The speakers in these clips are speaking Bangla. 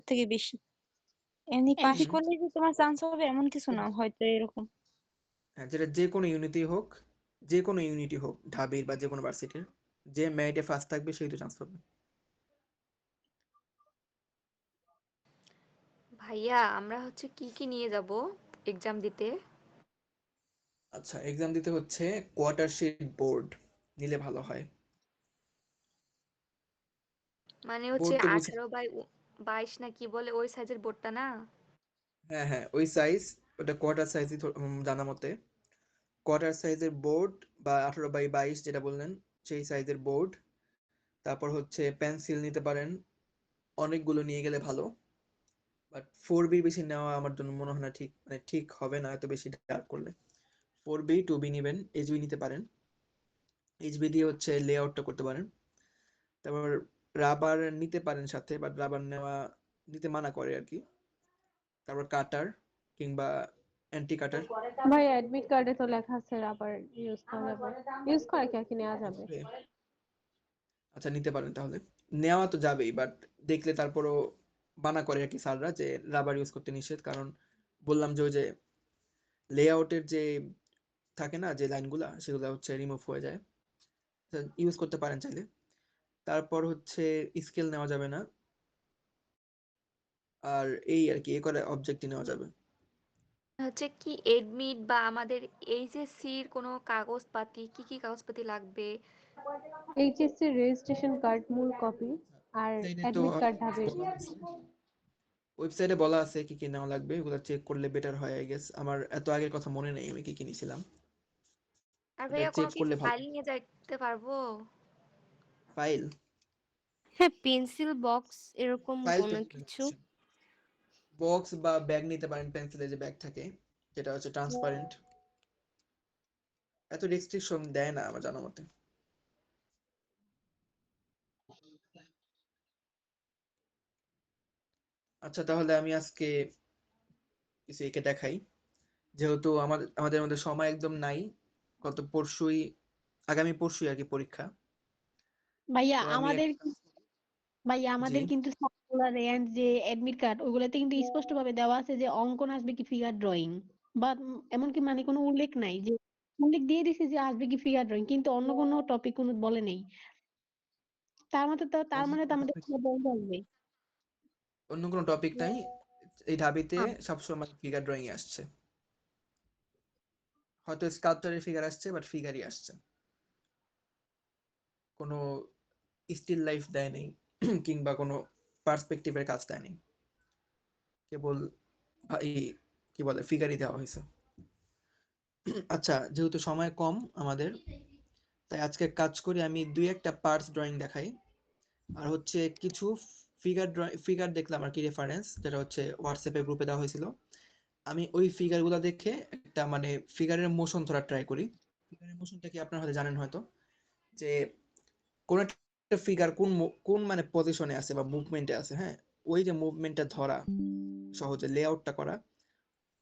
থেকে বেশি। এমনি পাশ হুম, করলে যে তোমার চান্স হবে এমন কিছু না, হয়তো এরকম। হ্যাঁ, যেটা যে কোনো ইউনিটি হোক ঢাবির বা যে কোনো ভার্সিটির, যে মেরিটে ফার্স্ট থাকবে সেই তো চান্স পাবে। ভাইয়া আমরা হচ্ছে কি কি নিয়ে যাব এক্সাম দিতে? আচ্ছা, এক্সাম দিতে হচ্ছে কোয়ার্টারশিট বোর্ড নিলে ভালো হয়। মানে হচ্ছে বোর্ড তো বুঝি, 18 বাই 22 না কি বলে ওই সাইজের বোর্ডটা না? হ্যাঁ হ্যাঁ, ওই সাইজ, ওটা কোয়ার্টার সাইজই জানা মতে। কোয়ার্টার সাইজের বোর্ড বা 18 বাই 22 যেটা বললেন, সেই সাইজের বোর্ড। তারপর হচ্ছে পেন্সিল নিতে পারেন, অনেকগুলো নিয়ে গেলে ভালো। বাট 4B বেশি নেওয়া আমার জন্য মনে হয় না ঠিক, মানে ঠিক হবে না এত বেশি ডার্ক করলে। 4B 2B নিবেন, এইচবি নিতে পারেন। এইচবি দিয়ে হচ্ছে লেআউটটা করতে পারেন। তারপর রাবার নিতে পারেন সাথে, বাট রাবার নিতে মানা করে আর কি। তারপর কাটার কিংবা অ্যান্টি কাটার। ভাই অ্যাডমিট কার্ডে তো লেখা আছে রাবার ইউজ করা যাবে, ইউজ করে কি আর কি নেওয়া যাবে? আচ্ছা, নিতে পারেন তাহলে। নেওয়া তো যাবেই, বাট দেখলে তারপরও মানা করে আর কি স্যাররা, যে রাবার ইউজ করতে নিষেধ। কারণ বললাম যে ওই যে লেআউটের যে থাকে না যে লাইনগুলা, সেগুলো হচ্ছে রিমুভ হয়ে যায়। ইউজ করতে পারেন চাইলে। তারপর হচ্ছে স্কেল নেওয়া যাবে না। আর এই আর কি, এ করে অবজেক্টই নেওয়া যাবে। হচ্ছে কি এডমিট বা আমাদের এইচএসসির কোনো কাগজপাতি, কি কি কাগজপাতি লাগবে? এইচএসসি রেজিস্ট্রেশন কার্ড মূল কপি আর ওয়েবসাইটে তো অ্যাডমিট কার্ড হবে। বলা আছে, ওয়েবসাইটে বলা আছে কি কি নেওয়া লাগবে, ওগুলো চেক করলে বেটার হয় আই গেস। আমার এত আগের কথা মনে নেই আমি কি কি নিয়েছিলাম। আর এটা ভাইয়া কোনো চেক কি করলে ভালো। ফাইল নিয়ে যাইতে পারবো? ফাইল, হ্যাঁ, পেন্সিল বক্স এরকম ফাইল তো কোনো নিবেন কিছু। অবশ্যই। বক্স বা ব্যাগ নিতে পারেন, পেন্সিলের যে ব্যাগ থাকে, যেটা হচ্ছে ট্রান্সপারেন্ট। এত রেস্ট্রিকশন দেয় না আমার জানা মতে। আচ্ছা, তাহলে আমি আজকে কিছু এঁকে দেখাই। যেহেতু আমাদের মধ্যে সময় একদম নাই, গত পরশুই, আগামী পরশুই আর কি পরীক্ষা। ভাইয়া তো আমি আমাদের, ভাইয়া জি, আমাদের কিন্তু সার্কুলার এন্ড যে এডমিট কার্ড ওগুলোতে কিন্তু স্পষ্ট ভাবে দেওয়া আছে যে অঙ্কন আসবে কি ফিগার ড্রয়িং, বা এমনকি মানে কোনো উল্লেখ নাই যে, উল্লেখ দিয়ে দিছে যে আসবে কি ফিগার ড্রয়িং, কিন্তু অন্য কোনো টপিক কোনো বলে নেই। তার অন্য মানে তো কোনো আমাদের টপিক, বলতে হবে। অন্য কোনো টপিক নাই। এই ঢাবিতে সবসময় ফিগার ড্রয়িং আসছে। হয়তো স্কাল্পচারের ফিগার আসছে, বাট ফিগারই আসছে, কোনো স্টিল লাইফ দেয় নেই কিংবা কোনো পার্সপেক্টিভের কাজ দেয় নেই। কেবল ভাই কি বলে ফিগারই দেওয়া হয়েছে। আচ্ছা, যেহেতু সময় কম আমাদের, তাই আজকে কাজ করি, আমি দুই একটা পার্টস ড্রয়িং দেখাই। আর হচ্ছে কিছু ফিগার দেখলাম আর কি, রেফারেন্স যেটা হচ্ছে হোয়াটসঅ্যাপে গ্রুপে দেওয়া হয়েছিল। আমি ওই ফিগারগুলো দেখে একটা মানে ফিগারের মোশন ধরা ট্রাই করি। ফিগারের মোশনটা কি আপনারা হয়তো জানেন, হয়তো যে কোন একটা ফিগার কোন মানে পজিশনে আছে বা মুভমেন্টে আছে, হ্যাঁ, ওই যে মুভমেন্টটা ধরা, সহজে লেআউটটা করা,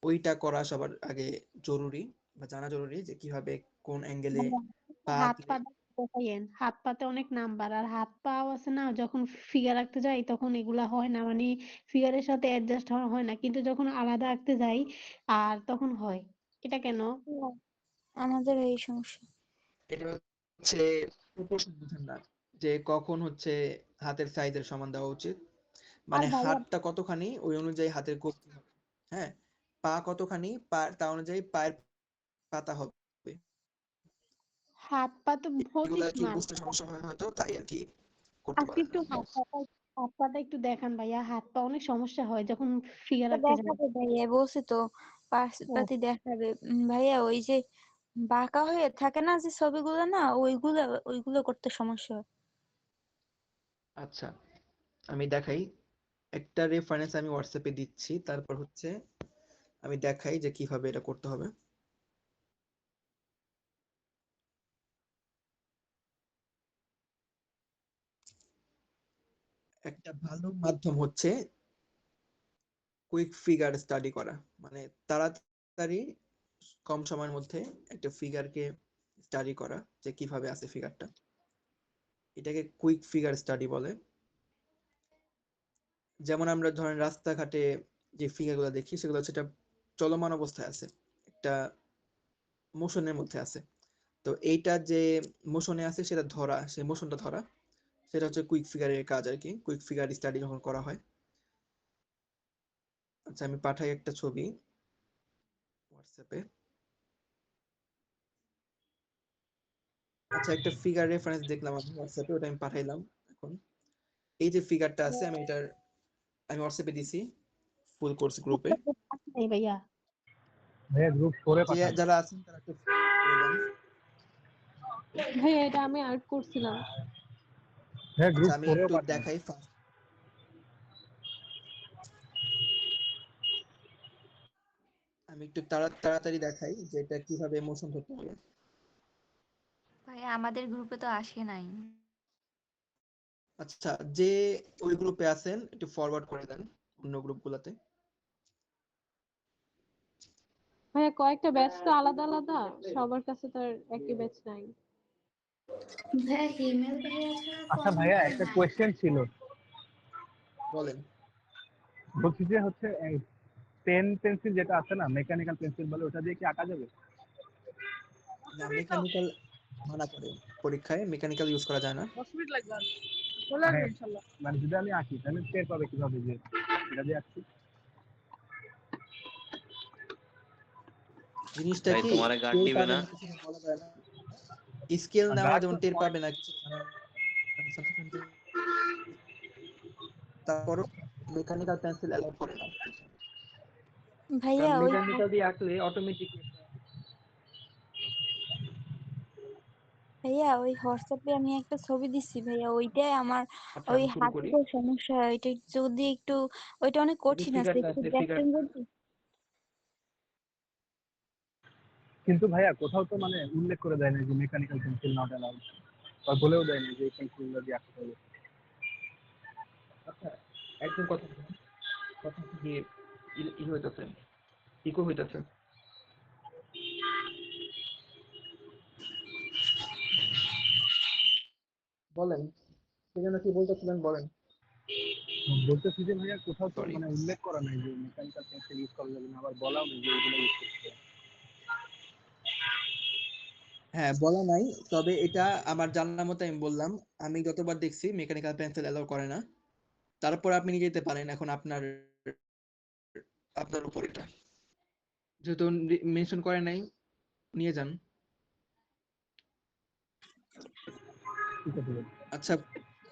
ওইটা করা সবার আগে জরুরি, বা জানা জরুরি যে কিভাবে কোন অ্যাঙ্গেলে পা হাত পা দিলে। দেখাইয়েন, হাত পাতে অনেক নাম্বার আর হাত পাও আছে না, যখন ফিগার আঁকতে যাই তখন এগুলা হয় না, মানে ফিগারের সাথে অ্যাডজাস্ট হওয়া হয় না, কিন্তু যখন আলাদা আঁকতে যাই আর তখন হয়। এটা কেন? আমাদের এই সমস্যা। এটা হচ্ছে প্রপোর্শন বুঝেন না, যে কখন হচ্ছে হাতের সাইজের সমান দেওয়া উচিত। আর মানে ভাইয়া হাতটা কতখানি ওই অনুযায়ী হাতের কবজি হবে, হ্যাঁ, পা কতখানি পা তা অনুযায়ী পায়ের পাতা হবে। হাত পা তো এগুলো 25 আর কি মার্ক। বুঝতে সমস্যা হয় হয়তো, তাই আর কি করতে আজকে পারেন না। একটু হাত পাটা একটু দেখান ভাইয়া, হাত পা অনেক সমস্যা হয় যখন ফিগার তো আঁকতে যাই। দেখাবে ভাইয়া, বলছি তো ও পাতি দেখাবে। ভাইয়া ওই যে বাঁকা হয়ে থাকে না যে ছবিগুলো, না ওইগুলো ওইগুলো করতে সমস্যা হয়। আচ্ছা, আমি দেখাই, একটা রেফারেন্স আমি হোয়াটসঅ্যাপে দিচ্ছি, তারপর হচ্ছে আমি দেখাই যে কিভাবে এটা করতে হবে। একটা ভালো মাধ্যম হচ্ছে কুইক ফিগার স্টাডি করা, মানে তাড়াতাড়ি কম সময়ের মধ্যে একটা ফিগারকে স্টাডি করা, যে কিভাবে আছে ফিগারটা, এটাকে কুইক ফিগার স্টাডি বলে। যেমন আমরা ধরেন রাস্তাঘাটে যে ফিগারগুলো দেখি সেগুলো হচ্ছে এটা চলমান অবস্থায় আছে, একটা মোশনের মধ্যে আছে। তো এইটা যে মোশনে আছে সেটা ধরা, সেই মোশনটা ধরা, সেটা হচ্ছে কুইক ফিগারের কাজ আর কি, কুইক ফিগার স্টাডি যখন করা হয়। আচ্ছা আমি পাঠাই একটা ছবি হোয়াটসঅ্যাপে। আচ্ছা একটা ফিগার রেফারেন্স দেখলাম আমি হোয়াটসঅ্যাপে, ওটা আমি পাঠাইলাম এখন। এই যে ফিগারটা আছে আমি হোয়াটসঅ্যাপে দিছি ফুল কোর্স গ্রুপে। এই ভাইয়া ভাইয়া গ্রুপ 4-এ যে পাঠান। যারা আছেন তারা একটু করে দেন। ভাইয়া এটা আমি আর্ট করছিলাম। ভাইয়া আচ্ছা গ্রুপ আমি 4-এও একটু পাঠান। দেখাই ফার্স্ট। আমি একটু তাড়াতাড়ি দেখাই যে এটা কিভাবে মোশন ধরতে হবে। ভাইয়া আমাদের গ্রুপে তো আসে নাই। আচ্ছা যে ওই গ্রুপে আছেন একটু ফরওয়ার্ড করে দেন অন্য গ্রুপগুলোতে। ভাইয়া কয়েকটা ব্যাচ তো আলাদা আলাদা, সবার কাছে তো আর একই ব্যাচ নাই। ভাইয়া হিমেল ভাইয়া ছাড়া আচ্ছা কোনো ভাইয়া কেউ একটা নাই? কোয়েশ্চেন ছিল, বলেন। বলছি যে হচ্ছে পেন পেন্সিল যেটা আছে না, মেকানিক্যাল পেন্সিল বলে, ওটা দিয়ে কি আঁকা যাবে? না মেকানিক্যাল মানা করে, পরীক্ষায় মেকানিক্যাল ইউজ করা যায় না। মানে মানে যদি আমি আঁকি তাহলে টের পাবে কিভাবে যে এটা দিয়ে আঁকছি? জিনিসটা ভাই কি তোমারে গার্ড টের দিবে পাবে না? না কিছু বলা যায় না, স্কেল আর নেওয়া গার্ড তো যেমন টের পরে। পাবে না কিছু জানা আছে না, কিন্তু তারপরও মেকানিক্যাল পেন্সিল অ্যালাউ করে না, ভাইয়া কারণ ওই মেকানিক্যাল দিয়ে আঁকলে অটোমেটিক। ভাইয়া ওই হোয়াটসঅ্যাপে আমি একটা ছবি দিচ্ছি ভাইয়া, ওইটাই আমার আচ্ছা ওই আমি শুরু করি। হাঁটুতে সমস্যা, ওইটা যদি একটু, ওইটা অনেক এই যে কঠিন আছে, ফিগারটা একটু আছে, দেখতেন যদি। কিন্তু ভাইয়া কোথাও তো মানে উল্লেখ করে দেয় না যে মেকানিক্যাল পেন্সিল নট অ্যালাউড, আর বলেও দেয় না যে এই পেন্সিল দিয়ে আঁকতে হবে। আচ্ছা একদম কথা বলুন। কথা কি ই হইতাছে, ইকো হইতাছে। বলেন সেজন্য কি বলতেছিলেন বলেন। বলতেছি যে ভাইয়া কোথাও তো সরি। মানে উল্লেখ করা নাই যে মেকানিক্যাল পেন্সিল ইউজ করা যাবে না, আবার বলাও নেই যে এগুলো ইউজ করতে হবে। হ্যাঁ বলা নাই, তবে এটা আমার জানার মতো আমি বললাম। আমি যতবার দেখছি মেকানিক্যাল পেন্সিল অ্যালাউ করে না, তারপর আপনি নিয়ে যেতে পারেন, এখন আপনার আপনার উপর এটা, যেহেতু মেনশন করে নাই নিয়ে যান। ঠিক আছে ভাই। আচ্ছা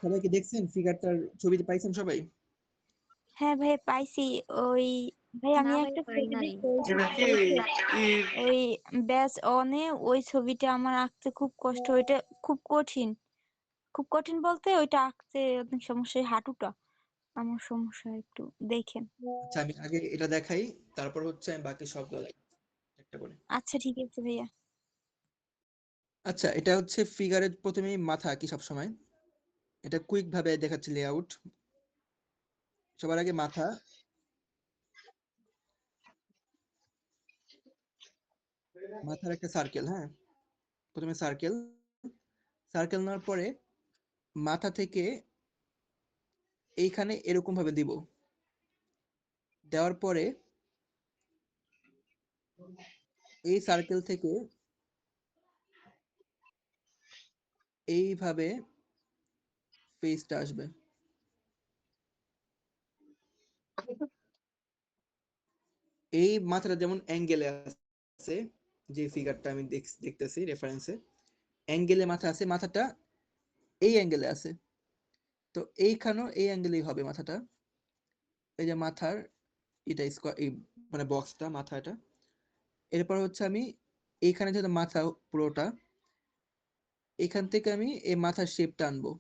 সবাই কি দেখছেন ফিগারটার ছবিতে পাইছেন সবাই? হ্যাঁ ভাই পাইছি। ওই ভাই না আমি ভাই একটা পাই ছবি নাই। দেখছি, ওই ব্যাস অনে ওই ছবিটা আমার আঁকতে খুব কষ্ট, ওইটা খুব কঠিন, খুব কঠিন বলতে ওইটা আঁকতে অনেক সমস্যা, এই হাঁটুটা আমার সমস্যা, একটু দেখেন। আচ্ছা আমি আগে এটা দেখাই, তারপর হচ্ছে আমি বাকি সবগুলো দেখাই একটা করে। আচ্ছা ঠিক আছে ভাইয়া। আচ্ছা এটা হচ্ছে ফিগারের প্রথমেই মাথা আঁকি সবসময়, এটা কুইক ভাবে দেখাচ্ছি লেআউট। সবার আগে মাথা, মাথার একটা সার্কেল, হ্যাঁ প্রথমে সার্কেল, সার্কেল নেওয়ার পরে মাথা থেকে এইখানে এরকম ভাবে দিব, দেওয়ার পরে এই সার্কেল থেকে এইভাবে ফেসটা আসবে। এই মাথাটা যেমন অ্যাঙ্গেলে আছে, যে ফিগারটা আমি দেখতেছি রেফারেন্সে, অ্যাঙ্গেলে মাথা আছে, মাথাটা এই অ্যাঙ্গেলে আছে, তো এইখানেও এই অ্যাঙ্গেলেই হবে মাথাটা। এই যে মাথার এটা স্কোয়ার, এই মানে বক্সটা মাথাটা, এরপর হচ্ছে আমি এইখানে যেহেতু মাথা পুরোটা, এখান থেকে আমি এই মাথার শেপটা আনবো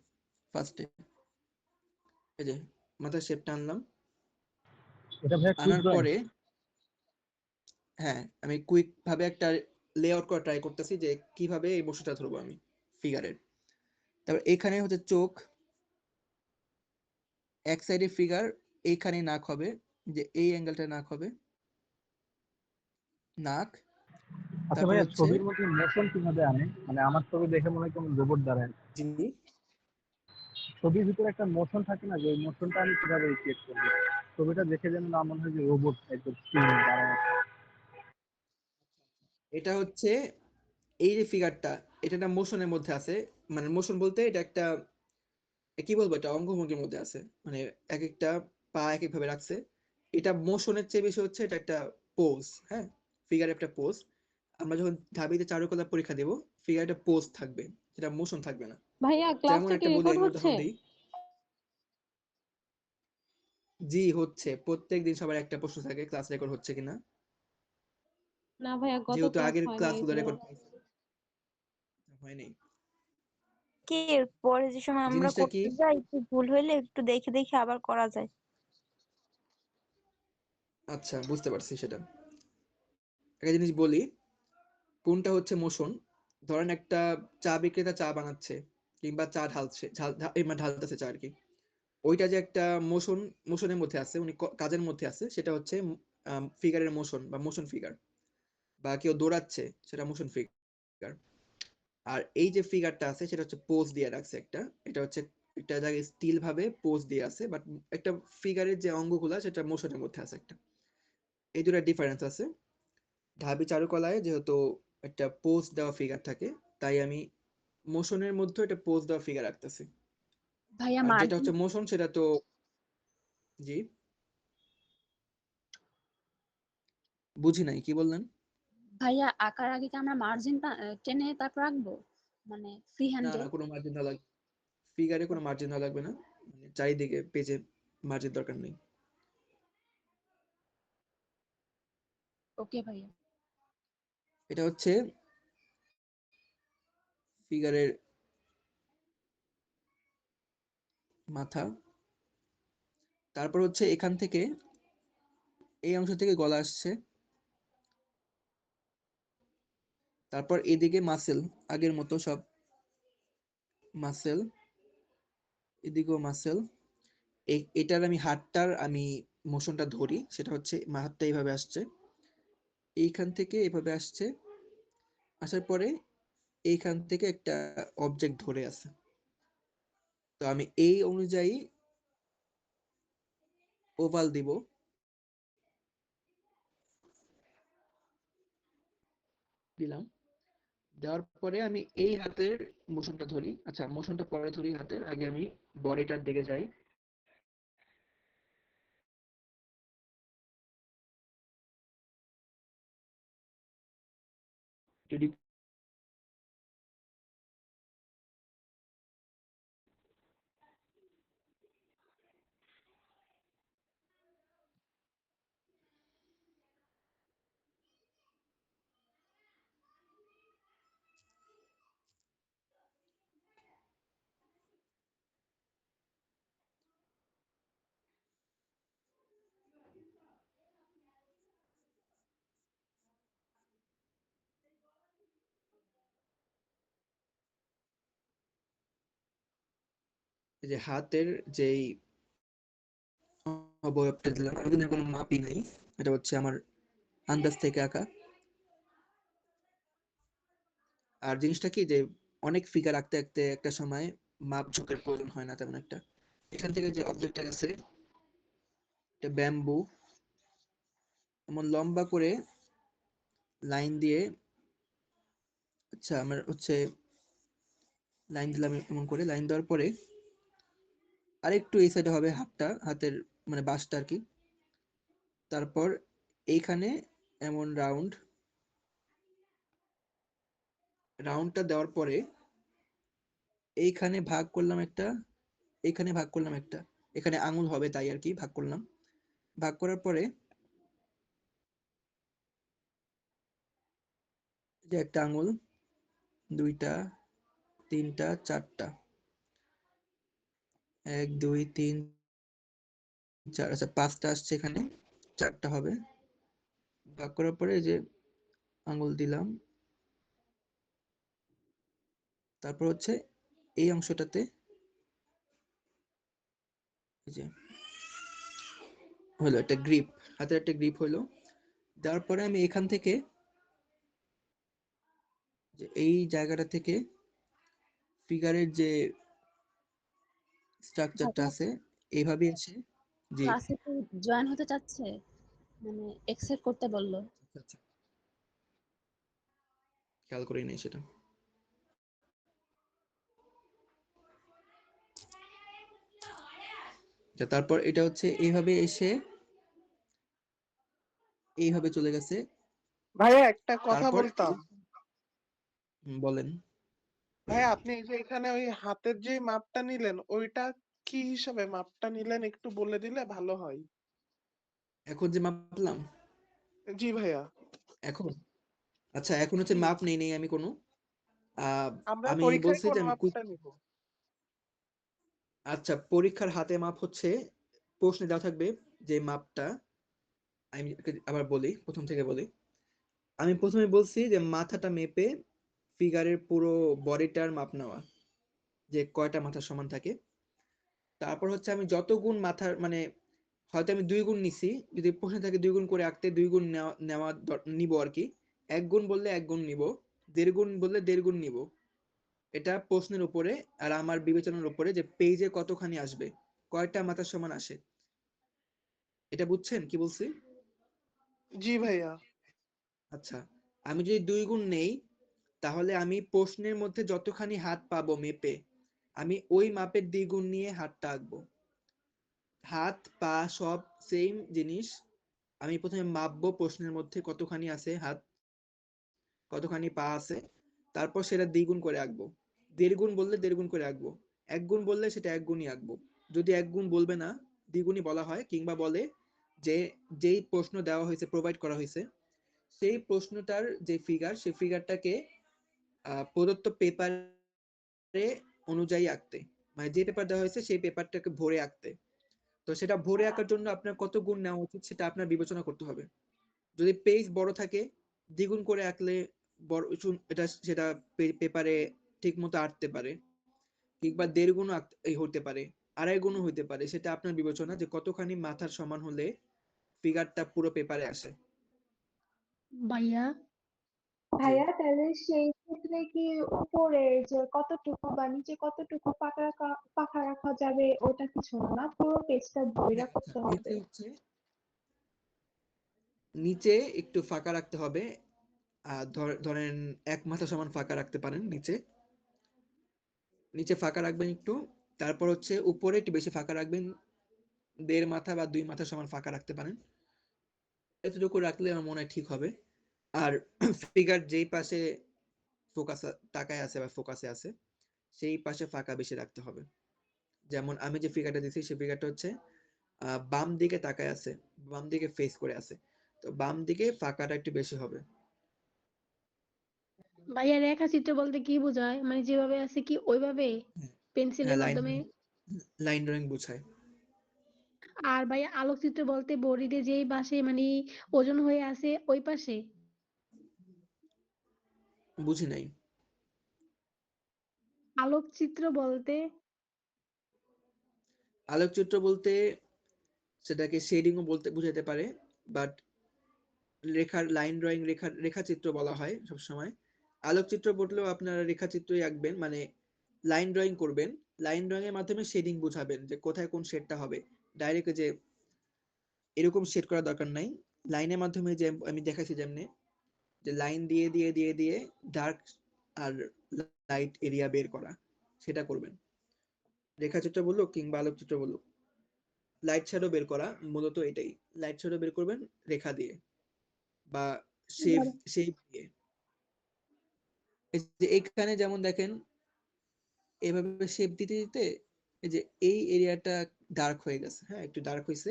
ফার্স্টে। এই যে মাথার শেপটা আনলাম, এটা ভাইয়া কুইক আনার ড্রয়িং? পরে হ্যাঁ আমি কুইক ভাবে একটা লেআউট করা ট্রাই করতেছি যে কিভাবে এই বস্তুটা ধরবো আমি ফিগারের। তারপর এখানে হচ্ছে চোখ, এক সাইডে ফিগার, এইখানে নাক হবে, যে এই অ্যাঙ্গেলটা নাক হবে, নাক। আচ্ছা তারপর ভাইয়া হচ্ছে ছবির মধ্যে মোশন কিভাবে আনে? মানে আমার ছবি দেখে মনে হয় কেমন রোবট দ্বারা আনে। জি ছবির ভিতরে একটা মোশন থাকে না, যে ওই মোশনটা আমি কিভাবে ক্রিয়েট করবো? ছবিটা দেখে যেন না মনে হয় যে রোবট একদম স্ক্রিনে দাঁড়ানো আছে। এটা হচ্ছে এই যে ফিগারটা, এটা একটা মোশনের মধ্যে আছে। মানে মোশন বলতে এটা একটা কি বলবো, এটা অঙ্গভঙ্গির মধ্যে আছে। মানে এক একটা পা এক এক ভাবে রাখছে। এটা মোশনের চেয়ে বেশি হচ্ছে এটা একটা পোজ। হ্যাঁ, ফিগার একটা পোজ। আমরা যখন ঢাবিতে চারুকলা পরীক্ষা দেব, ফিগার একটা পোজ থাকবে, যেটা মোশন থাকবে না। ভাইয়া যেমন ক্লাসটা কি একটা বলি, রেকর্ড আমি হচ্ছে? উদাহরণ দিই। জি হচ্ছে, প্রত্যেকদিন সবার একটা প্রশ্ন থাকে ক্লাস রেকর্ড হচ্ছে কিনা। না ভাইয়া, গত যেহেতু ক্লাস আগের হয়নি এই ক্লাসগুলো জন্য। রেকর্ড হয়নি। কি পরে যে সময় আমরা জিনিসটা কি, করতে যাই একটু ভুল হইলে একটু দেখে দেখে আবার করা যায়। আচ্ছা বুঝতে পারছি সেটা। একটা জিনিস বলি, কোনটা হচ্ছে মোশন। ধরেন একটা চা বিক্রেতা চা বানাচ্ছে, কিংবা চা ঢালছে, ঢালতেছে চা আর কি। ওইটা যে একটা মোশন, মোশনের মধ্যে আছে, উনি কাজের মধ্যে আছে, সেটা হচ্ছে ফিগারের মোশন বা মোশন ফিগার। বা কেউ দৌড়াচ্ছে, সেটা মোশন ফিগার। আর এই যে ফিগারটা আছে সেটা হচ্ছে পোজ দিয়ে রাখছে একটা। এটা হচ্ছে একটা জায়গায় স্টিল ভাবে পোজ দিয়ে আছে, বাট একটা ফিগারের যে অঙ্গগুলা সেটা মোশনের মধ্যে আছে একটা। এই দুটা ডিফারেন্স আছে। ঢাবি চারুকলায় যেহেতু একটা পোজ দেওয়া ফিগার থাকে, তাই আমি মোশনের মধ্যে একটা পোজ দেওয়া ফিগার রাখতেছি। ভাইয়া আর যেটা মার্জিন, হচ্ছে মোশন সেটা তো, জি বুঝি নাই কি বললেন। ভাইয়া আঁকার আগে কি আমরা মার্জিন টেনে তারপর আঁকবো, মানে ফ্রি না হ্যান্ডে? না, কোনো মার্জিন দেওয়া লাগবে, ফিগারে কোনো মার্জিন দেওয়া লাগবে না। মানে চারিদিকে পেজে মার্জিন দরকার নেই। ওকে ভাইয়া। এটা হচ্ছে ফিগারের মাথা। তারপর হচ্ছে এখান থেকে, এই অংশ থেকে গলা আসছে। তারপর এদিকে মাসেল, আগের মতো সব মাসেল, এদিকেও মাসেল। এটার আমি হাতটার আমি মোশনটা ধরি, সেটা হচ্ছে হাতটা এইভাবে আসছে, এইখান থেকে এভাবে আসছে, আসার পরে এইখান থেকে একটা অবজেক্ট ধরে আছে। তো আমি এই অনুযায়ী ওভাল দিব, দিলাম। দেওয়ার পরে আমি এই হাতের মোশনটা ধরি। আচ্ছা, মোশনটা পরে ধরি, হাতের আগে আমি বডিটার দিকে যাই। যদি এই যে হাতের যেই অবয়বটা দিলাম, আমি কিন্তু কোনো মাপই নাই, এটা হচ্ছে আমার আন্দাজ থেকে আঁকা। আর জিনিসটা কি, যে অনেক ফিগার আঁকতে আঁকতে একটা সময় মাপ ঝোঁকের প্রয়োজন হয় না তেমন একটা। এখান থেকে যে অবজেক্টটা আছে, এটা ব্যাম্বু, এমন লম্বা করে লাইন দিয়ে, আচ্ছা আমার হচ্ছে লাইন দিলাম, এমন করে লাইন দেওয়ার পরে আরেকটু এই সাইডে হবে হাতটা, হাতের মানে বাসটা আর কি। তারপর এইখানে এমন রাউন্ডটা দেওয়ার পরে এইখানে ভাগ করলাম একটা, এইখানে ভাগ করলাম একটা, এখানে আঙুল হবে তাই আর কি ভাগ করলাম। ভাগ করার পরে যে একটা আঙুল, দুইটা, তিনটা, চারটা, 1 2 3 4, আচ্ছা পাঁচটা আসছে এখানে, চারটা হবে। ভাগ করার পরে এই যে আঙুল দিলাম। তারপর হচ্ছে এই অংশটাতে এই যে হলো একটা গ্রিপ, হাতের একটা গ্রিপ হলো। দেওয়ার পরে আমি এখান থেকে, যে এই জায়গাটা থেকে ফিগারের যে স্ট্রাকচারটা ভাইয়া আছে এইভাবে এসে। জি। ক্লাসে তো জয়েন হতে চাচ্ছে, মানে এক্সেপ্ট করতে বললো। আচ্ছা, খেয়াল করি নাই সেটা। তারপর এটা হচ্ছে এইভাবে এসে এইভাবে চলে গেছে। ভাইয়া একটা কথা তারপর বলতাম। বলেন। ভাইয়া আপনি এই যে এখানে ওই হাতের যে মাপটা নিলেন ওইটা কি হিসাবে মাপটা নিলেন একটু বলে দিলে ভালো হয়। এখন যে মাপলাম জি ভাইয়া। এখন, আচ্ছা এখন হচ্ছে জি মাপ নেই আমি কোনো। আমরা আমি পরীক্ষায় বলছি কোন যে আমি মাপটা নিব? আচ্ছা পরীক্ষার হাতে মাপ হচ্ছে প্রশ্নে দেওয়া থাকবে যে মাপটা। আমি আবার বলি, প্রথম থেকে বলি। আমি প্রথমে বলছি যে মাথাটা মেপে ফিগারের পুরো বডিটার মাপ নেওয়া, যে কয়টা মাথা সমান থাকে। তারপর হচ্ছে আমি যত গুণ মাথার মানে হয়তো আমি 2 গুণ নিছি, যদি প্রশ্নে থাকে 2 গুণ করে আঁকতে 2 গুণ নিব আর কি। 1 গুণ বললে 1 গুণ নিব, 1.5 গুণ বললে 1.5 গুণ নিব। এটা প্রশ্নের উপরে আর আমার বিবেচনার উপরে যে পেজে কতখানি আসবে, কয়টা মাথার সমান আসে। এটা বুঝছেন কি বলছি? জি ভাইয়া। আচ্ছা, আমি যদি 2 গুণ নেই তাহলে আমি প্রশ্নের মধ্যে যতখানি হাত পাবো মেপে আমি ওই মাপের দ্বিগুণ নিয়ে হাতটা আঁকবো। হাত পা সব সেম জিনিস। আমি প্রথমে মাপবো প্রশ্নের মধ্যে কতখানি আছে হাত, কতখানি পা আছে, তারপর সেটা দ্বিগুণ করে আঁকবো। 1.5 গুণ বললে 1.5 গুণ করে আঁকবো, 1 গুণ বললে সেটা 1 গুণই আঁকবো। যদি 1 গুণ বলবে না, দ্বিগুণই বলা হয়, কিংবা বলে যে যেই প্রশ্ন দেওয়া হয়েছে প্রোভাইড করা হয়েছে সেই প্রশ্নটার যে ফিগার সেই ফিগারটাকে প্রদত্ত পেপারে অনুযায়ী আঁকতে, মানে যে পেপার দেওয়া হয়েছে সেই পেপারটাকে ভরে আঁকতে। তো সেটা ভরে আঁকার জন্য আপনার কত গুণ নেওয়া উচিত সেটা আপনার বিবেচনা করতে হবে। যদি পেজ বড় থাকে দ্বিগুণ করে আঁকলে বড় এটা সেটা পেপারে ঠিক মতো আঁকতে পারে, কিংবা 1.5 গুণ হতে পারে, 2.5 গুণও হইতে পারে। সেটা আপনার বিবেচনা যে কতখানি মাথার সমান হলে ফিগারটা পুরো পেপারে আসে। ভাইয়া জি। ভাইয়া তাহলে সেই ক্ষেত্রে কি উপরে যে কতটুকু বা নিচে কতটুকু পাকা রাখা যাবে ওটা কিছু না, পুরো পেজটা ভইরা হ্যাঁ, আচ্ছা করতে এতে হবে? হচ্ছে নিচে একটু ফাঁকা রাখতে হবে। ধরেন 1 মাথা সমান ফাঁকা রাখতে পারেন নিচে, নিচে ফাঁকা রাখবেন একটু। তারপর হচ্ছে উপরে একটু বেশি ফাঁকা রাখবেন, 1.5 মাথা বা 2 মাথা সমান ফাঁকা রাখতে পারেন। এতটুকু রাখলে আমার মনে হয় ঠিক হবে। আর ফিগার যেই পাশে ফোকাস তাকায় আছে বা ফোকাসে আছে সেই পাশে ফাঁকা বেশি রাখতে হবে। যেমন আমি যে ফিগারটা দিচ্ছি সেই ফিগারটা হচ্ছে বাম দিকে তাকায় আছে, বাম দিকে ফেস করে আছে, তো বাম দিকে ফাঁকাটা একটু বেশি হবে। ভাইয়া রেখাচিত্র বলতে কি বোঝায়, মানে যেভাবে আছে কি ওইভাবে হ্যাঁ, পেন্সিলের মাধ্যমে? লাইন ড্রয়িং বোঝায়। আর ভাইয়া আলোকচিত্র বলতে বডিতে যেই পাশে মানে ওজন হয়ে আছে ওই পাশে? বুঝি নাই। আলোকচিত্র বলতে? আলোকচিত্র বলতে সেটাকে শেডিংও বলতে বুঝাতে পারে, বাট রেখার লাইন ড্রয়িং রেখাচিত্র বলা হয় সবসময়। আলোকচিত্র বললেও আপনারা রেখাচিত্রই আঁকবেন, মানে লাইন ড্রয়িং করবেন। লাইন ড্রয়িং এর মাধ্যমে শেডিং বুঝাবেন যে কোথায় কোন শেডটা হবে। ডাইরেক্ট যে এরকম শেড করার দরকার নাই। লাইনের মাধ্যমে যে আমি দেখাচ্ছি যেমনি, যে লাইন দিয়ে দিয়ে দিয়ে দিয়ে ডার্ক আর লাইট এরিয়া বের করা, সেটা করবেন। রেখাচিত্র বলুক কিংবা আলোকচিত্র বলুক, লাইট শ্যাডো বের করা মূলত এটাই। লাইট শ্যাডো বের করবেন রেখা দিয়ে বা শেপ দিয়ে। এই যে এখানে যেমন দেখেন এভাবে শেপ দিতে দিতে এই যে এই এরিয়াটা ডার্ক হয়ে গেছে, হ্যাঁ একটু ডার্ক হয়েছে।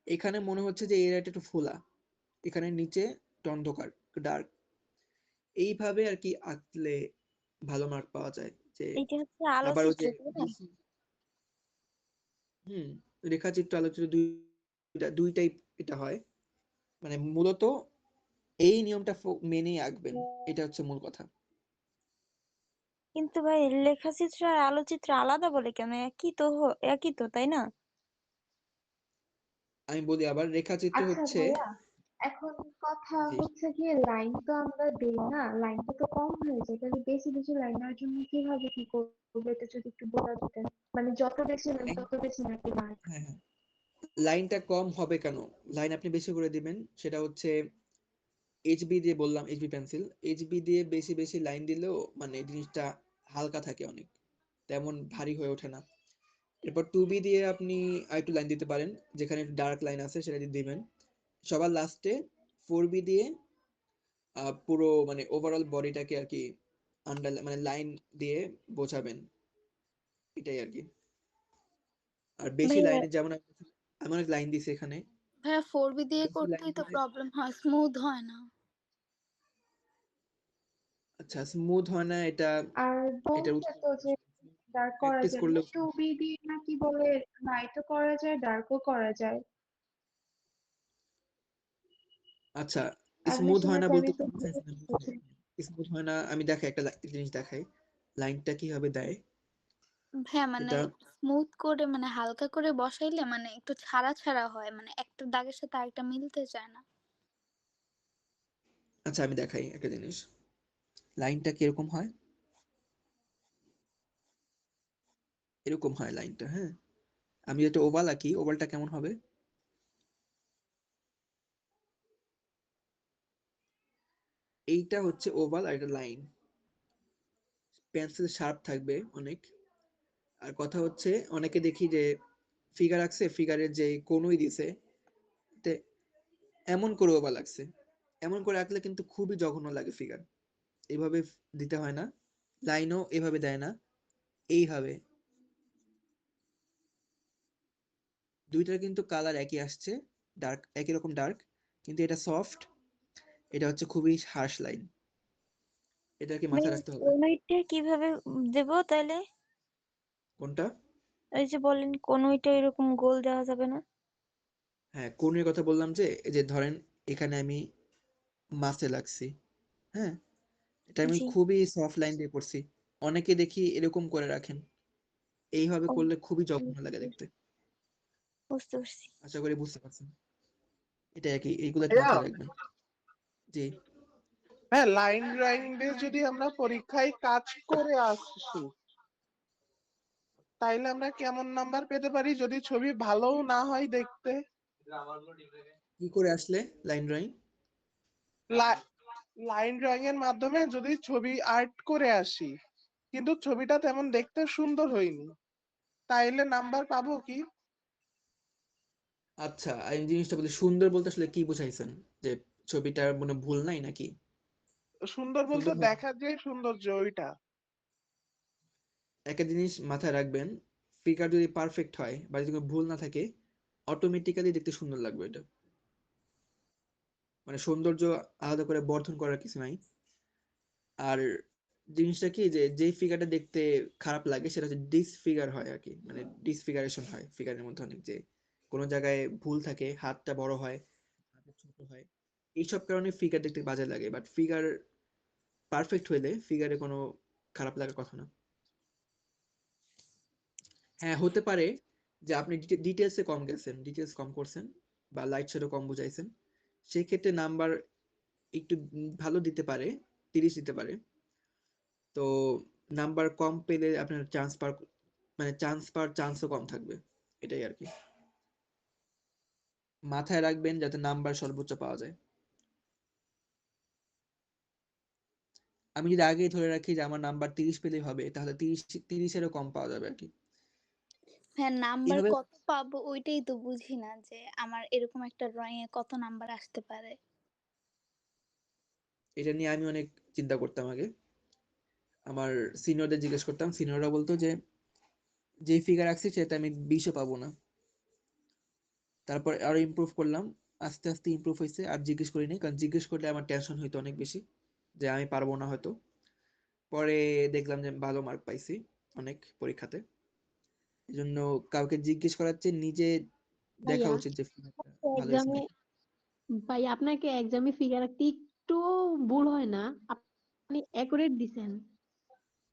এখানে মনে হচ্ছে যে এরিয়াটা একটু ফোলা, এখানে নিচে একটু অন্ধকার একটু ডার্ক। এইভাবে আর কি আঁকলে ভালো মার্ক পাওয়া যায়। যে এটা হচ্ছে আবার ওই আলোকচিত্র, যে তাই না? হুম, রেখাচিত্র আলোকচিত্র দুইটাই এটা হয়। মানে মূলত এই নিয়মটা মেনেই আঁকবেন, এটা হচ্ছে মূল কথা। কিন্তু ভাই লেখাচিত্র আর আলোচিত্র আলাদা বলে কেন? একই তো, তাই না? আমি বলি আবার, রেখাচিত্র আচ্ছা হচ্ছে ভাইয়া, এখন কথা জি হচ্ছে গিয়ে লাইন তো আমরা দেই না, লাইনটা তো কম হয়ে যায়, তাহলে বেশি বেশি লাইন নেওয়ার জন্য কিভাবে কি করবো এটা যদি একটু বলে দিতেন। মানে যত বেশি লাইন লাইন তত বেশি নাকি মার্ক? হ্যাঁ হ্যাঁ লাইনটা কম হবে কেন, লাইন আপনি বেশি করে দিবেন, সেটা হচ্ছে এইচবি দিয়ে বললাম, এইচবি পেন্সিল, এইচবি দিয়ে বেশি বেশি লাইন দিলেও মানে জিনিসটা হালকা থাকে অনেক, তেমন ভারী হয়ে ওঠে না। এরপর 2B দিয়ে আপনি আরেকটু লাইন দিতে পারেন, যেখানে ডার্ক লাইন আছে সেটা দিয়ে দিবেন। সবার লাস্টে 4B দিয়ে পুরো মানে ওভারঅল বডিটাকে আর কি আন্ডার মানে লাইন দিয়ে বোঝাবেন, এটাই আর কি। আর বেশি ভাইয়া লাইনে যেমন আমি অনেক লাইন দিছি এখানে, ভাইয়া 4B দিয়ে বেশি লাইন করতেই তো দিলে প্রবলেম হয়, স্মুথ হয় না। আচ্ছা স্মুথ হয় না, এটা আর এটার বলছে উত্তর তো যে ডার্ক করা প্র্যাকটিস যায়, করলেও টু বি দিয়ে নাকি বলে লাইটও করা যায় ডার্কও করা যায়। আচ্ছা আমি স্মুথ হয় না শুনেছি, আমি বলতে কি ফেসবুকে বুঝাইছেন আমি দেখেছি। স্মুথ হয় না, আমি দেখাই একটা জিনিস দেখাই, লাইনটা কিভাবে দেয় ভাইয়া মানে এটা। স্মুথ করে মানে হালকা করে বসাইলে মানে একটু ছাড়া ছাড়া হয়, মানে একটা দাগের সাথে আরেকটা মিলতে চায় না। আচ্ছা আমি দেখাই একটা জিনিস, লাইনটা কিরকম হয়, এরকম হয় লাইনটা, হ্যাঁ। আমি যেটা ওভাল আঁকি, ওভালটা কেমন হবে, এইটা হচ্ছে ওভাল আর এটা লাইন, পেন্সিল শার্প থাকবে অনেক। আর কথা হচ্ছে অনেকে দেখি যে ফিগার আঁকছে, ফিগারের যে কোণই দিছে তে এমন করে ওভাল আঁকছে, এমন করে আঁকলে কিন্তু খুবই জঘন্য লাগে ফিগার, এইভাবে দিতে হয় না, লাইনও এভাবে দেয় না, এইভাবে। দুইটার কিন্তু কালার একই আসছে, ডার্ক একই রকম ডার্ক, কিন্তু এটা সফট, এটা হচ্ছে খুবই হার্শ লাইন, এটা কি মাথায় রাখতে হবে। কনুইটা কিভাবে দেবো তাইলে? কোনটা? ওই যে বললেন কনুইটা এরকম গোল দেওয়া যাবে না? হ্যাঁ কোণের কথা বললাম যে এই যে ধরেন এখানে আমি মাসে লাগছি, হ্যাঁ, এটা আমি জি, খুবই সফট লাইন দিয়ে করছি, অনেকে দেখি এরকম করে রাখেন, এইভাবে ও করলে খুবই জঘন্য বুঝতে লাগে দেখতে। পারছি, বুঝতে পারছি। আশা করি বুঝতে পারছেন, এটা একই, এইগুলো একটু মাথায় রাখবেন। জি হ্যাঁ, লাইন ড্রয়িং দিয়ে যদি আমরা পরীক্ষায় কাজ করে আসছি, তাইলে আমরা কেমন নাম্বার পেতে পারি যদি ছবি ভালোও না হয় দেখতে? কি করে আসলে লাইন ড্রয়িং, লাইন ড্রয়িং এর মাধ্যমে যদি ছবি আর্ট করে আসি, কিন্তু ছবিটা তেমন দেখতে সুন্দর হয়নি, তাইলে নাম্বার পাবো কি? আচ্ছা আমি জিনিসটা বলি, সুন্দর বলতে আসলে কি বুঝাইছেন, যে ছবিটার মনে ভুল নাই নাকি? সুন্দর বলতে সুন্দর হবে, দেখার যে সৌন্দর্য ওইটা। একটা জিনিস মাথায় রাখবেন, ফিগার যদি পারফেক্ট হয় বা যদি কোনো ভুল না থাকে, অটোমেটিক্যালি দেখতে সুন্দর লাগবে এটা, মানে সৌন্দর্য আলাদা করে বর্ধন করার কিছু নাই। আর জিনিসটা কি যে যেই ফিগারটা দেখতে খারাপ লাগে সেটা হচ্ছে ডিসফিগার হয় আর কি, মানে ডিসফিগারেশন হয় ফিগারের মধ্যে অনেক, যে কোনো জায়গায় ভুল থাকে, হাতটা বড় হয়, হাতটা ছোট হয়, এইসব কারণে ফিগার দেখতে বাজে লাগে, বাট ফিগার পারফেক্ট হইলে ফিগারে কোনো খারাপ লাগার কথা না। হ্যাঁ হতে পারে যে আপনি ডিটেলসে কম গেছেন, ডিটেলস কম করছেন বা লাইট শ্যাডো কম বুঝাইছেন, সেই ক্ষেত্রে নাম্বার একটু ভালো দিতে পারে, 30 দিতে পারে। তো নাম্বার কম পেলে আপনার চান্স পাওয়ার চান্সও কম থাকবে, এটাই আর কি, মাথায় রাখবেন যাতে নাম্বার সর্বোচ্চ পাওয়া যায়। আমি যদি আগেই ধরে রাখি যে আমার নাম্বার 30 পেলেই হবে, তাহলে 30-এরও কম পাওয়া যাবে আর কি, হ্যাঁ, নাম্বার এইভাবে। কত পাবো ওইটাই তো বুঝি না, যে আমার এরকম একটা ড্রয়িং এ কত নাম্বার আসতে পারে। এটা নিয়ে আমি অনেক চিন্তা করতাম আগে, আমার সিনিয়রদের জিজ্ঞেস করতাম, সিনিয়ররা বলতো যে যে ফিগার রাখছি সেটা আমি 20ও পাবো না। তারপর আরো ইমপ্রুভ করলাম, আস্তে আস্তে ইমপ্রুভ হয়েছে, আর জিজ্ঞেস করিনি, কারণ জিজ্ঞেস করলে আমার টেনশন হইতো অনেক বেশি, যে আমি পারবো না হয়তো। পরে দেখলাম যে ভালো মার্ক পাইছি অনেক পরীক্ষাতে, এই জন্য কাউকে জিজ্ঞেস করার চেয়ে নিজে দেখা ভাইয়া উচিত যে ফিগারটা ভালো হয়েছে এক্সামে, নাকি। ভাই আপনাকে এক্সামে ফিগার রাখতে একটু ভুল হয় না? আপনি অ্যাকুরেট দিছেন,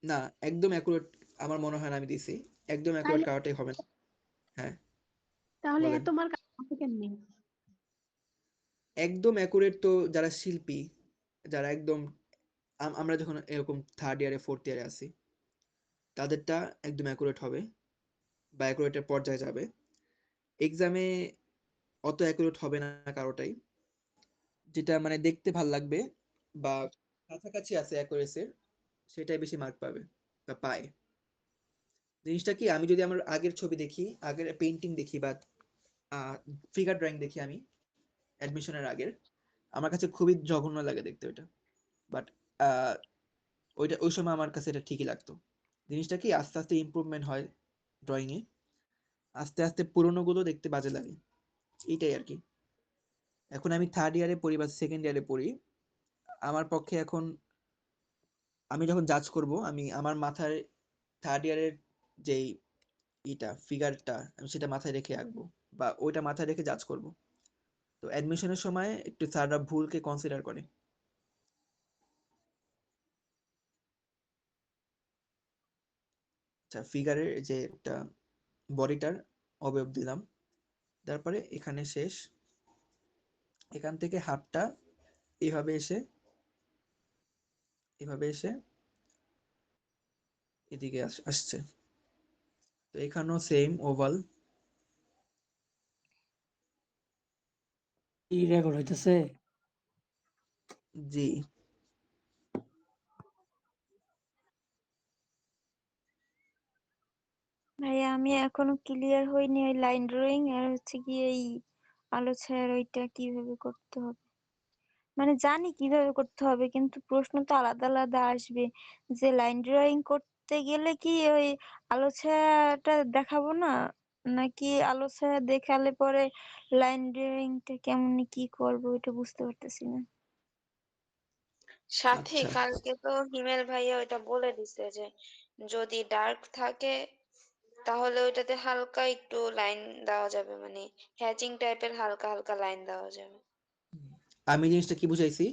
না একদম অ্যাকুরেট আমার মনে হয় না আমি দিছি, একদম অ্যাকুরেট তাহলে কারোটাই হবে না। হ্যাঁ তাহলে বলেন। এত মার্ক কেমনে? একদম অ্যাকুরেট তো যারা শিল্পী, যারা একদম আমরা যখন এরকম 3rd ইয়ারে 4th ইয়ারে আছি, তাদেরটা একদম অ্যাকুরেট হবে বা অ্যাকুরেটের পর্যায়ে যাবে। এক্সামে অত অ্যাকুরেট হবে না কারোটাই, যেটা মানে দেখতে ভাল লাগবে বা কাছাকাছি আছে অ্যাকুরেসির, সেটাই বেশি মার্ক পাবে বা পায়। জিনিসটা কি, আমি যদি আমার আগের ছবি দেখি, আগের পেইন্টিং দেখি বা ফিগার ড্রয়িং দেখি আমি অ্যাডমিশনের আগের, আমার কাছে খুবই জঘন্য লাগে দেখতে ওটা। বাট ওইটা ওই সময় আমার কাছে এটা ঠিকই লাগতো। জিনিসটা কি আস্তে আস্তে ইমপ্রুভমেন্ট হয় ড্রয়িং এ, আস্তে আস্তে পুরোনো গুলো দেখতে বাজে লাগে, এইটাই আর কি। এখন আমি 3rd ইয়ারে পড়ি বা 2nd ইয়ারে পড়ি, আমার পক্ষে এখন আমি যখন জাজ করব, আমি আমার মাথায় 3rd ইয়ারের যেই ফিগারটা আমি সেটা মাথায় রেখে আঁকবো বা ওইটা মাথায় রেখে জাজ করব। তো অ্যাডমিশনের সময় একটু স্যাররা ভুলকে কনসিডার করে। আচ্ছা, ফিগারের যে একটা বডিটার অবয়ব দিলাম, তারপরে এখানে শেষ, এখান থেকে হাতটা এভাবে এসে এদিকে আসছে। তো এখানেও সেম ওভাল। কি রেকর্ড হইতেছে? জি। ভাইয়া আমি এখনো ক্লিয়ার হইনি ওই লাইন ড্রয়িং আর হচ্ছে কি এই আলো ছায়ার ওইটা কিভাবে করতে হবে। মানে জানি কিভাবে করতে হবে, কিন্তু প্রশ্ন তো আলাদা আলাদা আসবে। যে লাইন ড্রয়িং করতে গেলে কি ওই আলো ছায়াটা দেখাবো না, নাকি আলো ছায়া দেখালে পরে লাইন ড্রয়িংটা কেমন কি করবো ওইটা বুঝতে পারতেছি না। সাথে আচ্ছা, কালকে তো হিমেল ভাইয়া ওইটা বলে দিছে যে যদি ডার্ক থাকে তাহলে ওইটাতে হালকা একটু লাইন দেওয়া যাবে, মানে হ্যাচিং টাইপের হালকা হালকা লাইন দেওয়া যাবে। আমি জিনিসটা কি বুঝাইছি,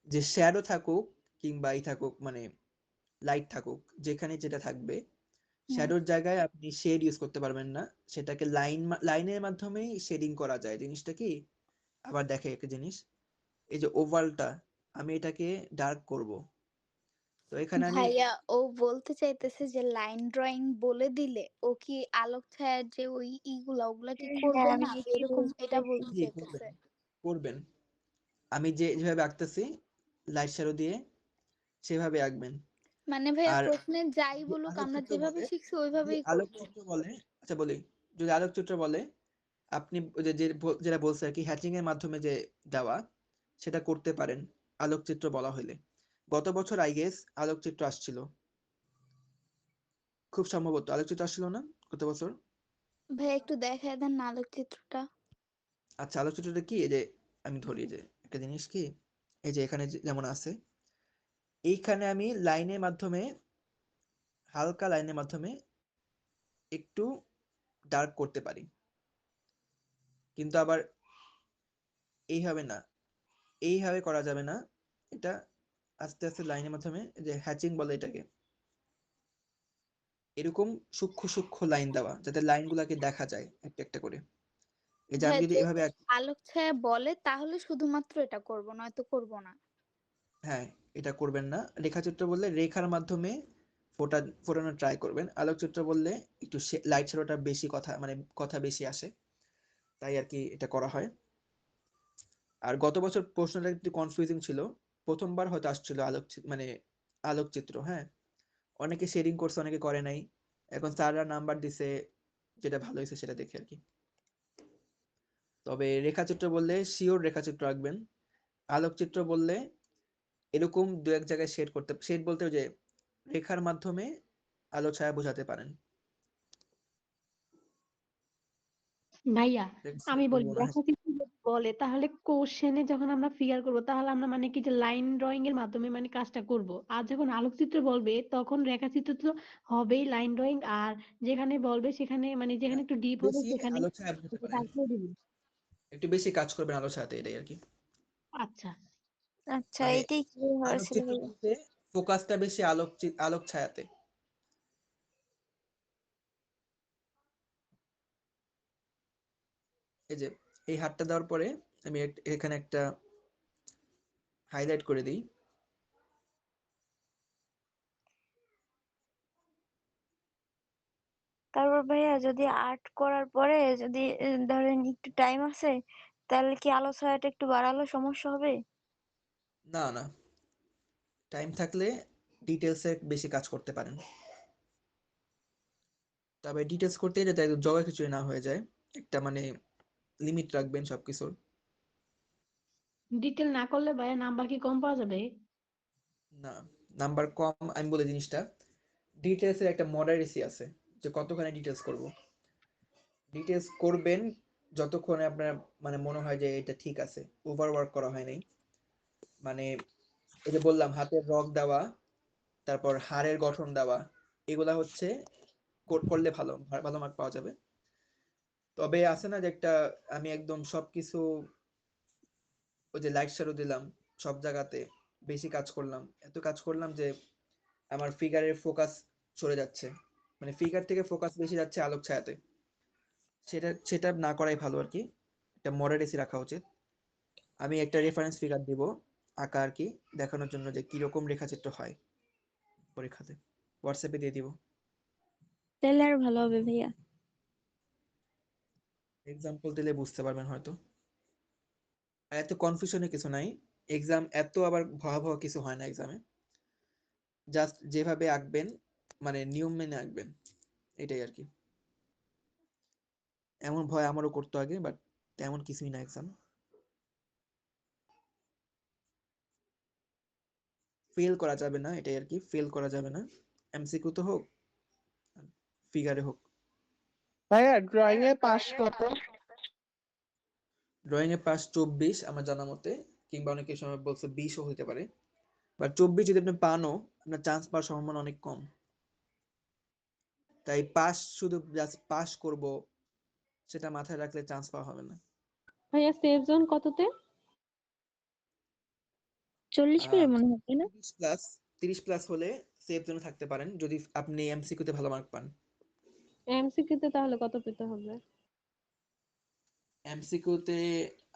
যে শ্যাডো থাকুক কিংবা থাকুক, মানে লাইট থাকুক, যেখানে যেটা থাকবে, শ্যাডোর জায়গায় আপনি শেড ইউজ করতে পারবেন না, সেটাকে লাইনের মাধ্যমেই শেডিং করা যায়। জিনিসটা কি, আবার দেখে একটা জিনিস, এই যে ওভালটা আমি এটাকে ডার্ক করব, তো এখানে আমি ভাইয়া ও বলতে চাইতেছে যে লাইন ড্রয়িং বলে দিলে ও কি আলোক ছায়ার যে ওই ওগুলা কি করবে আমি না, এটাই এরকম বলতে এটা বলতে চাইতেছি। জি করবেন, চাইতেছে। করবেন। আমি যেভাবে আঁকতেছি লাইট শ্যাডো দিয়ে, সেভাবে আঁকবেন। মানে ভাইয়া আর প্রশ্নে যাই যদি বলুক আমরা আলোকচিত্র যেভাবে বলে, শিখছি যদি ওইভাবেই করব। আলোকচিত্র বলে, আচ্ছা বলি, যদি আলোকচিত্র বলে, আপনি ওই যেটা বলছে আর কি, হ্যাচিং এর মাধ্যমে যে দেওয়া, সেটা করতে পারেন আলোকচিত্র বলা হইলে। গত বছর আই গেস আলোকচিত্র আসছিল, খুব সম্ভবত আলোকচিত্র আসছিল না গত বছর? ভাইয়া একটু দেখায় দেন না আলোকচিত্রটা। আচ্ছা, আলোকচিত্রটা কি, এই যে আমি ধরি যে একটা জিনিস কি, এই যে এখানে যেমন আছে, এইখানে আমি লাইনের মাধ্যমে, হালকা লাইনের মাধ্যমে একটু ডার্ক করতে পারি, কিন্তু আবার এইভাবে না, এইভাবে করা যাবে না। এটা আস্তে আস্তে লাইনের মাধ্যমে, যে হ্যাচিং বলে এটাকে, এরকম সূক্ষ্ম সূক্ষ্ম লাইন দেওয়া, যাতে লাইনগুলোকে দেখা যায় একটা একটা করে। এই যে আমি ভাইয়া যদি যদি এভাবে আলোক ছায়া বলে তাহলে শুধুমাত্র এটা করব, নয়তো করব না। হ্যাঁ, এটা করবেন না। রেখাচিত্র বললে রেখার মাধ্যমে ফোটানোর ট্রাই করবেন। আলোকচিত্র বললে একটু লাইট শ্যাডোটা বেশি, কথা মানে কথা বেশি আসে, তাই আর কি এটা করা হয়। আর গত বছর প্রশ্নটা একটু কনফিউজিং ছিল, প্রথমবার হয়তো আসছিল মানে আলোকচিত্র, হ্যাঁ, অনেকে শেডিং করছে, অনেকে করে নাই। এখন স্যাররা নাম্বার দিছে, যেটা ভালো হয়েছে সেটা দেখে আর কি। তবে রেখাচিত্র বললে শিওর রেখাচিত্র আঁকবেন। আলোকচিত্র বললে এরকম দু এক জায়গায় শেড বলতে ওই যে রেখার মাধ্যমে আলো ছায়া বোঝাতে পারেন। ভাইয়া আমি বলি, বলবো না, হ্যাঁ। রেখাচিত্র যদি বলে তাহলে কোশ্চেনে যখন আমরা ফিগার করব তাহলে আমরা মানে কি যে লাইন ড্রয়িং এর মাধ্যমে মানে কাজটা করব। আর যখন আলোকচিত্র বলবে তখন রেখাচিত্র তো হবেই লাইন ড্রয়িং, আর যেখানে বলবে সেখানে মানে যেখানে একটু ডিপ হবে বেশি সেখানে আলো ছায়া বোঝাতে পারেন, তারপরে দিবি। একটু বেশি কাজ করবেন আলো ছায়াতে, এটাই আর কি। আচ্ছা আচ্ছা, মানে এইটাই কি হয়েছিল আলোকচিত্র ভাইয়া। বলতে ফোকাসটা বেশি আলোক ছায়াতে। এই যে এই হাতটা দেওয়ার পরে আমি এখানে একটা হাইলাইট করে দিই। তারপর ভাইয়া যদি আর্ট করার পরে যদি ধরেন একটু টাইম আছে, তাহলে কি আলো ছায়াটা একটু বাড়ালে সমস্যা হবে? না না, টাইম থাকলে ডিটেলসে বেশি কাজ করতে পারেন, তবে ডিটেলস করতে যাতে একদম জগা খিচুড়ি না হয়ে যায়, একটা মানে লিমিট রাখবেন সবকিছুর। ডিটেল না করলে ভাইয়া নাম্বার কি কম পাওয়া যাবে? না, নাম্বার কম আমি বলে জিনিসটা, ডিটেলসের একটা মডারেসি আছে যে কতখানি ডিটেলস করব। ডিটেলস করবেন যতক্ষণে আপনার মানে মনে হয় যে এটা ঠিক আছে, ওভারওয়ার্ক করা হয় নাই। মানে এই যে বললাম হাতের রগ দেওয়া, তারপর হাড়ের গঠন দেওয়া, এগুলা হচ্ছে করলে ভালো ভালো মার্ক পাওয়া যাবে। তবে আছে না যে একটা আমি একদম সবকিছু ওই যে লাইট শ্যাডো দিলাম সব জায়গাতে, বেশি কাজ করলাম, এত কাজ করলাম যে আমার ফিগারের ফোকাস চলে যাচ্ছে, মানে ফিগার থেকে ফোকাস বেশি যাচ্ছে আলোক ছায়াতে, সেটা সেটা না করাই ভালো আর কি। একটা মডারেসি রাখা উচিত। আমি একটা রেফারেন্স ফিগার দিব আঁকা আর কি, দেখানোর জন্য যে কিরকম রেখাচিত্র হয় পরীক্ষাতে, হোয়াটসঅ্যাপে দিয়ে দিব। তাহলে আর ভালো হবে ভাইয়া। এক্সাম্পল দিলে বুঝতে পারবেন হয়তো। আর এত কনফিউশনের কিছু নাই, এক্সাম এত আবার ভয়াবহ কিছু হয় না এক্সামে, জাস্ট যেভাবে আঁকবেন মানে নিয়ম মেনে আঁকবেন, এটাই আর কি। এমন ভয় আমারও করতো আগে, বাট তেমন কিছুই না এক্সাম। ফেল করা যাবে না, এটাই আর কি, ফেল করা যাবে না, এমসিকিউ তো হোক ফিগারে হোক। ভাইয়া ড্রয়িং এ পাস কত? ড্রয়িং এ পাস 24 আমার জানা মতে, কিংবা অনেকের সময় বলছে 20ও হতে পারে, বাট 24 যদি আপনি পানও, আপনার চান্স পাওয়ার সম্ভাবনা অনেক কম। তাই পাস, শুধু জাস্ট পাস করব সেটা মাথায় রাখলে চান্স পাওয়া হবে না। ভাইয়া সেফ জোন কততে? 40 পেলে মনে হয়, তাই না? 30 প্লাস হলে সেফ জোনে থাকতে পারেন যদি আপনি এমসিকিউ তে ভালো মার্ক পান। এমসিকিউ তে তাহলে কত পেতে হবে? এমসিকিউ তে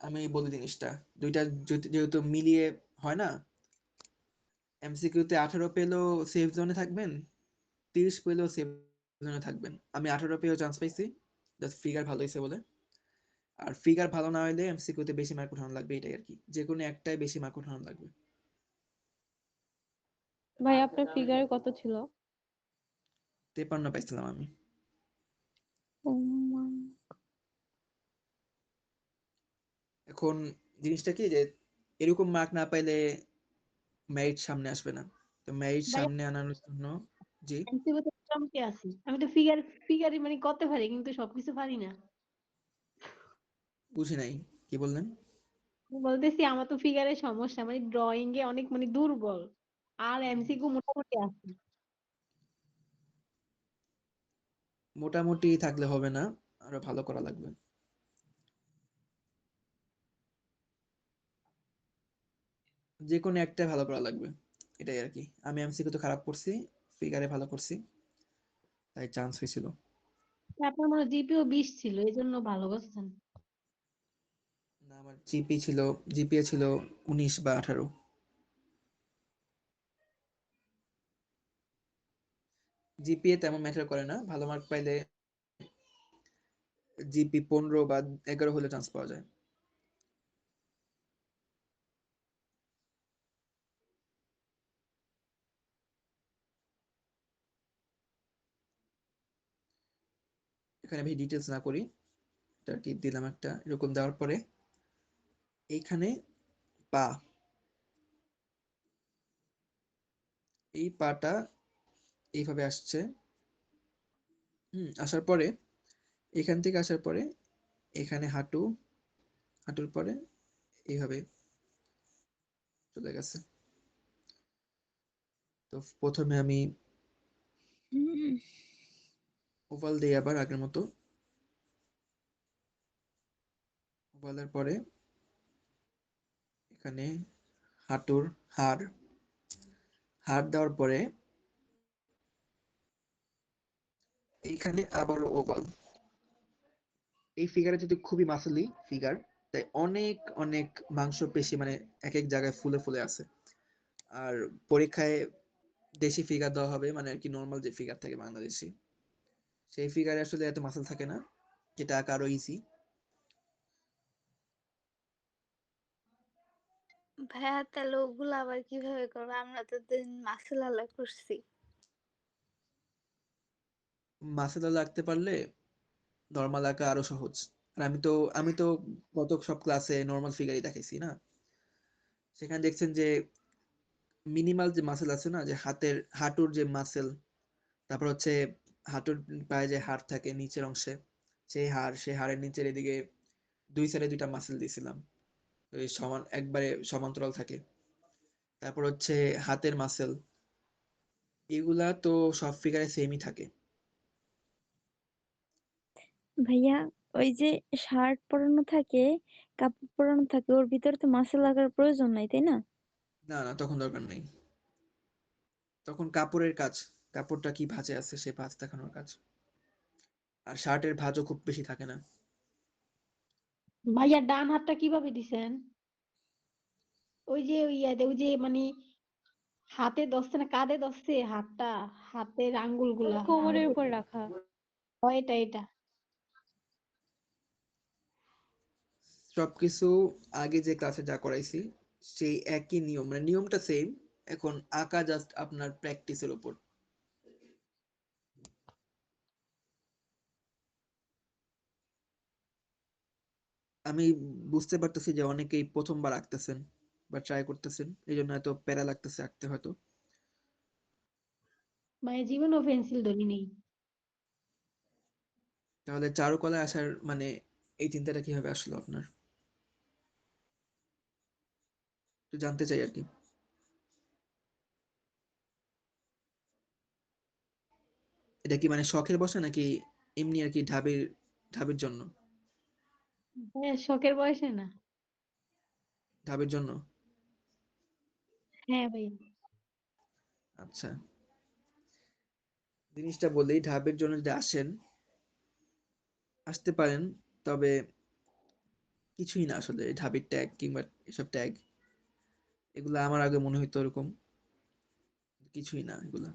আমি বলি জিনিসটা, দুইটা যেহেতু মিলিয়ে হয় না, এমসিকিউ তে 18 পেলেও সেফ জোনে থাকবেন, 30 পেলেও সেফ জোনে থাকবেন। আমি 18 পেয়েও চান্স পাইছি, জাস্ট ফিগার ভালো হয়েছে বলে। আর ফিগার ভালো না হলে এমসিকিউ তে বেশি মার্ক উঠানো লাগবে, এটাই আর কি, যে কোনো একটাই বেশি মার্ক উঠানো লাগবে। ভাই আপনার ফিগারে কত ছিল? 53 পাইছিলাম আমি। ও মা। এখন জিনিসটা কি যে এরকম মার্ক না পাইলে মেরিট সামনে আসবে না, তো মেরিট ভাইয়া সামনে আনার জন্য। জি, এমসিকিউ তে চমকে আছি, আমি তো ফিগারই মানে করতে পারি কিন্তু সবকিছু পারি না। বুঝি নাই, কি বললেন? বলতেছি আমার তো ফিগারের সমস্যা, মানে ড্রয়িং এ অনেক মানে দুর্বল, আর এমসিকিউ মোটামুটি আছে। মোটামুটি থাকলে হবে না, আরো ভালো করা লাগবে। যে কোনো একটা ভালো করা লাগবে, এটাই আর কি। আমি এমসিকিউ তো খারাপ করছি, ফিগারে ভালো করছি, তাই চান্স হয়েছিল। আপনার মনে জিপিও 20 ছিল, এই জন্য ভালো করছেন। না, আমার জিপিএ ছিল 19 বা 18। জিপিএ তেমন ম্যাটার করে না, ভালো মার্ক পাইলে জিপি 15 বা 11 হলে চান্স পাওয়া যায়। এখানে আমি ডিটেলস না করি, এটা টিপ দিলাম একটা, এরকম দেওয়ার পরে এইখানে পা, এই পাটা এইভাবে আসছে, আসার পরে এখান থেকে আসার পরে এখানে হাঁটু, হাঁটুর পরে এইভাবে চলে গেছে। তো প্রথমে আমি হুম। ওভাল দিই আবার আগের মতো, ওভালের পরে এখানে হাঁটুর হাড়, হাড় দেওয়ার পরে এইখানে আবার ওভাল। এই ফিগারে যদি খুবই মাসলি ফিগার, তাই অনেক অনেক মাংসপেশি মানে এক এক জায়গায় ফুলে ফুলে আছে। আর পরীক্ষায় দেশি ফিগার দেওয়া হবে, মানে আর কি নর্মাল যে ফিগার থাকে বাংলাদেশি, সেই ফিগারে আসলে এত মাসেল থাকে না, যেটা আঁকা আরো ইজি। ভাইয়া তাহলে ওগুলো আবার কিভাবে করবো? আমরা তো দিন মাসুল আল্লাহ করছি। মাসেল আঁকতে পারলে নর্মাল আঁকা আরো সহজ। আর আমি তো গত সব ক্লাসে নর্মাল ফিগারই দেখাইছি না, সেখানে দেখছেন যে মিনিমাল যে মাসেল আছে না, যে হাঁটুর যে মাসেল, তারপর হচ্ছে হাঁটুর পায়ে যে হাড় থাকে নিচের অংশে, সেই হাড়ের নিচের এদিকে দুই সাইডে দুইটা মাসেল দিয়েছিলাম, ওই সমান একবারে সমান্তরাল থাকে। তারপর হচ্ছে হাতের মাসেল, এগুলা তো সব ফিগারে সেমই থাকে। ভাইয়া ওই যে শার্ট পরানো থাকে, কাপড় পরানো থাকে, ওর ভিতরে তো মাসেল লাগার প্রয়োজন নাই, তাই না? না না, তখন দরকার নেই, তখন কাপড়ের কাজ, কাপড়টা কি ভাঁজে আছে সে ভাঁজ দেখানোর কাজ। আর শার্টের ভাঁজও খুব বেশি থাকে না। ভাইয়া ডান হাতটা কিভাবে দিছেন? ওই যে মানে হাতে ধরছে না কাঁধে ধরছে হাতটা, হাতের আঙ্গুল গুলা কোমরের উপর রাখা। এটা সবকিছু আগে যে ক্লাসে যা করাইছি সেই একই নিয়ম, মানে নিয়মটা সেম, এখন আঁকা জাস্ট আপনার প্র্যাকটিসের উপর। আমি বুঝতে পারতেছি যে অনেকেই প্রথমবার আঁকতেছেন বা ট্রাই করতেছেন, এই জন্য এত প্যারা লাগতেছে আঁকতে হয়তো। মানে জীবনও পেন্সিল ধরি নেই। তাহলে চারুকলায় আসার মানে এই চিন্তাটা কিভাবে আসলো আপনার, একটু জানতে চাই আর কি। এটা কি মানে শখের বসে নাকি এমনি আর কি ঢাবির জন্য? হ্যাঁ, শখের বয়সে না। ঢাবির জন্য। হ্যাঁ ভাই। আচ্ছা, জিনিসটা বলি, ঢাবির জন্য যদি আসতে পারেন, তবে কিছুই না আসলে ঢাবির ট্যাগ কিংবা এসব ট্যাগ, এগুলা আমার আগে মনে হইতো এরকম, কিছুই না এগুলা।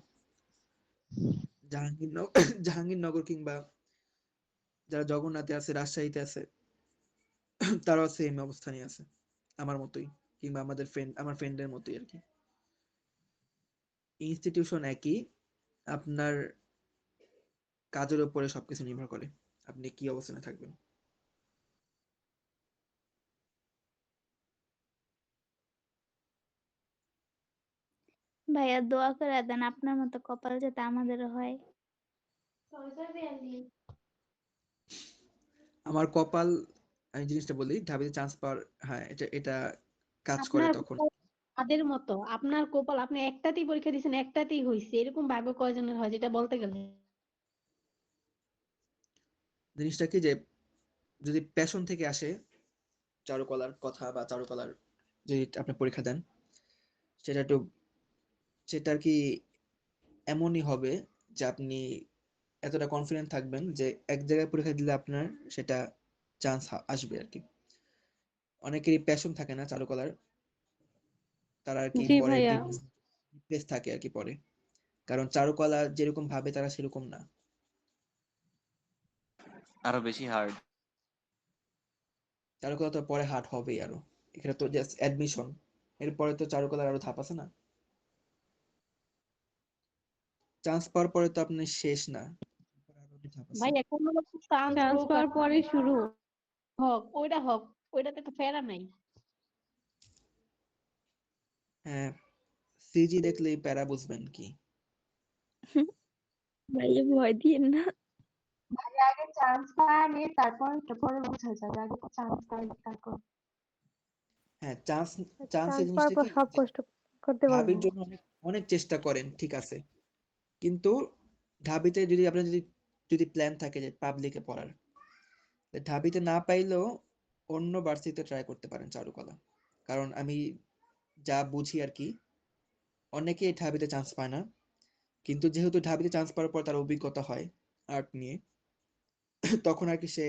জাহাঙ্গীরনগর জাহাঙ্গীরনগর কিংবা যারা জগন্নাথে আছে, রাজশাহীতে আছে, তারাও সেম অবস্থানে আছে আমার মতোই, কিংবা আমার ফ্রেন্ডের মতোই আর কি। ইনস্টিটিউশন একই, আপনার কাজের উপরে সবকিছু নির্ভর করে আপনি কি অবস্থানে থাকবেন। ভাইয়া দোয়া করে দেন আপনার মতো কপাল যাতে আমাদেরও হয়। আমার কপাল, আমি জিনিসটা বলি, ঢাবিতে চান্স পাওয়ার, হ্যাঁ এটা এটা কাজ করে আপনার তখন। কপাল তাদের মতো, আপনার কপাল আপনি একটাতেই পরীক্ষা দিয়েছেন একটাতেই হয়েছে, এরকম ভাগ্য কয়জনের হয় যেটা বলতে গেলে। জিনিসটা কি যে যদি প্যাশন থেকে আসে চারুকলার কথা বা চারুকলার যদি আপনি পরীক্ষা দেন, সেটা একটু সেটা আর কি এমনই হবে যে আপনি এতটা কনফিডেন্ট থাকবেন যে এক জায়গায় পরীক্ষা দিলে আপনার সেটা চান্স আসবে আর কি। অনেকেরই প্যাশন থাকে না চারুকলার, তারা আর কি জি পরে ভাইয়া। ডিপ্রেস থাকে আর কি পরে, কারণ চারুকলা যেরকম ভাবে তারা সেরকম না। আরো বেশি হার্ড। চারুকলা তো পরে হার্ড হবেই আরো, এখানে তো জাস্ট অ্যাডমিশন, এরপরে তো চারুকলার আরো ধাপ আছে না, চান্স পাওয়ার পরে তো আপনি শেষ না, আরো ধাপ আছে। ভাই এখন চান্স চান্স হোক আর পাওয়ার পরে শুরু। হোক ওইটাতে তো ফেরা নাই। হ্যাঁ, সিজি দেখলেই প্যারা বুঝবেন কি। ভাইয়া ভয় দিয়েন না। ভাই আগে চান্স পায় নিয়ে তারপরে বোঝা যাবে, আগে তো চান্স পাই তারপর। হ্যাঁ, চান্স চান্স পাওয়ার জিনিসটা পর কি সব যে কষ্ট করতে পারবো। ঢাবির জন্য অনেক অনেক চেষ্টা করেন, ঠিক আছে, কিন্তু ঢাবিতে যদি আপনার যদি যদি প্ল্যান থাকে যে পাবলিকে পড়ার, ঢাবিতে না পাইলেও অন্য ভার্সিটিতে ট্রাই করতে পারেন চারুকলা। কারণ আমি যা বুঝি আর কি, অনেকেই ঢাবিতে চান্স পায় না, কিন্তু যেহেতু ঢাবিতে চান্স পাওয়ার পর তার অভিজ্ঞতা হয় আর্ট নিয়ে, তখন আর কি সে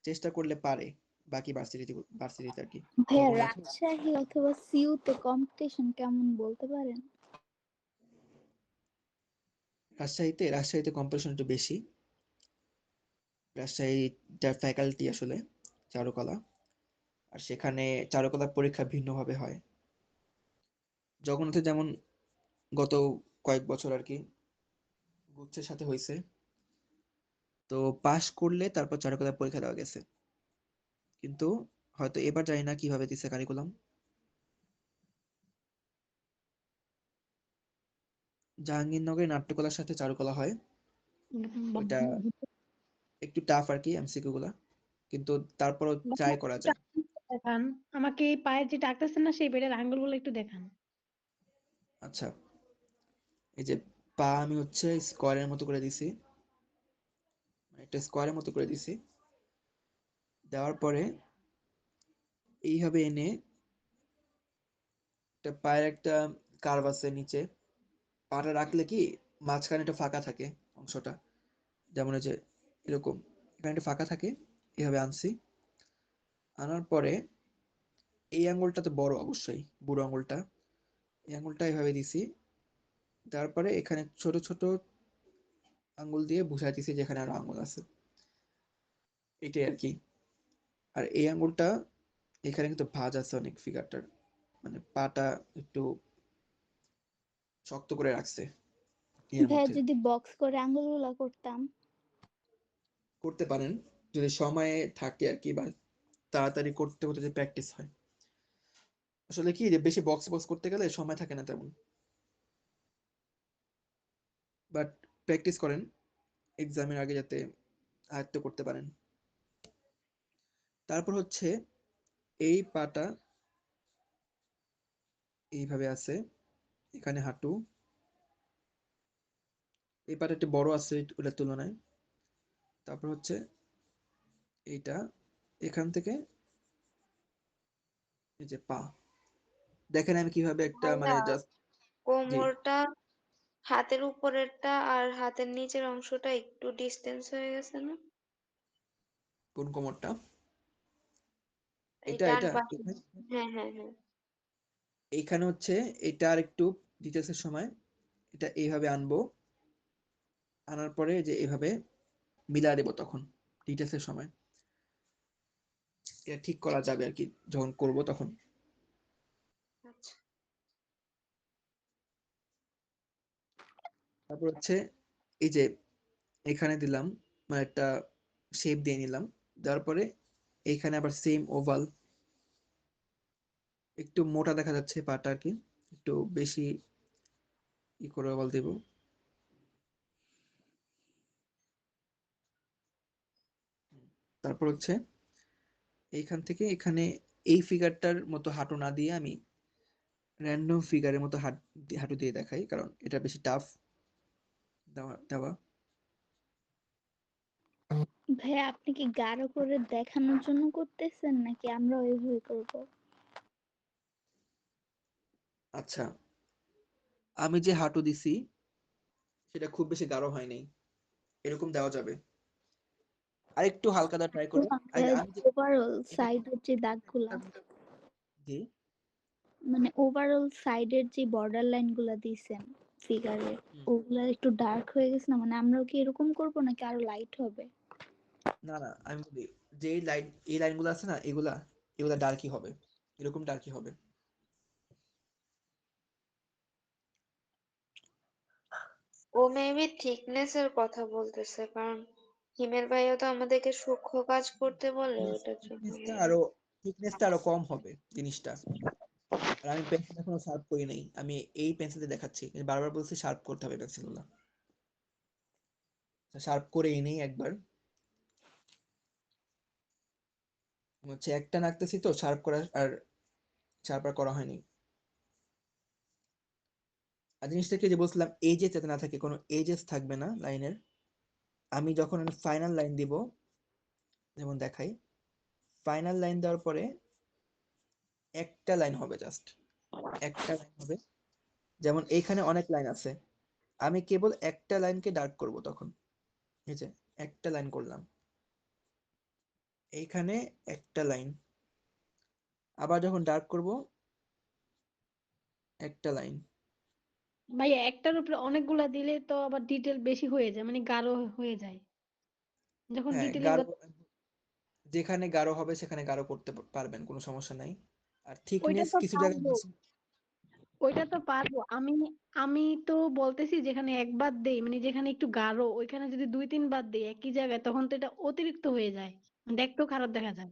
চেষ্টা করলে পারে বাকি ভার্সিটিতে আর কি। ভাইয়া তোমার মতো রাজশাহী অথবা সিইউতে কম্পিটিশন কেমন বলতে পারেন? রাজশাহীতে কম্পিটিশন একটু বেশি। রাজশাহীটার ফ্যাকাল্টি আসলে চারুকলা, আর সেখানে চারুকলার পরীক্ষা ভিন্নভাবে হয়। জগন্নাথে যেমন গত কয়েক বছর আর কি গুচ্ছের সাথে হয়েছে, তো পাশ করলে তারপর চারুকলার পরীক্ষা দেওয়া গেছে। কিন্তু হয়তো এবার জানি না কিভাবে দিচ্ছে কারিকুলাম। জাহাঙ্গীরনগরে নাট্যকলার সাথে চারুকলা হয়, ওইটা একটু টাফ আর কি এমসিকিউ গুলা, কিন্তু তারপরও ট্রাই করা যায়। দেখান আমাকে এই পায়ের যেটা আঁকতেছেন না সেই পেটের আঙ্গুলগুলো একটু দেখান। আচ্ছা, এই যে পা আমি হচ্ছে স্কোয়ারের মতো করে দিছি, একটা স্কোয়ারের মতো করে দিছি। দেওয়ার পরে এইভাবে এনে একটা পায়ের একটা কার্ভ আছে নিচে, পাটা রাখলে কি মাঝখানে একটা ফাঁকা থাকে অংশটা, যেমন এই যে এরকম এখানে একটা ফাঁকা থাকে, এভাবে আনছি। আনার পরে এই আঙ্গুলটা তো বড় অবশ্যই, বুড়ো আঙ্গুলটা, এই আঙ্গুলটা এভাবে দিছি। তারপরে এখানে ছোট ছোট আঙ্গুল দিয়ে বুঝাই দিছি যেখানে আরো আঙ্গুল আছে, এটাই আর কি। আর এই আঙ্গুলটা এখানে কিন্তু ভাঁজ আছে অনেক ফিগারটার, মানে পাটা একটু শক্ত করে রাখছে এর ভাইয়া মধ্যে। যদি বক্স করে আঙ্গুলগুলা করতাম? করতে পারেন যদি সময়ে থাকে আর কি, বা তাড়াতাড়ি করতে হতে যে প্র্যাকটিস হয়। আসলে কি যে বেশি বক্স বক্স করতে গেলে সময় থাকে না তেমন, বাট প্র্যাকটিস করেন এক্সামের আগে যাতে আয়ত্ত করতে পারেন। তারপর হচ্ছে এই পাটা এইভাবে আছে, এখানে হাঁটু, এই পাটা একটু বড় আছে ওটার তুলনায়। তারপর হচ্ছে এইটা এখান থেকে এই যে পা, দেখেন আমি কিভাবে একটা মানে ভাইয়া জাস্ট। জি, কোমরটা হাতের উপরেরটা আর হাতের নিচের অংশটা একটু ডিস্টেন্স হয়ে গেছে না? কোন কোমরটা? এই এটা ডান এটা পাশে। এখানে হ্যাঁ হ্যাঁ হ্যাঁ। এইখানে হচ্ছে এটা আর একটু ডিটেলসের সময় এটা এইভাবে আনবো, আনার পরে যে এইভাবে মিলা দেবো, তখন ডিটেলসের সময় এটা ঠিক করা যাবে আর কি যখন করব তখন। আচ্ছা। তারপর হচ্ছে এই যে এখানে দিলাম, মানে একটা শেপ দিয়ে নিলাম, দেওয়ার পরে এইখানে আবার সেম ওভাল, একটু মোটা দেখা যাচ্ছে পাটা আর কি, একটু বেশি ই করে ওভাল দেব। তারপর হচ্ছে এইখান থেকে এখানে এই ফিগারটার মতো হাঁটু না দিয়ে আমি র্যান্ডম ফিগারের মতো হাঁটু দিয়ে দেখাই, কারণ এটা বেশি টাফ দেওয়া দেওয়া। ভাইয়া আপনি কি গাঢ় করে দেখানোর জন্য করতেছেন নাকি আমরা ওইভাবে করবো? আচ্ছা, আমি যে হাঁটু দিছি সেটা খুব বেশি গাঢ় হয় নাই, এরকম দেওয়া যাবে। আরেকটু হালকা দেওয়া ট্রাই করুন। আমি যে ওভারঅল এটা সাইডের যে দাগগুলা, জি, মানে ওভারঅল সাইডের যে বর্ডার লাইন গুলা দিয়েছেন ফিগারে, ওগুলা একটু ডার্ক হয়ে গেছে না? মানে আমরাও কি এরকম করবো নাকি আরো লাইট হবে? না না, আমি বলি যে এই লাইনগুলো আছে না, এগুলা এগুলা ডার্কই হবে, এরকম ডার্কই হবে। ও মেবি থিকনেস এর কথা বলতেছে, কারণ হিমেল ভাইয়া তো আমাদেরকে সূক্ষ্ম কাজ করতে বলে ওটার জন্য maybe। থিকনেসটা আরো কম হবে জিনিসটা। আর আমি পেন্সিল এখনো শার্প করি নাই, আমি এই পেন্সিল দিয়ে দেখাচ্ছি, আমি বারবার বলছি শার্প করতে হবে পেন্সিলগুলো, শার্প করে এনেই একবার। হচ্ছে একটা নাকতেছি তো শার্প করা, আর শার্প আর করা হয়নি। আর জিনিসটা কি যে বলছিলাম এই যে যাতে না থাকে, কোনো এজেস থাকবে না লাইনের। আমি যখন ফাইনাল লাইন দিব, যেমন দেখাই, ফাইনাল লাইন দেওয়ার পরে একটা লাইন হবে, জাস্ট একটা লাইন হবে। যেমন এইখানে অনেক লাইন আছে, আমি কেবল একটা লাইনকে ডার্ক করব তখন। এই যে একটা লাইন করলাম, এইখানে একটা লাইন, আবার যখন ডার্ক করব একটা লাইন। ভাইয়া একটার উপরে অনেকগুলা দিলে তো আবার ডিটেল বেশি হয়ে যায়, মানে গাঢ় হয়ে যায় যখন হ্যাঁ, ডিটেলিং। গাঢ়, যেখানে গাঢ় হবে সেখানে গাঢ় করতে পারবেন, কোনো সমস্যা নাই। আর ওইটা থিকনেস তো কিছু জায়গায় পারবো, বেশি। ওইটা তো পারবো আমি। আমি তো বলতেছি যেখানে একবার দেই, মানে যেখানে একটু গাঢ় ওইখানে যদি 2-3 বার দেই একই জায়গায়, তখন তো এটা অতিরিক্ত হয়ে যায়, দেখতেও খারাপ দেখা যায়।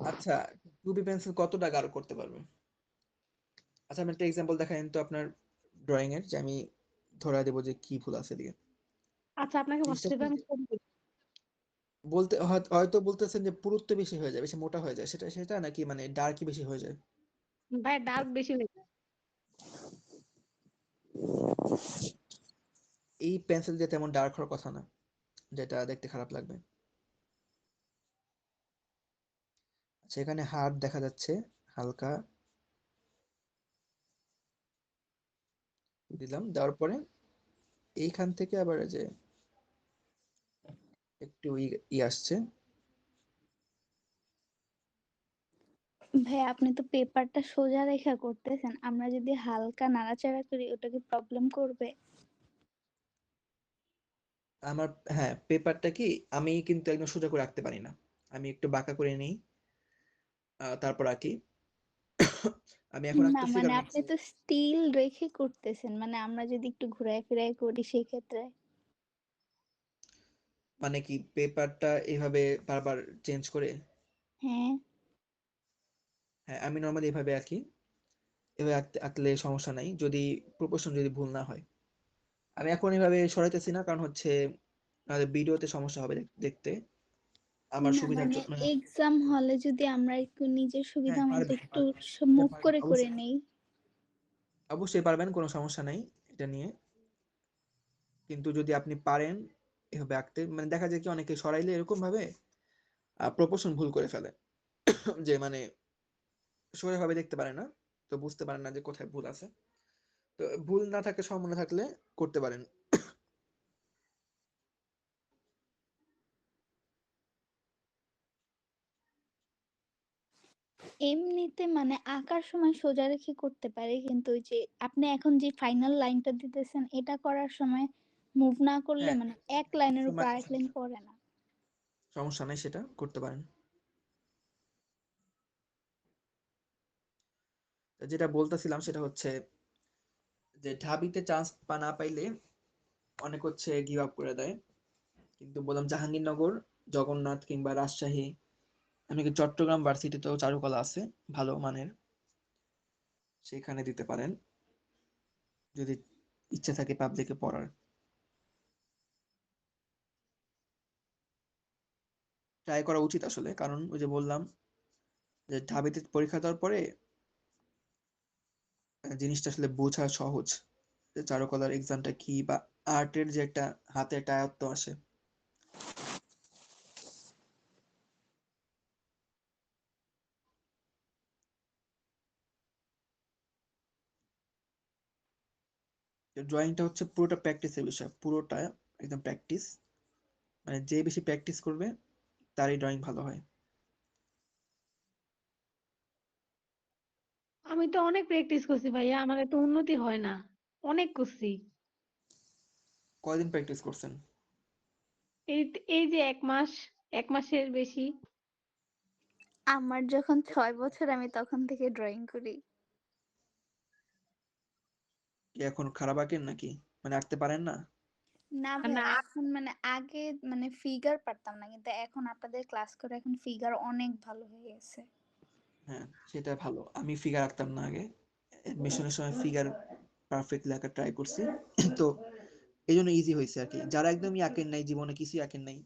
আচ্ছা, 2B পেন্সিল কতটা গাঢ় করতে পারবে? আচ্ছা, আমি একটা এক্সাম্পল দেখাইন তো আপনার ড্রয়িং এর, যে আমি ধরা দেবো যে কি ভুল আছে দিকে। আচ্ছা, আপনাকে জিনিসটা হোয়াটসঅ্যাপে কি আমি যে ছবি দিচ্ছি। বলতে হয়তো বলতেছেন যে পুরুত্ব বেশি হয়ে যায়, বেশি মোটা হয়ে যায়, সেটা সেটা নাকি মানে ডার্কই বেশি হয়ে যায়? ভাই ডার্ক বেশি হয়ে যায়। এই পেন্সিল দিয়ে তেমন ডার্ক হওয়ার কথা না, যেটা দেখতে খারাপ লাগবে। আচ্ছা, এখানে হাত দেখা যাচ্ছে হালকা দিলাম, দেওয়ার পরে এইখান থেকে আবার এই যে একটু আসছে। ভাই আপনি তো পেপারটা সোজা রেখা করতেছেন, আমরা যদি হালকা নাড়াচাড়া করি ওটা কি প্রবলেম করবে? আমার, হ্যাঁ, পেপারটা কি আমি কিন্তু একদম সোজা করে রাখতে পারি না, আমি একটু বাঁকা করে নিই, তারপর আঁকি। আমি এখন না আঁকতেছি মানে কারণ আপনি তো স্টিল রেখে করতেছেন, মানে আমরা যদি একটু ঘুরায় ফিরায় করি সেই ক্ষেত্রে। মানে কি পেপারটা এইভাবে বারবার চেঞ্জ করে? হ্যাঁ। হ্যাঁ, আমি নর্মালি এভাবে আঁকি, এভাবে আঁকলে সমস্যা নাই, যদি প্রপোর্শন যদি ভুল না হয়। আমি এখন এভাবে সরাইতেছি না, কারণ হচ্ছে ভিডিওতে সমস্যা হবে দেখতে, আমার না সুবিধার মানে জন্য। এক্সাম হলে যদি আমরা একটু নিজের সুবিধা হ্যাঁ, মতো পারবেন একটু পারবেন, এটা মুভ পারবেন করে করে অবশ্যই, নেই। অবশ্যই পারবেন, কোনো সমস্যা নাই এটা নিয়ে। কিন্তু যদি আপনি পারেন এভাবে আঁকতে, মানে দেখা যায় কি অনেকে সরাইলে এরকম ভাবে প্রপোর্শন ভুল করে ফেলে, যে মানে সোজাভাবে দেখতে পারে না, তো বুঝতে পারেন না যে কোথায় ভুল আছে। তো ভুল না থাকলে, সম্ভাবনা থাকলে করতে পারেন। এমনিতে মানে আঁকার সময় সোজা রেখে করতে পারি, কিন্তু ওই যে আপনি এখন যে ফাইনাল লাইনটা দিতেছেন এটা করার সময় মুভ না করলে হ্যাঁ, মানে এক লাইনের উপর সময় আরেক লাইন পড়ে না। সমস্যা নাই, সেটা করতে পারেন। তো যেটা বলতেছিলাম সেটা হচ্ছে যে ঢাবিতে চান্স না পাইলে অনেক হচ্ছে গিভ আপ করে দেয়, কিন্তু বললাম জাহাঙ্গীরনগর, জগন্নাথ কিংবা রাজশাহী, এমনকি চট্টগ্রাম ভার্সিটিতেও চারুকলা আছে ভালো মানের, সেখানে দিতে পারেন যদি ইচ্ছা থাকে পাবলিকে পড়ার। ট্রাই করা উচিত আসলে, কারণ ওই যে বললাম যে ঢাবিতে পরীক্ষা দেওয়ার পরে জিনিসটা আসলে বোঝা সহজ, যে চারুকলার এক্সামটা কি, বা আর্টের যে একটা হাতে একটা আয়ত্ত আসে। ড্রয়িংটা হচ্ছে পুরোটা প্র্যাকটিসের বিষয়, পুরোটা একদম প্র্যাকটিস, মানে যে বেশি প্র্যাকটিস করবে তারই ড্রয়িং ভালো হয়। আমি তো অনেক প্র্যাকটিস করছি ভাইয়া, আমার এত উন্নতি হয় না, অনেক করছি। কয়দিন প্র্যাকটিস করছেন? এই এই যে 1 মাস, 1 মাসের বেশি। আমার যখন 6 বছর আমি তখন থেকে ড্রয়িং করি। কি এখন খারাপ আঁকেন নাকি, মানে আঁকতে পারেন না? না না, ভাইয়া এখন মানে আগে মানে ফিগার পারতাম না, কিন্তু এখন আপনাদের ক্লাস করে এখন ফিগার অনেক ভালো হয়ে গেছে। হ্যাঁ, সেটা ভালো। আমি ফিগার আঁকতাম না আগে, এডমিশনের সময় ফিগার পারফেক্টলি আঁকা ট্রাই করছি, তো এই জন্য ইজি হয়েছে আর কি। যারা একদমই আঁকেন নাই, জীবনে কিছুই আঁকেন নাই,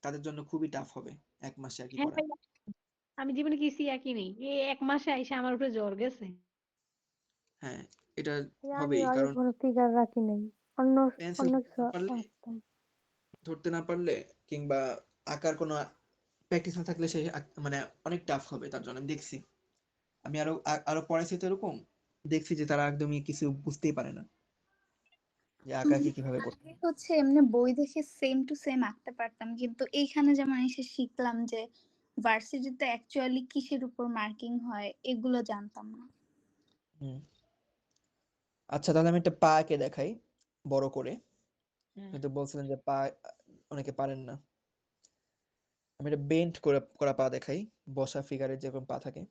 তাদের জন্য খুবই টাফ হবে 1 মাসে আর কি হ্যাঁ করা। ভাইয়া, আমি জীবনে কিছুই আঁকি নেই, এই 1 মাসে আইসা আমার উপরে জ্বর গেছে। হ্যাঁ, এটা আমি হবেই, আগে কারণ কোনো ফিগার রাখি নাই, অন্য পেন্সিল অন্য ধরতে কিছু না পারলে, আঁকতাম। কিংবা আঁকার কোনো প্র্যাকটিস না থাকলে সে মানে অনেক টাফ হবে তার জন্য। আমি দেখছি, আমি আরো আরো পড়াইছি তো এরকম, দেখছি যে তারা একদমই কিছু বুঝতেই পারে না। যে আঁকাআঁকি কিভাবে করতে আগে হচ্ছে এমনি বই দেখে সেম টু সেম আঁকতে পারতাম, কিন্তু এইখানে যেমন এসে শিখলাম যে ভার্সিটিতে অ্যাকচুয়ালি কিসের উপর মার্কিং হয় এগুলো জানতাম না। হুম। আচ্ছা তাহলে আমি একটা পা এঁকে দেখাই বড় করে, কিন্তু বলছিলেন যে পা অনেকে পারেন না। আমি একটা বেন্ট করা পা দেখাই, বসা ফিগারের যেরকম পা থাকে।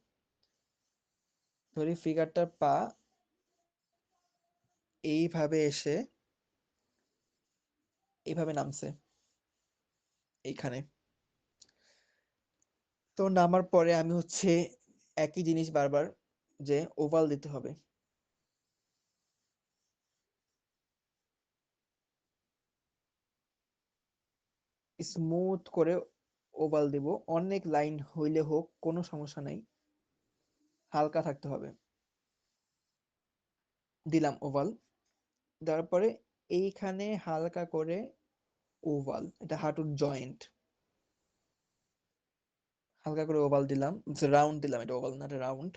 ধরি ফিগারটার পা এইভাবে এসে এইভাবে নামছে এইখানে। তো নামার পরে আমি হচ্ছে একই জিনিস বারবার যে ওভাল দিতে হবে। স্মুথ করে ওভাল দিব, অনেক লাইন হইলে হোক কোনো সমস্যা নাই, হালকা থাকতে হবে। দিলাম ওভাল, তারপরে এইখানে হালকা করে ওভাল, এটা হাঁটুর জয়েন্ট, হালকা করে ওভাল দিলাম, রাউন্ড দিলাম, এটা ওভাল না, এটা রাউন্ড।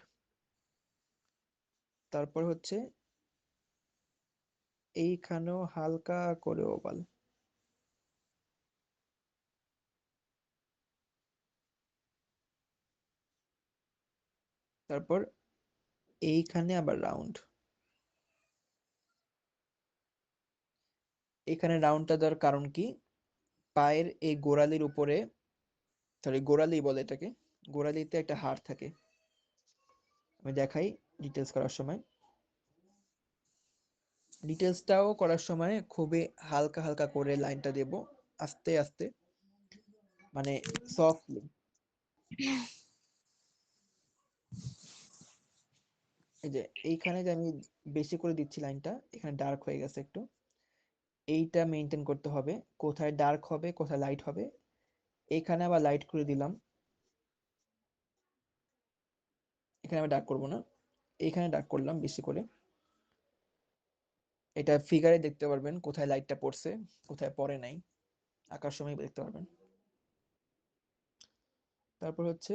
তারপর হচ্ছে এইখানেও হালকা করে ওভাল। তারপর এইখানে আবার রাউন্ড। এখানে রাউন্ডটা দেওয়ার কারণ কি, পায়ের এই গোড়ালির উপরে, সরি গোড়ালি বলে এটাকে, গোড়ালিতে একটা হাড় থাকে। আমি দেখাই ডিটেলস করার সময়। ডিটেলসটাও করার সময় খুবই হালকা হালকা করে লাইনটা দেব, আস্তে আস্তে, মানে সফটলি। এই যে এইখানে যে আমি বেশি করে দিচ্ছি লাইনটা, এখানে ডার্ক হয়ে গেছে একটু, এইটা মেনটেন করতে হবে, কোথায় ডার্ক হবে কোথায় লাইট হবে। এখানে আবার লাইট করে দিলাম, এখানে আমি ডার্ক করব না, এইখানে ডার্ক করলাম বেশি করে। এটা ফিগারে দেখতে পারবেন কোথায় লাইটটা পড়ছে কোথায় পড়ে নাই, আঁকার সময় দেখতে পারবেন। তারপর হচ্ছে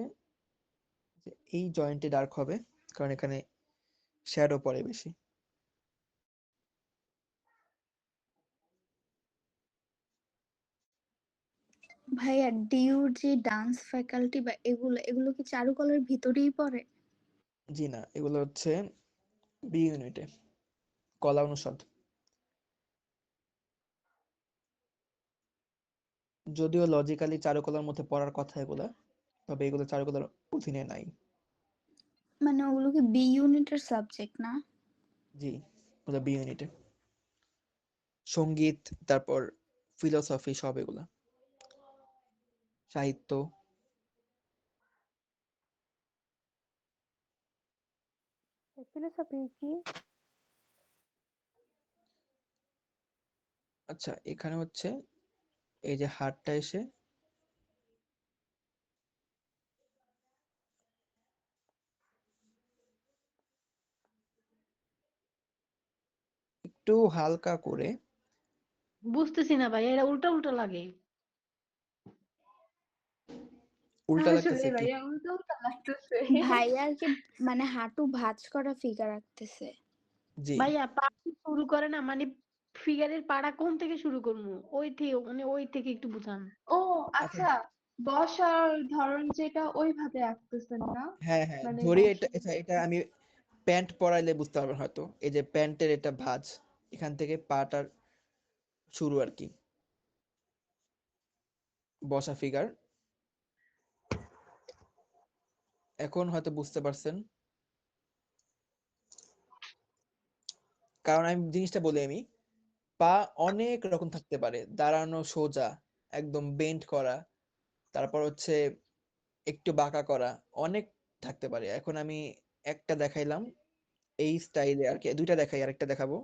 যে এই জয়েন্টে ডার্ক হবে, কারণ এখানে শ্যাডো পড়ে বেশি। ভাইয়া ডিউর যে ডান্স ফ্যাকাল্টি বা এগুলো এগুলো কি চারুকলার ভিতরেই পড়ে? জি না, এগুলো হচ্ছে বি ইউনিটে, কলা অনুষদ। যদিও লজিক্যালি চারুকলার মধ্যে পড়ার কথা এগুলা, তবে এগুলো চারুকলার অধীনে নাই। মানে ওগুলো কি বি ইউনিটের সাবজেক্ট না? জি, ওগুলো বি ইউনিটে, সঙ্গীত, তারপর ফিলোসফি, সব এগুলা, সাহিত্য। ফিলোসফি কি? আচ্ছা এখানে হচ্ছে এই যে হাড়টা এসে একটু হালকা করে, বুঝতেছি না ভাই, এটা উল্টা উল্টা লাগে। উল্টা আসলে লাগতেছে কি? ভাইয়া উল্টো উল্টো লাগতেছে। ভাইয়ার কি মানে হাঁটু ভাঁজ করা ফিগার আঁকতেছে? জি, ভাইয়া পা শুরু করে না, মানে ফিগারের পাড়া কোন থেকে শুরু করবো, ওই থেকে, মানে ওই থেকে একটু বুঝান। ও আচ্ছা, আচ্ছা, বসার ধরন যেটা ওইভাবে আঁকতেছেন না, হ্যাঁ হ্যাঁ, মানে ধরি এটা, বসে। আচ্ছা এটা আমি প্যান্ট পরাইলে বুঝতে পারবেন হয়তো, এই যে প্যান্টের এটা ভাঁজ, এখান থেকে পাটার শুরু আর কি, বসা ফিগার। এখন হয়তো বুঝতে পারছেন, কারণ আমি জিনিসটা বলি, আমি পা অনেক রকম থাকতে পারে, দাঁড়ানো, সোজা, একদম বেন্ড করা, তারপর হচ্ছে একটু বাঁকা করা, অনেক থাকতে পারে। এখন আমি একটা দেখাইলাম এই স্টাইলে আর কি, দুইটা দেখাই, আরেকটা দেখাবো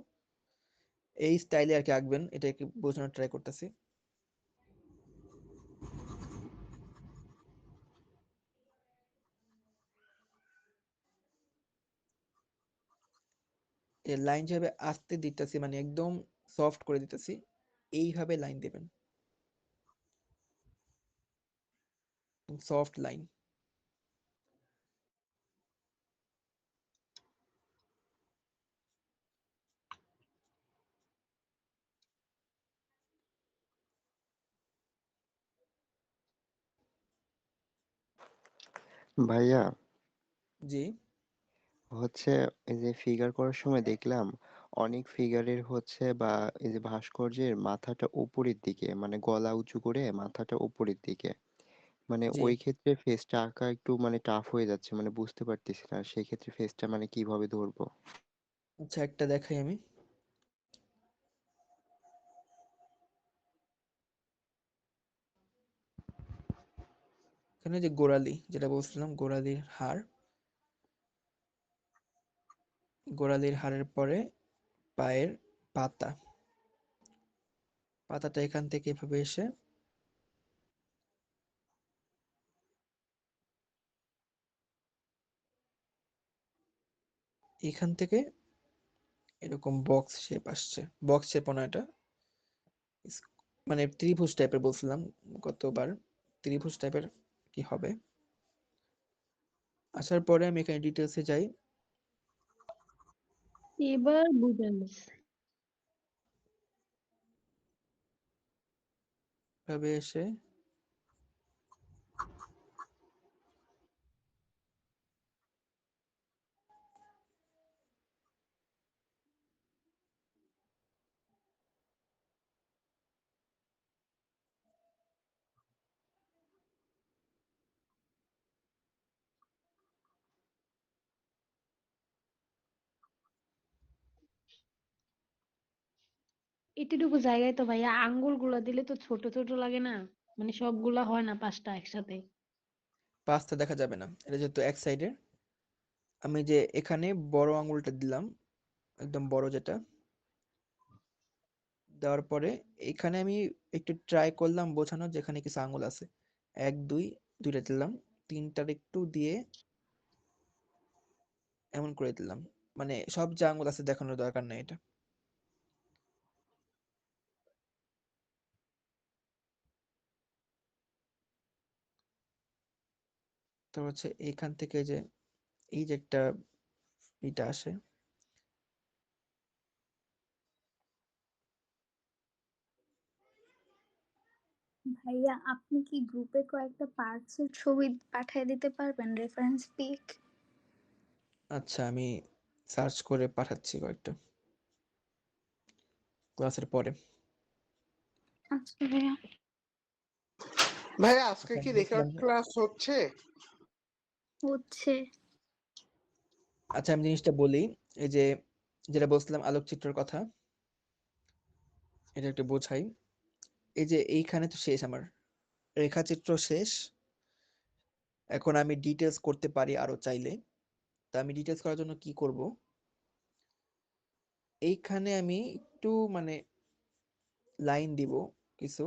এই স্টাইলে আর কি আঁকবেন, এটা একটু বোঝানোর ট্রাই করতেছি। এই লাইন যেভাবে আস্তে দিতেছি, মানে একদম সফট করে দিতেছি, এইভাবে লাইন দেবেন, সফট লাইন। ভাইয়া জি হচ্ছে এই যে ফিগার করার সময় দেখলাম অনেক ফিগারের হচ্ছে বা এই যে ভাস্কর্যের মাথাটা উপরের দিকে, মানে গলা উঁচু করে মাথাটা উপরের দিকে, মানে জি ওই ক্ষেত্রে ফেসটা আঁকা একটু মানে টাফ হয়ে যাচ্ছে, মানে বুঝতে পারতেছি না সেই ক্ষেত্রে ফেসটা মানে কিভাবে ধরবো। আচ্ছা, একটা দেখাই আমি। এখানে যে গোড়ালি, যেটা বলছিলাম গোড়ালির হাড়, গোড়ালির হাড়ের পরে পায়ের পাতা, পাতাটা এখান থেকে এভাবে এসে এখান থেকে এরকম বক্স শেপ আসছে, বক্স শেপ না, এটা মানে ত্রিভুজ টাইপের বলছিলাম গতবার, ত্রিভুজ টাইপের কি হবে। আসার পরে আমি এখানে ডিটেলসে যাই, এবার বুঝেন। এভাবে এসে এতটুকু জায়গায় তো ভাইয়া আঙ্গুল গুলা দিলে তো ছোট ছোট লাগে না, মানে সবগুলা হয় না পাঁচটা একসাথে। পাঁচটা দেখা যাবে না, এটা যেহেতু এক সাইডের। আমি যে এখানে বড় আঙুলটা দিলাম, একদম বড় যেটা, দেওয়ার পরে এখানে আমি একটু ট্রাই করলাম বোঝানোর, যেখানে কিছু আঙুল আছে, এক দুই, দুইটা দিলাম, তিনটার একটু দিয়ে এমন করে দিলাম, মানে সব যে আঙুল আছে দেখানোর দরকার নেই এটা। তো হচ্ছে এইখান থেকে যে এই যে একটা এটা আসে, ভাইয়া আপনি কি গ্রুপে কয়েকটা পার্টসের ছবি পাঠিয়ে দিতে পারবেন, রেফারেন্স পিক? আচ্ছা আমি সার্চ করে পাঠাচ্ছি কয়েকটা ক্লাসের পরে। আচ্ছা ভাইয়া। ভাইয়া আজকে আচ্ছা কি আমি রেকর্ড বলছিলাম যে, ক্লাস হচ্ছে? হচ্ছে। আচ্ছা আমি জিনিসটা বলি, এই যে যেটা বলছিলাম আলোকচিত্রের কথা, এটা একটু বোঝাই। এই যে এইখানে তো শেষ আমার রেখাচিত্র শেষ, এখন আমি ডিটেলস করতে পারি আরো চাইলে। তা আমি ডিটেলস করার জন্য কি করব, এইখানে আমি একটু মানে লাইন দিব কিছু,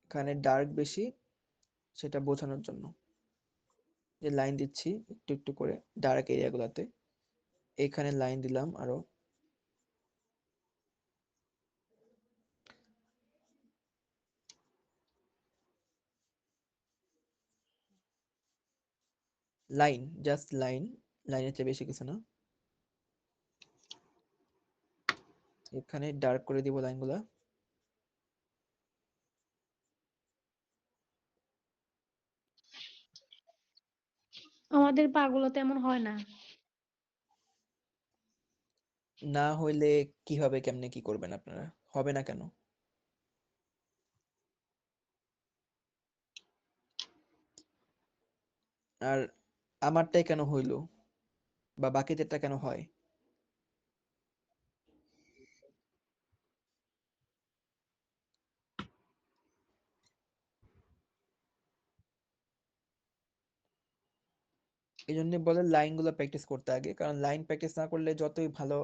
এখানে ডার্ক বেশি, সেটা বোঝানোর জন্য যে লাইন দিচ্ছি একটু একটু করে ডার্ক এরিয়াগুলোতে, এখানে লাইন দিলাম আরো, লাইন, জাস্ট লাইন, লাইনের চেয়ে বেশি কিছু না। এখানে ডার্ক করে দিব লাইনগুলা। আমাদের পা গুলো তেমন হয় না। না হইলে কি হবে, কেমনে কি করবেন আপনারা, হবে না কেন? আর আমারটাই কেন হইলো, বা বাকিদেরটা কেন হয়? এই জন্য বলে লাইনগুলো প্র্যাকটিস করতে আগে, কারণ লাইন প্র্যাকটিস না করলে যতই ভালো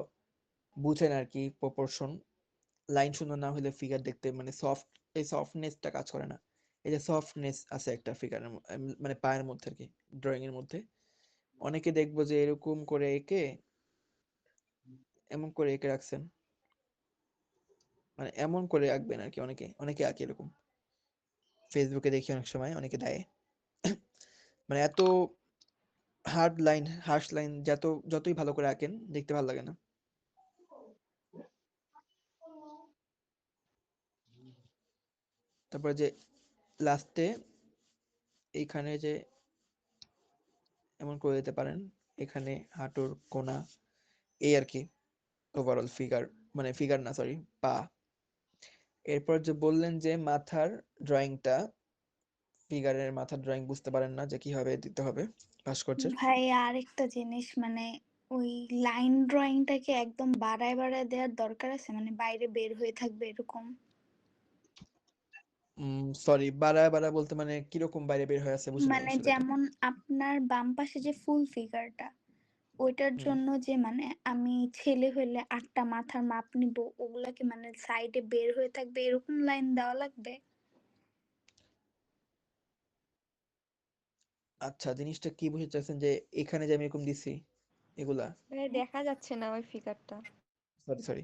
বুঝেন আর কি প্রপোর্শন, লাইন সুন্দর না হলে ফিগার দেখতে মানে সফট, এই সফটনেসটা কাজ করে না। এই যে সফটনেস আছে একটা ফিগারের, মানে পায়ের মধ্যে আর কি, ড্রয়িং এর মধ্যে অনেকে দেখবো যে এরকম করে এঁকে, এমন করে এঁকে রাখছেন, মানে এমন করে আঁকবেন আর কি, অনেকে অনেকে আঁকে এরকম, ফেসবুকে দেখি অনেক সময় অনেকে দেয়, মানে এত হার্ড লাইন, হার্শ লাইন, যতই ভালো করে আঁকেন দেখতে ভালো লাগে না। তারপরে যে লাস্টে এইখানে যে এমন করে দিতে পারেন, এখানে হাঁটুর কোনা, এই আর কি ওভারঅল ফিগার, মানে ফিগার না সরি, পা। এরপর যে বললেন যে মাথার ড্রয়িংটা, ফিগারের মাথার ড্রয়িং বুঝতে পারেন না যে কিভাবে দিতে হবে ভাস্কর্যের। ভাই আরেকটা জিনিস মানে ওই লাইন ড্রয়িংটা কি একদম বাড়ায় বাড়ায় দেওয়ার দরকার আছে, মানে বাইরে বের হয়ে থাকবে এরকম? সরি, বাড়ায় বাড়ায় বলতে মানে কিরকম বাইরে বের হয়ে আছে বুঝি নাই মানে আসলে এটা। যেমন আপনার বাম পাশে যে ফুল ফিগারটা, ওইটার হুম জন্য যে মানে আমি ছেলে হইলে 8টা মাথার মাপ নিব, ওগুলা কি মানে সাইডে বের হয়ে থাকবে এরকম লাইন দেওয়া লাগবে? আচ্ছা, জিনিসটা কি বুঝতে চাইছেন যে এখানে যে আমি এরকম দিছি এগুলা, ভাই দেখা যাচ্ছে না ওই ফিগারটা। সরি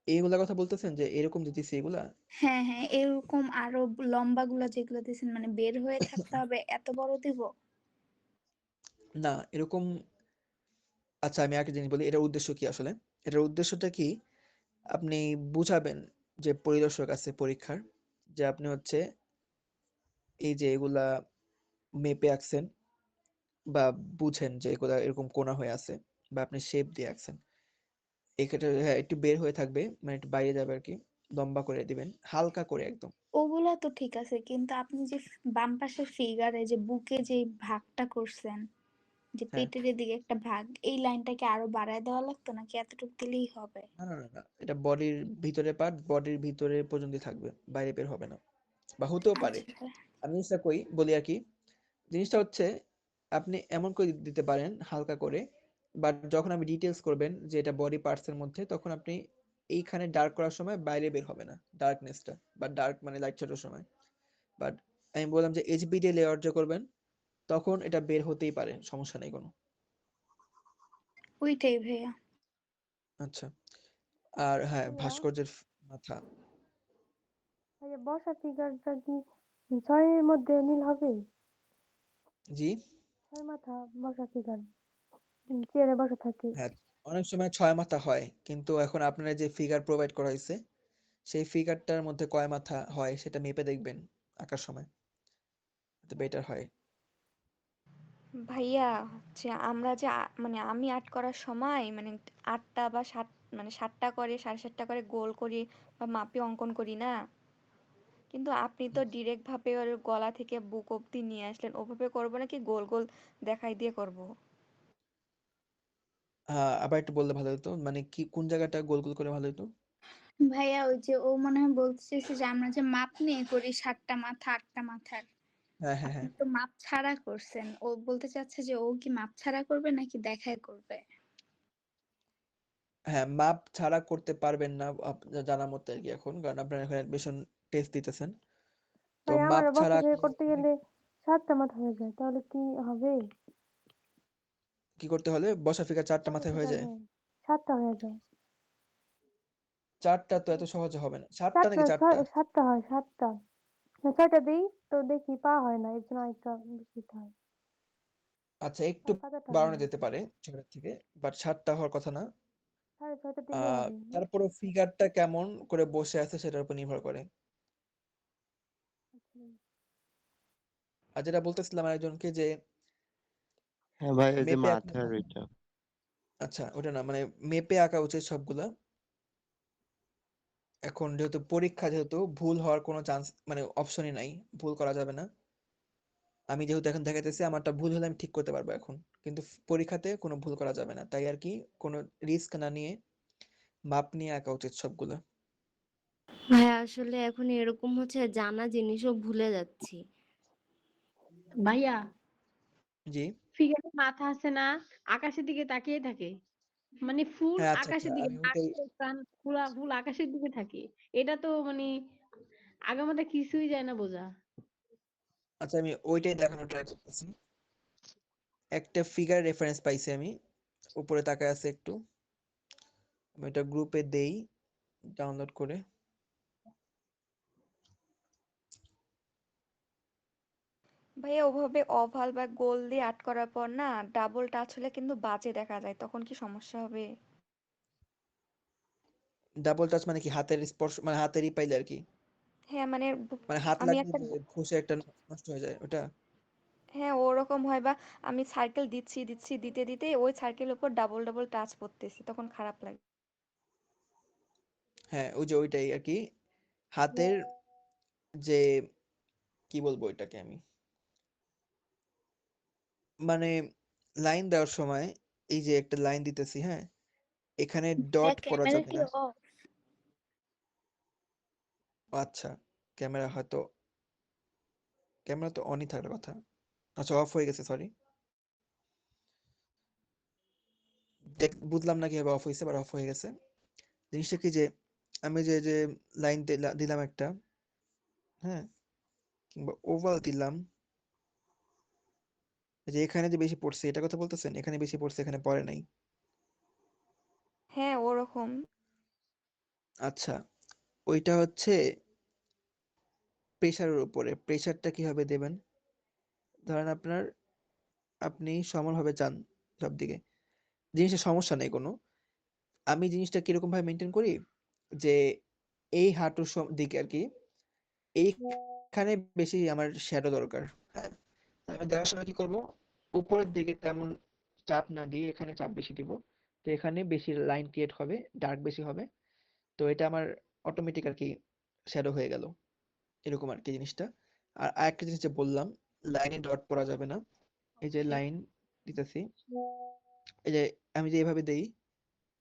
এইগুলা কথা বলতেছেন যে এরকম যে দিছি এগুলা? হ্যাঁ হ্যাঁ, এরকম আরো লম্বা গুলা যেগুলো দিছেন মানে বের হয়ে থাকতে হবে এত বড় দিব? না এরকম। আচ্ছা আমি একটা জিনিস বলি, এটার উদ্দেশ্য কি আসলে। এটার উদ্দেশ্যটা কি, আপনি বুঝাবেন যে পরিদর্শক আছে পরীক্ষার, যে আপনি হচ্ছে এই যে এগুলা মেপে আঁকছেন বা বুঝেন যে এগুলা এরকম কোণা হয়ে আছে, বা আপনি শেপ দিয়ে আঁকছেন। এক্ষেত্রে হ্যাঁ একটু বের হয়ে থাকবে, মানে একটু বাইরে যাবে আর কি, লম্বা করে দিবেন হালকা করে একদম। ওগুলা তো ঠিক আছে, কিন্তু আপনি যে বাম পাশের ফিগারে যে বুকে যে ভাগটা করছেন, যে হ্যাঁ, পেটের দিকে একটা ভাগ, এই লাইনটাকে আরো বাড়ায় দেওয়া লাগতো নাকি এতটুকু দিলেই হবে? না, এটা বডির ভিতরে পার্ট, বডির ভিতরে পর্যন্ত থাকবে, বাইরে বের হবে না, বা হতেও পারে। আচ্ছা আমি জিনিসটা বলি আর কি। জিনিসটা হচ্ছে আপনি এমন করে দিতে পারেন হালকা করে, বাট যখন আপনি ডিটেলস করবেন যে এটা বডি পার্টস এর মধ্যে, তখন আপনি এইখানে ডার্ক করার সময় বাইরে বের হবে না ডার্কনেসটা, বা ডার্ক মানে লাইট ছোটার সময়। বাট আমি বললাম যে এইচবিডি লেয়ার যে করবেন, তখন এটা বের হতেই পারে, সমস্যা নেই কোনো। ওইটাই ভাইয়া। আচ্ছা, আর হ্যাঁ ভাইয়া ভাস্কর্যের মাথা। ভাইয়া বসা ফিগারটা কি 6-এর মধ্যে মিল হবে? জি, 6 মাথা বসা ফিগার, চেয়ারে বসা থাকে। হ্যাঁ অনেক সময় 6 মাথা হয়, কিন্তু এখন আপনারা যে ফিগার প্রোভাইড করা হয়েছে, সেই ফিগারটার মধ্যে কয় মাথা হয় সেটা মেপে দেখবেন আঁকার সময়, তো বেটার হয়। ভাইয়া হচ্ছে আমরা যে মানে আমি আর্ট করার সময় মানে 8টা বা 7 মানে 7টা করে 7.5টা করে গোল করি বা মাপে অঙ্কন করি না, কিন্তু আপনি তো ডিরেক্ট ভাবে ওর গলা থেকে বুক অব্দি নিয়ে আসলেন, ওভাবে করবো নাকি গোল গোল দেখাই দিয়ে করব? আবার একটু বললে ভালো হতো, মানে কি কোন জায়গাটা গোল গোল করে ভালো হতো। ভাইয়া ওই যে ও মনে হয় বলতে চাইছে যে আমরা যে মাপ নিয়ে করি 7টা মাথা 8টা মাথার, হ্যাঁ হ্যাঁ আপনি হ্যাঁ তো মাপ ছাড়া করছেন। ও বলতে চাচ্ছে যে ও কি মাপ ছাড়া করবে নাকি দেখায় করবে? হ্যাঁ, মাপ ছাড়া করতে পারবেন না জানা মতে আর কি, এখন কারণ আপনারা এখন অ্যাডমিশন টেস্ট দিতেছেন, তো ভাই আমার মাপ বসা ছাড়া ফিগার করতে গেলে 7টা মাথা হয়ে যায়, তাহলে কি হবে? কি করতে হলে বসা ফিগার 4টা বসা মাথায় হয়ে ফিগার যায়? হ্যাঁ 7টা হয়ে যায়। 4টা তো এত সহজে হবে না, 7টা 4টা নাকি 4টা? 7টা হয় 7টা। 6টা দিই তো দেখি পা হয় না, এর জন্য একটা বেশি দিতে হয়। আচ্ছা একটু 7টা হয় বাড়ানো না, যেতে পারে 6টার থেকে, বাট 7টা হওয়ার কথা না। 6:30 দিলেও হবে না? তারপরে ফিগারটা কেমন করে বসে আছে সেটার উপর নির্ভর করে। আচ্ছা। আর যেটা বলতেছিলাম আরেকজনকে যে হ্যাঁ ভাই, ওই যে মেপে আঁকা, মাথার ওইটা। আচ্ছা ওটা না, মানে মেপে আঁকা উচিত সবগুলা। এখন যেহেতু পরীক্ষা, যেহেতু ভুল হওয়ার কোনো চান্স মানে অপশনই নাই, ভুল করা যাবে না। আমি যেহেতু এখন দেখাইতেছি আমারটা ভুল হলে আমি ঠিক করতে পারবো এখন, কিন্তু পরীক্ষাতে কোনো ভুল করা যাবে না, তাই আর কি কোনো রিস্ক না নিয়ে মাপ নিয়ে আঁকা উচিত সবগুলো। ভাইয়া আসলে এখন এরকম হচ্ছে জানা জিনিসও ভুলে যাচ্ছি। ভাইয়া জি, ফিগারে মাথা আছে না, আকাশের দিকে তাকিয়ে থাকে, মানে ফুল হ্যাঁ আচ্ছা আচ্ছা আকাশের দিকে, আমি নাক ওইটাই, চোখ কান পুরা ফুল আকাশের দিকে থাকে। এটা তো মানে আগামাথা কিছুই যায় না বোঝা। আচ্ছা আমি ওইটাই দেখানোর ট্রাই করতেছি। একটা ফিগার রেফারেন্স পাইছি আমি, উপরে তাকায় আছে একটু, আমি এটা গ্রুপে দেই ডাউনলোড করে। ভাইয়া ওভাবে ওভাল বা গোল দিয়ে আর্ট করার পর না ডাবল টাচ হলে কিন্তু বাজে দেখা যায়, তখন কি সমস্যা হবে? ডাবল টাচ মানে কি হাতের স্পর্শ, মানে হাতেরই পাইলে আর কি? হ্যাঁ মানে মানে হাত আমি লাগলে একটা যে ঘষে একটা নষ্ট হয়ে যায় ওটা? হ্যাঁ ওরকম হয়, বা আমি সার্কেল দিচ্ছি দিচ্ছি দিতে দিতে ওই সার্কেলের উপর ডাবল ডাবল টাচ পড়তেছে, তখন খারাপ লাগে। হ্যাঁ, ওই যে ওইটাই আর কি। হাতের যে কি বলবো এটাকে আমি, মানে লাইন দেওয়ার সময় এই যে একটা লাইন দিতেছি, হ্যাঁ, এখানে ভাইয়া ডট পড়া ক্যামেরা যাবে কি না। অফ? আচ্ছা, ক্যামেরা হয়তো, ক্যামেরা তো অনই থাকার কথা। আচ্ছা, অফ হয়ে গেছে, সরি। বুঝলাম না কিভাবে অফ হয়েছে, বাট অফ হয়ে গেছে। জিনিসটা কি যে আমি যে যে লাইন দিলাম একটা, হ্যাঁ, কিংবা ওভাল দিলাম, যে এখানে যে বেশি পড়ছে এটা কথা বলতেছেন? এখানে বেশি পড়ছে, এখানে পড়ে নাই। হ্যাঁ ওরকম। আচ্ছা, ওইটা হচ্ছে প্রেসারের উপরে। প্রেসারটা কিভাবে দেবেন? ধরেন আপনি সমানভাবে চান সব দিকে, জিনিসের সমস্যা নেই কোনো। আমি জিনিসটা কিরকম ভাবে মেনটেন করি, যে এই হাঁটুর দিকে আর কি, এইখানে বেশি আমার শ্যাডো দরকার। হ্যাঁ, আমি দেওয়ার সময় কি করব, উপরের দিকে তেমন চাপ না দিয়ে এখানে চাপ বেশি দিব, তো এখানে বেশি লাইন ক্রিয়েট হবে, ডার্ক বেশি হবে। তো এটা আমার অটোমেটিক আর কি শ্যাডো হয়ে গেল, এরকম আর কি জিনিসটা। আর আরেকটা জিনিস যে বললাম, লাইনে ডট পড়া যাবে না। এই যে লাইন দিতেছি, এই যে আমি যে এভাবে দেই,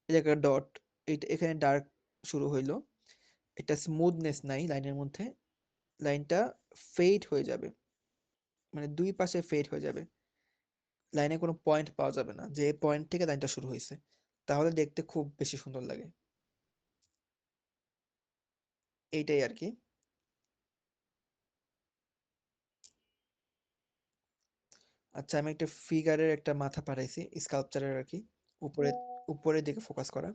এই যে একটা ডট, এইটা এখানে ডার্ক শুরু হইলো, এটা স্মুথনেস নাই লাইনের মধ্যে, লাইনটা ফেড হয়ে যাবে, মানে দুই পাশে ফেড হয়ে যাবে, লাইনে কোনো পয়েন্ট পাওয়া যাবে না যে পয়েন্ট থেকে লাইনটা শুরু হয়েছে, তাহলে দেখতে খুব বেশি সুন্দর লাগে। এইটাই আর কি। আচ্ছা, আমি একটা ফিগারের একটা মাথা পাঠাইছি, স্কাল্পচারের আর কি, উপরে উপরের দিকে ফোকাস করা।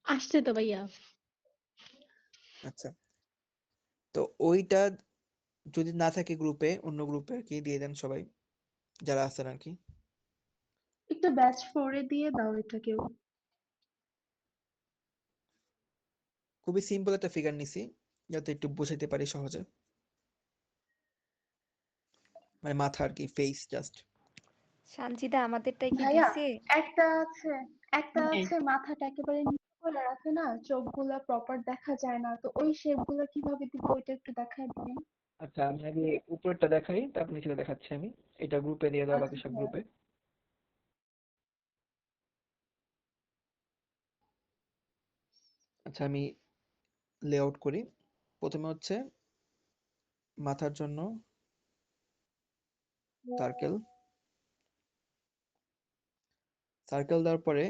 আসছে তো ভাইয়া। আচ্ছা, তো ওইটা যদি না থাকে গ্রুপে, অন্য গ্রুপে আর কি দিয়ে দেন সবাই যারা আছেন আর কি। একটু ব্যাচ 4 এ দিয়ে দাও এটাকেও। খুবই সিম্পল একটা ফিগার নিছি, যাতে একটু বুঝাইতে পারি সহজে, মানে মাথা আর কি, ফেস জাস্ট। সানজিদা আমাদেরটাই কি ভাইয়া দিছে? একটা আছে, একটা হ্যাঁ, আছে মাথাটা একেবারে নিচু করে রাখে না, চোখগুলো প্রপার দেখা যায় না, তো ওই শেপ গুলো কিভাবে দিব ওইটা একটু দেখাই দিবেন। আচ্ছা, আমি আগে উপরেরটা দেখাই, তারপর নিচেটা দেখাচ্ছি আমি। এটা গ্রুপে দিয়ে দেওয়া, বাকি আচ্ছা সব হ্যাঁ। গ্রুপে। আচ্ছা, আমি লেআউট করি। প্রথমে হচ্ছে মাথার জন্য সার্কেল, সার্কেল দেওয়ার পরে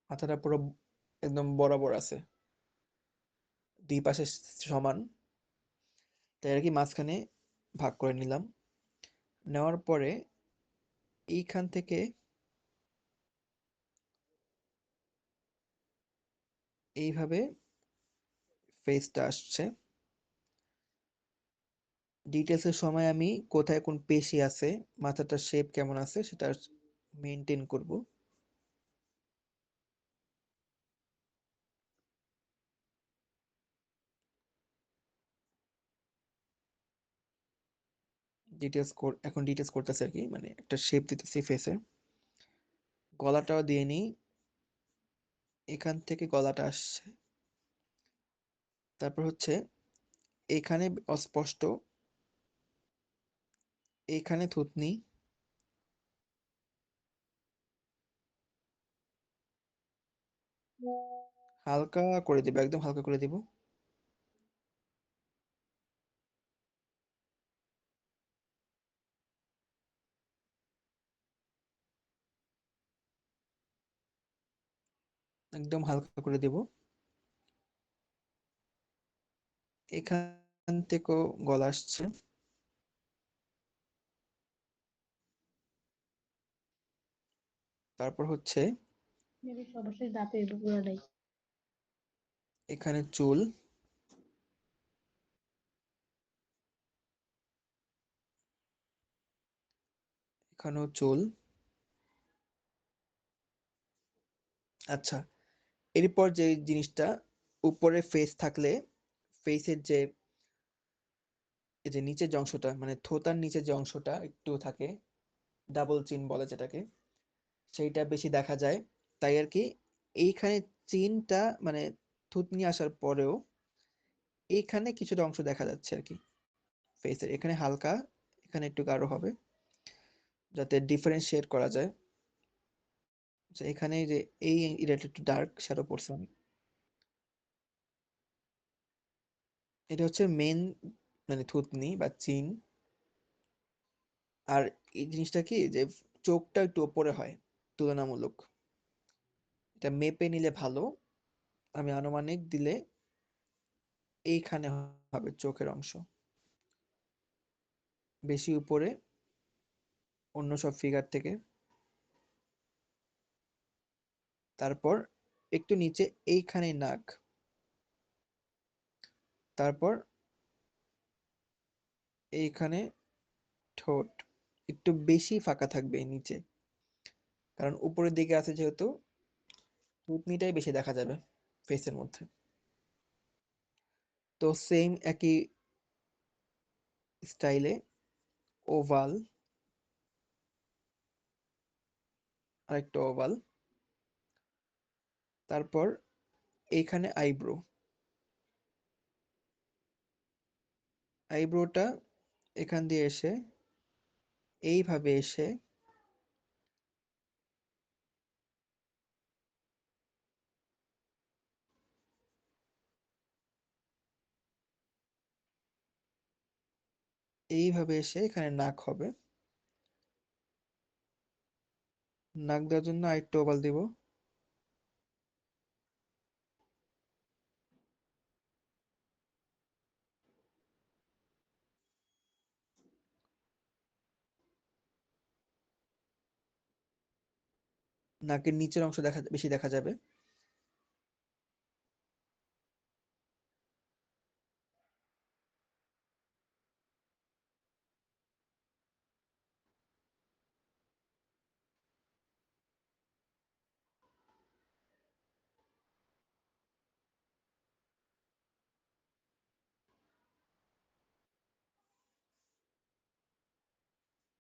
মাথাটা পুরো একদম বরাবর আছে, দুই পাশে সমান, তাই আর কি মাঝখানে ভাগ করে নিলাম। নেওয়ার পরে এইখান থেকে এইভাবে ফেসটা আসছে। ডিটেলসের সময় আমি কোথায় কোন পেশি আছে, মাথাটার শেপ কেমন আছে সেটা মেনটেন করব। এখন ডিটেলস করতেছে আর কি, মানে একটা শেপ দিতেছি ফেসে। গলাটাও দিয়ে নিই, এখান থেকে গলাটা আসছে। তারপর হচ্ছে এখানে অস্পষ্ট, এখানে থুতনি, হালকা করে দিব, একদম হালকা করে দিব। একদম হালকা করে দিব। এখান থেকেও গলা আসছে। তারপর হচ্ছে মেবি সর্বশেষ দাঁতে পুরোটাই। এখানে চুল, এখানেও চুল। আচ্ছা, এরপর যে জিনিসটা, উপরে ফেস থাকলে ফেসের যে এই যে নিচের যে অংশটা মানে থোতার নিচের যে অংশটা একটু থাকে, ডাবল চিন বলে যেটাকে, সেইটা বেশি দেখা যায়। তাই আর কি এইখানে চিনটা মানে থুতনি আসার পরেও এইখানে কিছুটা অংশ দেখা যাচ্ছে আর কি ফেসের, এখানে হালকা, এখানে একটু গাঢ় হবে যাতে ডিফারেন্সিয়েট করা যায়। এখানে যে এই এরিয়াটা একটু ডার্ক শ্যাডো পড়ছে অনেক। এটা হচ্ছে মেন মানে থুতনি বা চিন। আর এই জিনিসটা কি যে চোখটা একটু ওপরে হয় তুলনামূলক, এটা মেপে নিলে ভালো। আমি আনুমানিক দিলে এইখানে হবে চোখের অংশ বেশি উপরে অন্য সব ফিগার থেকে। তারপর একটু নিচে এইখানে নাক, তারপর এইখানে ঠোঁট একটু বেশি ফাঁকা থাকবে নিচে, কারণ উপরের দিকে আছে যেহেতু থুতনিটাই বেশি দেখা যাবে ফেসের মধ্যে। তো সেম একই স্টাইলে ওভাল, আরেকটা ওভাল, তারপর এইখানে আইব্রো, আইব্রোটা এখান দিয়ে এসে এইভাবে এসে এইভাবে এসে এখানে নাক হবে। নাক দেওয়ার জন্য আরেকটা ওভাল দিব, নাকের নিচের অংশ বেশি দেখা যাবে।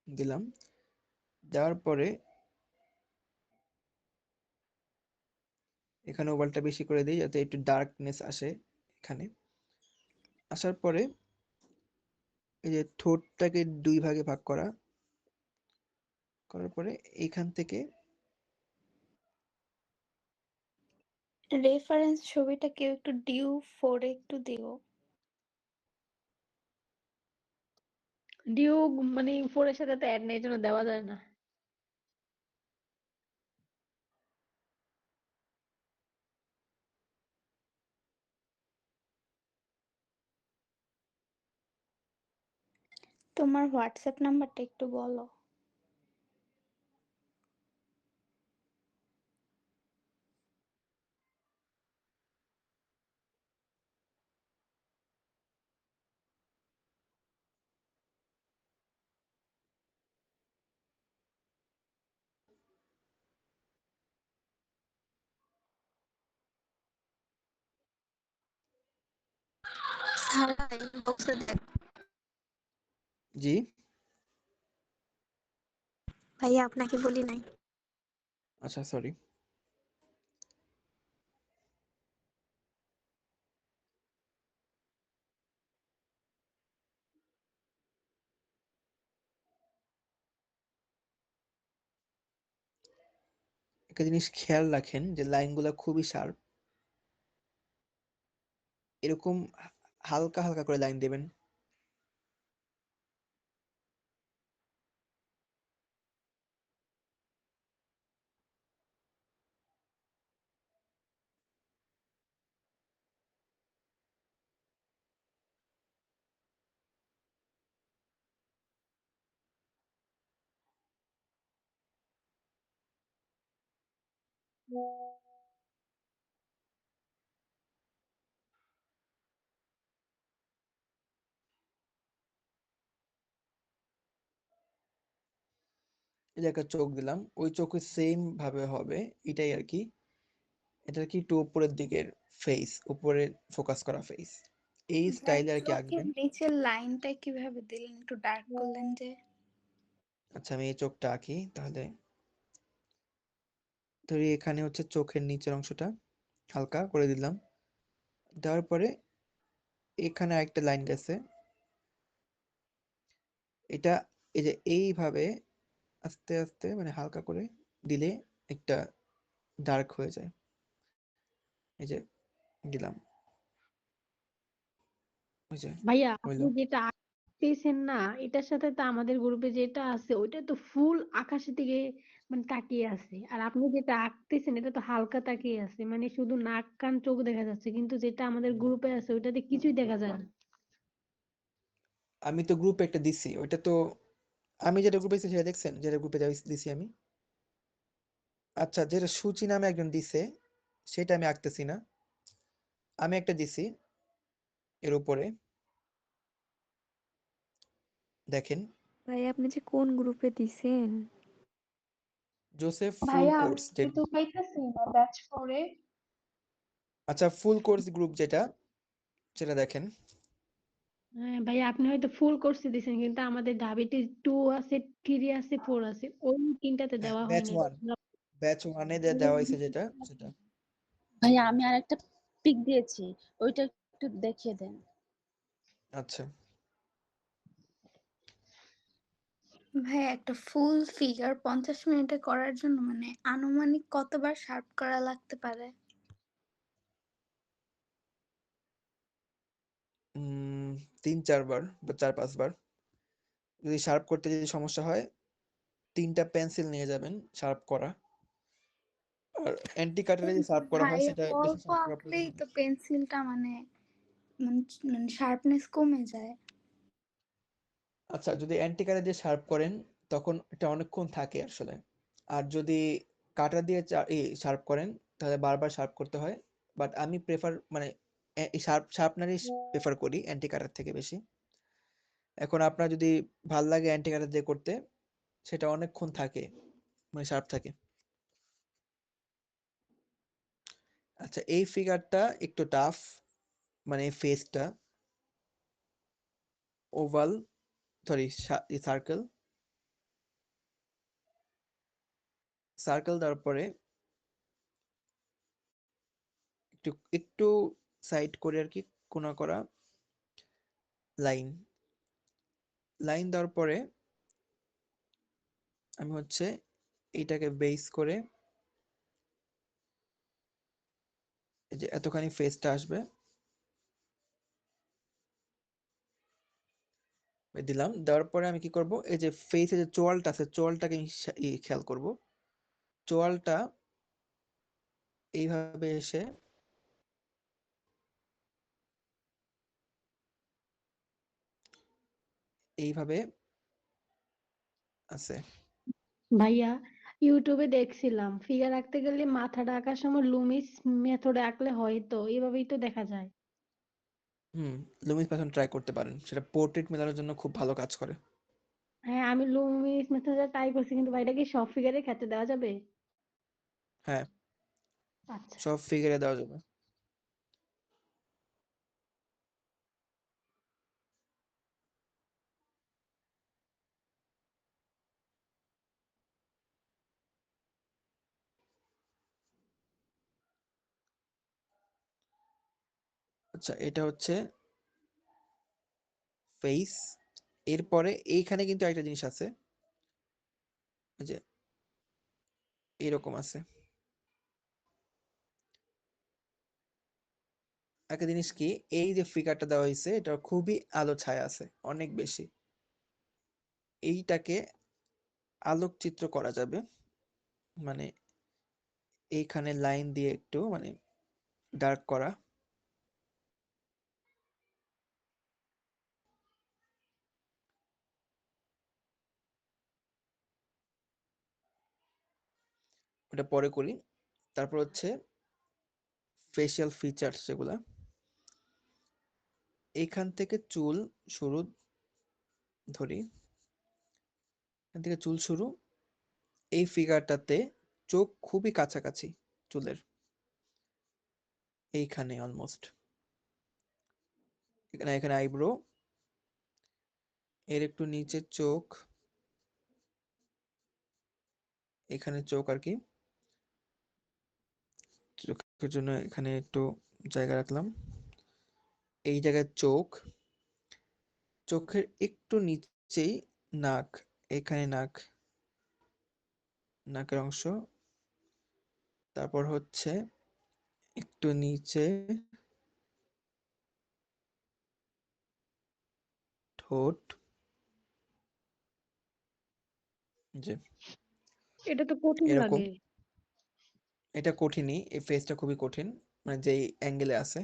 দিলাম, দেওয়ার পরে এখানে ওভালটা বেশি করে দিই যাতে একটু ডার্কনেস আসে এখানে। আসার পরে এই যে ঠোঁটটাকে দুই ভাগে ভাগ করা, করার পরে এইখান থেকে রেফারেন্স ছবিটা কেউ একটু ডিউ 4 একটু দিও। ডিউ মানে 4 এর সাথে তো অ্যাড নেই, এই জন্য দেওয়া যায় না। তোমার হোয়াটসঅ্যাপ নাম্বারটা একটু বলো। জি ভাইয়া আপনাকে বলি নাই। আচ্ছা সরি। একটা জিনিস খেয়াল রাখেন যে লাইনগুলো খুবই শার্প, এরকম হালকা হালকা করে লাইন দেবেন। এই যে একটা চোখ দিলাম, ওই চোখে সেম ভাবে হবে, এটাই আর কি। এটা কি একটু উপরের দিকের ফেস, উপরে ফোকাস করা ফেস, এই ভাইয়া স্টাইলে আর কি চোখের আঁকবেন। নিচের লাইনটা কিভাবে দিলেন, একটু ডার্ক করলেন যে? আচ্ছা আমি এই চোখটা আঁকি তাহলে। ধরি এখানে হচ্ছে চোখের নিচের অংশটা হালকা করে দিলাম, দেওয়ার পরে এখানে একটা লাইন গেছে, এটা এই যে এইভাবে আস্তে আস্তে মানে হালকা করে দিলে একটা ডার্ক হয়ে যায়। এই যে দিলাম, ওই যে ভাইয়া হইলো। আপনি যেটা আঁকতেছেন না, এটার সাথে তো আমাদের গ্রুপে যেটা আছে ওইটা তো ফুল আকাশের দিকে মানে তাকিয়ে আছে, আর আপনি যেটা আঁকতেছেন এটা তো হালকা তাকিয়ে আছে, মানে শুধু নাক কান চোখ দেখা যাচ্ছে, কিন্তু যেটা আমাদের গ্রুপে আছে ওইটাতে কিছুই দেখা যায় না। আমি তো গ্রুপে একটা দিছি, ওইটা তো আমি যেটা গ্রুপে দিছি সেটা দেখছেন, যেটা গ্রুপে দিছি আমি। আচ্ছা যেটা সুচি নামে একজন দিছে সেটা আমি আঁকতেছি না, আমি একটা দিছি এর উপরে, দেখেন। ভাই আপনি যে কোন গ্রুপে দিছেন? জোসেফ ফুল ভাইয়া কোর্স আমি তো পাইতেছি না ব্যাচ করে। আচ্ছা ফুল কোর্স গ্রুপ যেটা, সেটা দেখেন। হ্যাঁ ভাইয়া আপনি হয়তো ফুল কোর্সে দিছেন, কিন্তু আমাদের ডায়াবেটিস 2 আছে, 3 আছে, 4 আছে, ওই তিনটাতে হ্যাঁ দেওয়া ব্যাচ হয়নি। ওয়ান, ব্যাচ ওয়ানে দেওয়া হয়েছে যেটা সেটা। ভাইয়া আমি আর একটা পিক দিয়েছি, ওইটা একটু দেখিয়ে দেন। আচ্ছা ভাইয়া একটা ফুল ফিগার 50 মিনিটে করার জন্য মানে আনুমানিক কতবার শার্প করা লাগতে পারে? 3-4 বার বা 4-5 বার। যদি শার্প করতে যদি সমস্যা হয় 3টা পেন্সিল নিয়ে যাবেন শার্প করা, আর অ্যান্টি কাটারে যে শার্প করা হয় ভাই সেটা বেশি অল্প শার্প করার প্রয়োজন আঁকলেই হয় না। তো পেন্সিলটা মানে মানে মানে শার্পনেস কমে যায়। আচ্ছা যদি অ্যান্টি কাটার দিয়ে শার্প করেন তখন এটা অনেকক্ষণ থাকে আসলে, আর যদি কাটা দিয়ে শার্প করেন তাহলে বারবার শার্প করতে হয়। বাট আমি প্রেফার মানে শার্পনারই প্রেফার করি অ্যান্টি কাটার থেকে বেশি। এখন আপনার যদি ভাল লাগে অ্যান্টি কাটার দিয়ে করতে, সেটা অনেকক্ষণ থাকে, মানে শার্প থাকে। আচ্ছা এই ফিগারটা একটু টাফ, মানে ফেসটা ওভাল, সরি সার্কেল, সার্কেল দেওয়ার পরে একটু একটু সাইড করে আর কি কোনা করা লাইন, লাইন দেওয়ার পরে আমি হচ্ছে এইটাকে বেস করে এই যে এতখানি ফেসটা আসবে দিলাম। দেওয়ার পরে আমি কি করব, এই যে ফেসে যে চোয়ালটা আছে চোয়ালটাকে আমি খেয়াল করব, চোয়ালটা এইভাবে এসে এইভাবে আছে। ভাইয়া ইউটিউবে দেখছিলাম ফিগার আঁকতে গেলে মাথাটা আঁকার সময় লুমিস মেথডে আঁকলে হয়, তো এইভাবেই তো দেখা যায়। লুমিস প্যাটার্ন ট্রাই করতে পারেন, সেটা পোর্ট্রেট মেলানোর জন্য খুব ভালো কাজ করে। হ্যাঁ আমি লুমিস মেথডে ট্রাই করছি, কিন্তু ভাই এটা কি সব ফিগারের ক্ষেত্রে দেওয়া যাবে? হ্যাঁ আচ্ছা সব ফিগারে দেওয়া যাবে। আচ্ছা এটা হচ্ছে ফেস। এরপরে এইখানে কিন্তু একটা জিনিস আছে, এই যে এরকম আছে একটা জিনিস কি, এই যে ফিগারটা দেওয়া হয়েছে এটা খুবই আলো ছায়া আছে অনেক বেশি, এইটাকে আলোকচিত্র করা যাবে, মানে এইখানে লাইন দিয়ে একটু মানে ডার্ক করা, ওটা পরে করি। তারপর হচ্ছে ফেসিয়াল ফিচার্স যেগুলা, এইখান থেকে চুল শুরু, ধরি এখান থেকে চুল শুরু, এই ফিগারটাতে চোখ খুবই কাছাকাছি চুলের, এইখানে অলমোস্ট, এখানে এখানে আইব্রো, এর একটু নিচে চোখ, এখানে চোখ আর কি, চোখের জন্য এখানে একটু জায়গা রাখলাম, এই জায়গায় চোখ, চোখের একটু নিচেই নাক, এখানে নাক, নাকের অংশ, তারপর হচ্ছে একটু নিচে ঠোঁট, যে এটা তো কঠিন এরকম। লাগে। এটা কঠিনই, এই ফেসটা খুবই কঠিন, মানে যেই অ্যাঙ্গেলে আছে,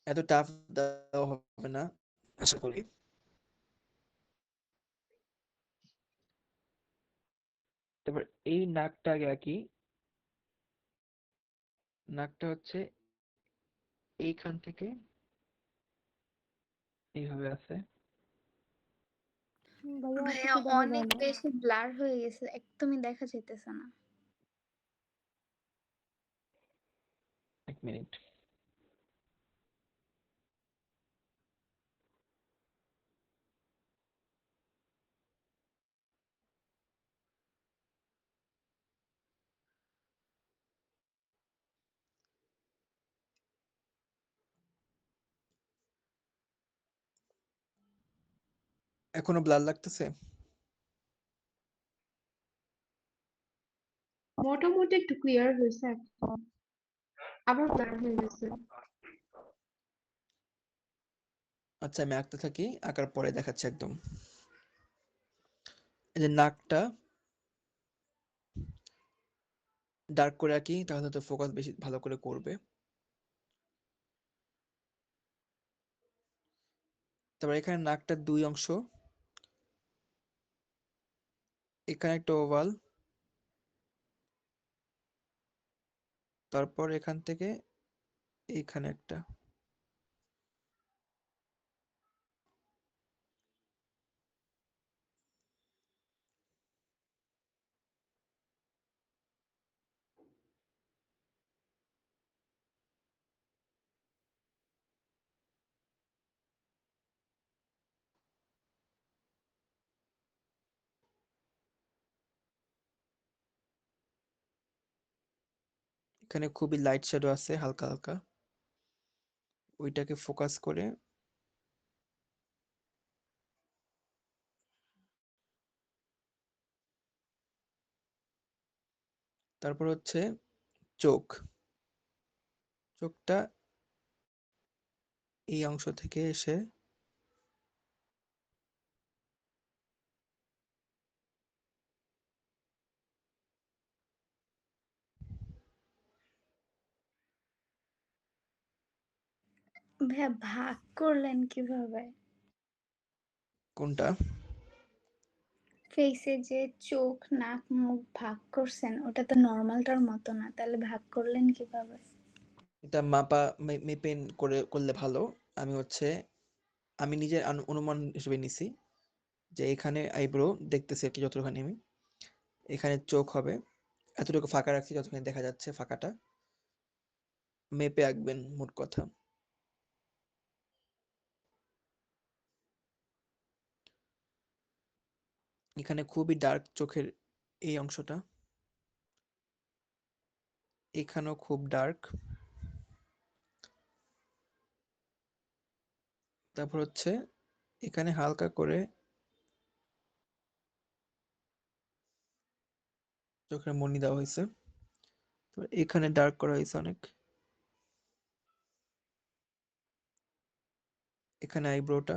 এত টাফ দেওয়া হবে না আশা করি। তারপর এই নাকটা আগে আঁকি, নাকটা হচ্ছে এইখান থেকে এইভাবে আছে, ভাইয়া ভাইয়া কিছু দেখা অনেক যায় না। বেশি ব্লার হয়ে গেছে, একদমই দেখা যাইতেছে না। এক মিনিট। এখনো ব্লার লাগতেছে? মোটামুটি একটু ক্লিয়ার হয়েছে এখন, আবার ব্লার হয়ে গেছে। আচ্ছা আমি আঁকতে থাকি, আঁকার পরে দেখাচ্ছি একদম। এই যে নাকটা ডার্ক করে আঁকি, তাহলে তো ফোকাস বেশি ভালো করে করবে। তারপর এখানে নাকটার দুই অংশ, এখানে একটা ওভাল, তারপর এখান থেকে এইখানে একটা, এখানে খুবই লাইট শ্যাডো আছে হালকা হালকা, ওইটাকে ফোকাস করে তারপর হচ্ছে চোখ, চোখটা এই অংশ থেকে এসে ভাইয়া ভাগ করলেন কিভাবে? কোনটা? ফেসে যে চোখ নাক মুখ ভাগ করছেন, ওটা তো নর্মালটার মতো না, তাহলে ভাগ করলেন কিভাবে? এটা মাপা মেপে করলে ভালো। আমি হচ্ছে আমি নিজের অনুমান হিসেবে নিছি যে এখানে আইব্রো দেখতেছি আর কি, যতখানি আমি, এখানে চোখ হবে, এতটুকু ফাঁকা রাখছি যতখানি দেখা যাচ্ছে ফাঁকাটা, মেপে আঁকবেন মোট কথা। এখানে খুবই ডার্ক চোখের এই অংশটা, এখানেও খুব ডার্ক, তারপর হচ্ছে এখানে হালকা করে চোখের মনি দেওয়া হয়েছে, তো এখানে ডার্ক করা হয়েছে অনেক, এখানে আইব্রোটা,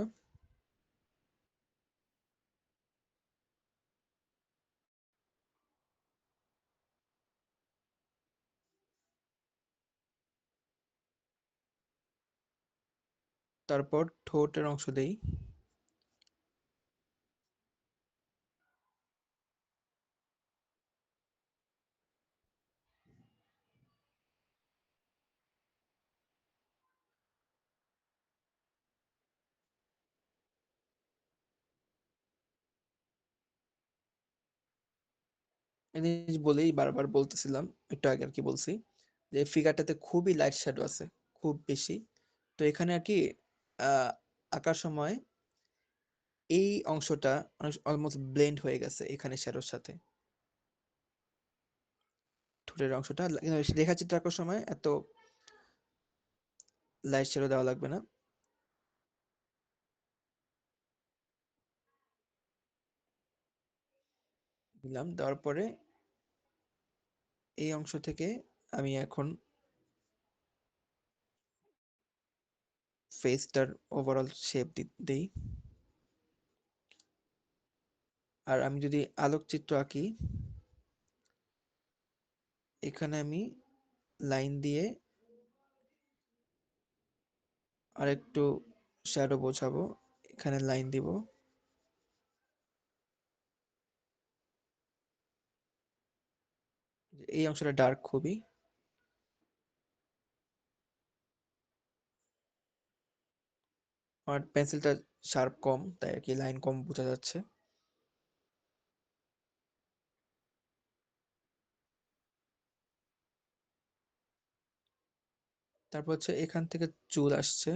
তারপর ঠোঁটের অংশ দেই, এই জিনিস বলেই বারবার বলতেছিলাম, একটু আগে আর কি বলছি যে ফিগারটাতে খুবই লাইট শ্যাডো আছে, খুব বেশি। তো এখানে আর কি আঁকার সময় এই অংশটা অলমোস্ট ব্লেন্ড হয়ে গেছে এখানে শ্যাডোর সাথে, ঠোঁটের অংশটা। রেখাচিত্র আঁকার সময় এত লাইট শ্যাডো দেওয়া লাগবে না। দিলাম, দেওয়ার পরে এই অংশ থেকে আমি এখন ফেসটার ওভারঅল শেপ দেই। আর আমি যদি আলোকচিত্র আঁকি, এখানে আমি লাইন দিয়ে আর একটু শ্যাডো বোঝাবো, এখানে লাইন দিব। এই অংশটা ডার্ক খুবই। আর পেন্সিলটা শার্প কম, তাই আর কি লাইন কম বোঝা যাচ্ছে। তারপর হচ্ছে এখান থেকে চুল আসছে,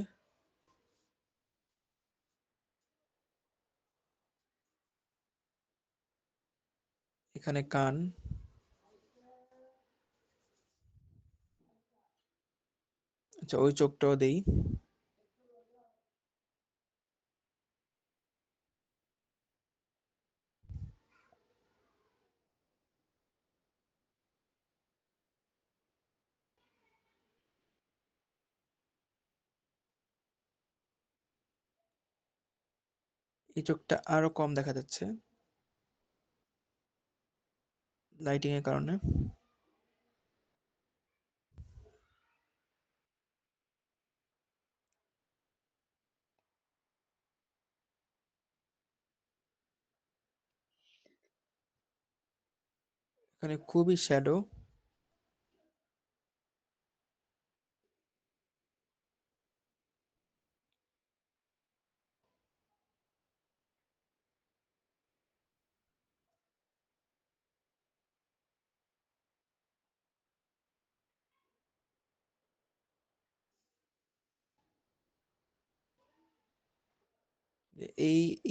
এখানে কান, আচ্ছা ওই চোখটাও দেই। এই চোখটা আরো কম দেখা যাচ্ছে লাইটিং এর কারণে। এখানে খুবই শ্যাডো।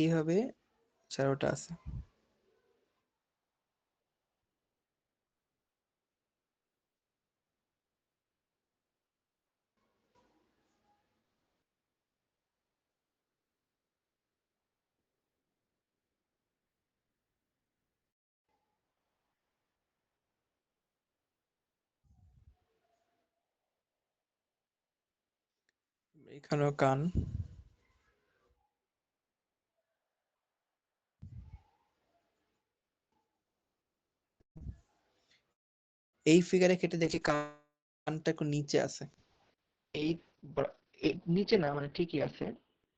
এইভাবে শ্যাডোটা আছে। এখানেও কান। এই ফিগারে কেটে দেখি কানটা একটু নিচে আছে। এই নিচে না, মানে ঠিকই আছে,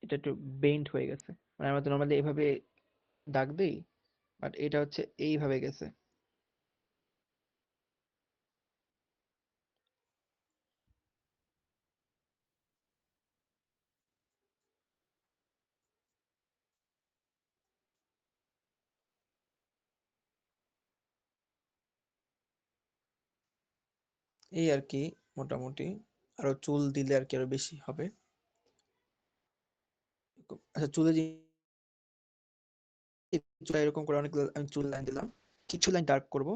এটা একটু বেন্ড হয়ে গেছে। মানে আমরা তো নর্মালি এইভাবে দাগ দেই, বাট এটা হচ্ছে এইভাবে গেছে। এই আর কি মোটামুটি। আরো চুল দিলে আর কি আরো বেশি হবে। আচ্ছা চুলে চুল এরকম করে অনেক আমি চুল লাইন দিলাম, কিছু লাইন ডার্ক করব।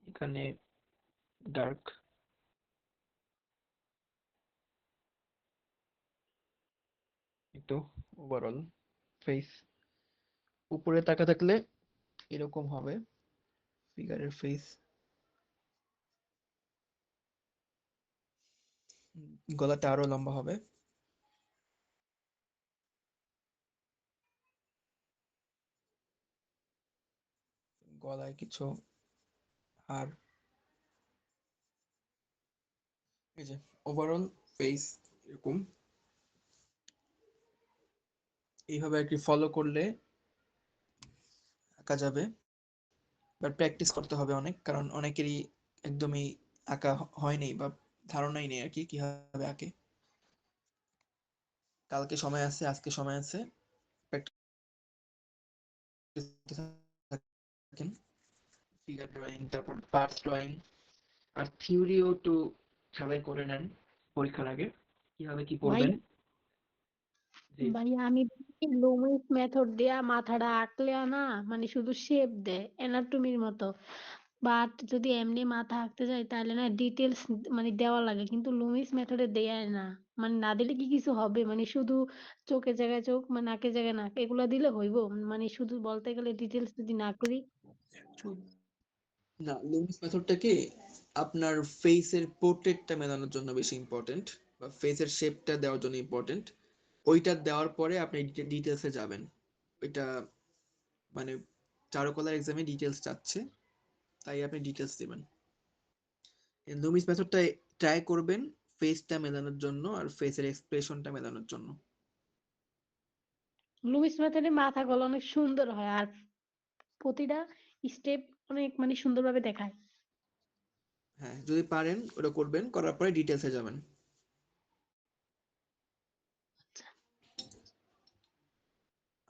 এখানে ডার্ক, একটু ওভারঅল ফেস উপরে তাকা থাকলে এরকম হবে ফিগারের ফেস। গলাটা আরো লম্বা হবে। গলায় কিছু হাড়। এই যে ওভারঅল ফেস এরকম। এইভাবে আর কি ফলো করলে আঁকা যাবে, বাট প্র্যাকটিস করতে হবে অনেক, কারণ অনেকেরই একদমই আঁকা হয়নি বা ধারণাই নেই আর কি কিভাবে আঁকে। কালকে সময় আছে, আজকে সময় আছে, প্র্যাকটিস থাকেন, ফিগার ড্রয়িং, তারপর পার্টস ড্রয়িং, আর থিওরিও একটু সবাই করে নেন পরীক্ষার আগে কিভাবে কি ভাই করবেন। জি ভাই আমি লুমিস মেথড দিয়া মাথাটা আঁকলে না মানে শুধু শেপ দেয় এনাটমির মতো, বাট যদি এমনি মাথা আঁকতে যাই তাহলে না ডিটেলস মানে দেওয়া লাগে, কিন্তু লুমিস মেথডে দেয় না। মানে না দিলে কি কিছু হবে? মানে শুধু চোখের জায়গায় চোখ, মানে নাকের জায়গায় নাক, এগুলা দিলে হইব? মানে শুধু বলতে গেলে ডিটেলস যদি না করি। না, লুমিস মেথডটা কি আপনার ফেসের পোর্ট্রেটটা মেলানোর জন্য বেশি ইম্পর্টেন্ট, বা ফেসের শেপটা দেওয়ার জন্য ইম্পর্টেন্ট। ওইটা দেওয়ার পরে আপনি ডিটেলসে যাবেন। ওইটা মানে চারুকলার এক্সামে ডিটেলস চাচ্ছে, তাই আপনি ডিটেলস দিবেন। লুমিস মেথডটা ট্রাই করবেন ফেসটা মেলানোর জন্য আর ফেসের এক্সপ্রেশনটা মেলানোর জন্য। লুমিস মেথডে মাথাগুলো অনেক সুন্দর হয় আর প্রতিটা স্টেপ অনেক মানে সুন্দরভাবে দেখায়। হ্যাঁ, যদি পারেন ওটা করবেন, করার পরে ডিটেলসে যাবেন।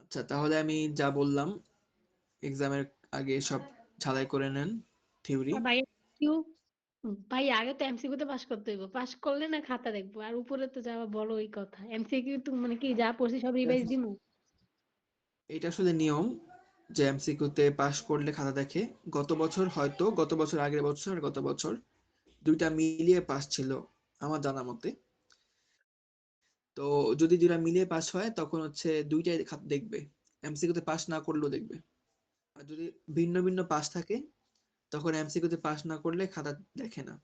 আচ্ছা, তাহলে আমি যা বললাম এক্সামের আগে সব ঝালাই করে নেন থিওরি। আর ভাই কিউ ভাই আগে তো এমসিকিউ তে পাস করতে হইব, পাস করলে না খাতা দেখবো, আর উপরে তো যাওয়া বড় ওই কথা। এমসিকিউ তো মানে কি যা পড়ছি সব রিভাইজ দিমু। এটা আসলে নিয়ম যে এমসিকিউতে পাস করলে খাতা দেখে। গত বছর হয়তো, গত বছর, আগের বছর আর গত বছর দুইটা মিলিয়ে পাস ছিল আমার জানা মতে। তো যদি দুইটা মিলিয়ে পাস হয় তখন হচ্ছে দুইটাই খাতা দেখবে, এমসিকিউতে পাস না করলেও দেখবে। আর যদি ভিন্ন ভিন্ন পাস থাকে তখন এমসিকিউতে পাস না করলে খাতা দেখে না।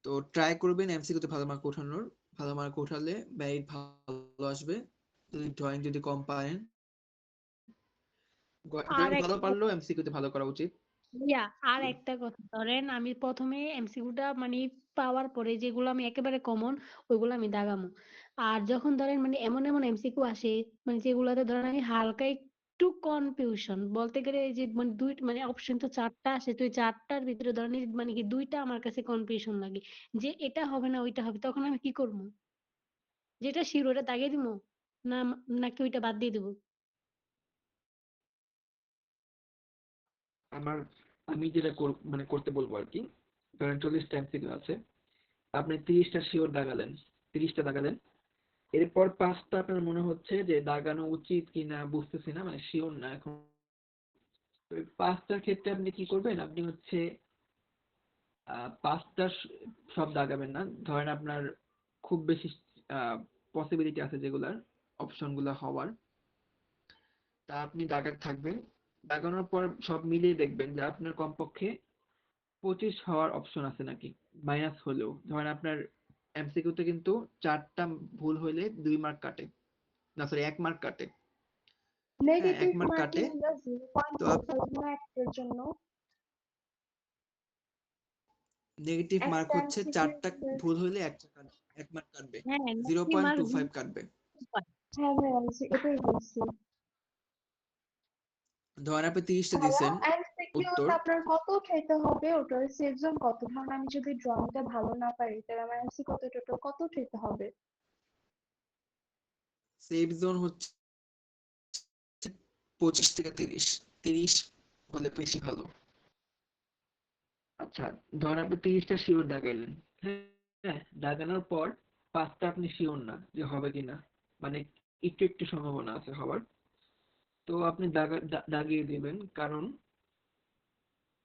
তো ট্রাই করবেন এমসিকিউতে ভালো মার্ক ওঠানোর। ভালো মার্ক উঠালে মেরিট ভালো আসবে। যদি ড্রয়িং যদি কম পারেন, আর ড্রয়িং ভালো একটা পারলেও এমসিকিউতে ভালো করা উচিত। ইয়া আর একটা কথা, ধরেন আমি প্রথমে এমসিকিউটা মানে পাওয়ার পরে যেগুলো আমি একেবারে কমন ওইগুলো আমি দাগামো। আর যখন ধরেন মানে এমন এমন এমসিকিউ আসে মানে যেগুলোতে ধরেন আমি হালকা একটু কনফিউশন বলতে গেলে, এই যে মানে দুই মানে অপশন তো চারটা আসে, তো ওই চারটার ভিতরে ধরেন এই মানে কি দুইটা আমার কাছে কনফিউশন লাগে যে এটা হবে না ওইটা হবে, তখন আমি কি করবো? যেটা শিওর ওটা দাগিয়ে দিবো, না নাকি ওইটা বাদ দিয়ে দিবো? আমার আমি যেটা মানে করতে বলবো আর কি, ধরেন 40টা এমসিকিউ আছে, আপনি 30টা শিওর দাগালেন, 30টা দাগালেন। এরপর 5টা আপনার মনে হচ্ছে যে দাগানো উচিত কিনা বুঝতেছি না, মানে শিওর না এখন। তো 5টার ক্ষেত্রে আপনি কি করবেন, আপনি হচ্ছে 5টা সব দাগাবেন না। ধরেন আপনার খুব বেশি পসিবিলিটি আছে যেগুলার অপশনগুলো হওয়ার, তা আপনি দাগাতে থাকবেন। দাগানোর পর সব মিলিয়ে দেখবেন যে আপনার কমপক্ষে 25 হওয়ার অপশন আছে নাকি, মাইনাস হলেও। ধরেন আপনার এমসিকিউতে কিন্তু 4টা ভুল হইলে 2 মার্ক কাটে, না সরি 1 মার্ক কাটে। হ্যাঁ, 1 নেগেটিভ মার্ক মার্কিং কাটে। হলো তো 0.25 মার্কের জন্য। নেগেটিভ মার্ক একটা হচ্ছে এমসিকিউ 4টা ভুল হইলে 1 মার্ক কাটবে, হ্যাঁ নেগেটিভ মার্ক 0.25 কাটবে। হ্যাঁ ভাইয়া, এটাই বলছি। ধরেন আপনি 30টা ভাইয়া দিয়েছেন উত্তর, এমসিকিউতে আপনার কত উঠাইতে হবে, ওটার সেভ জোন কত? ধরুন আমি যদি ড্রয়িংটা ভালো না পারি তাহলে আমার এমসিকিউতে টোটাল কত উঠাইতে হবে? সেফ জোন হচ্ছে 25 থেকে 30, 30 হলে বেশি ভালো। আচ্ছা, ধরেন আপনি 30টা শিওর দাগাইলেন। হ্যাঁ, দাগানোর পর 5টা আপনি শিওর না যে হবে কিনা, মানে একটু একটু সম্ভাবনা আছে হওয়ার। তো আপনি দাগিয়ে দিবেন, কারণ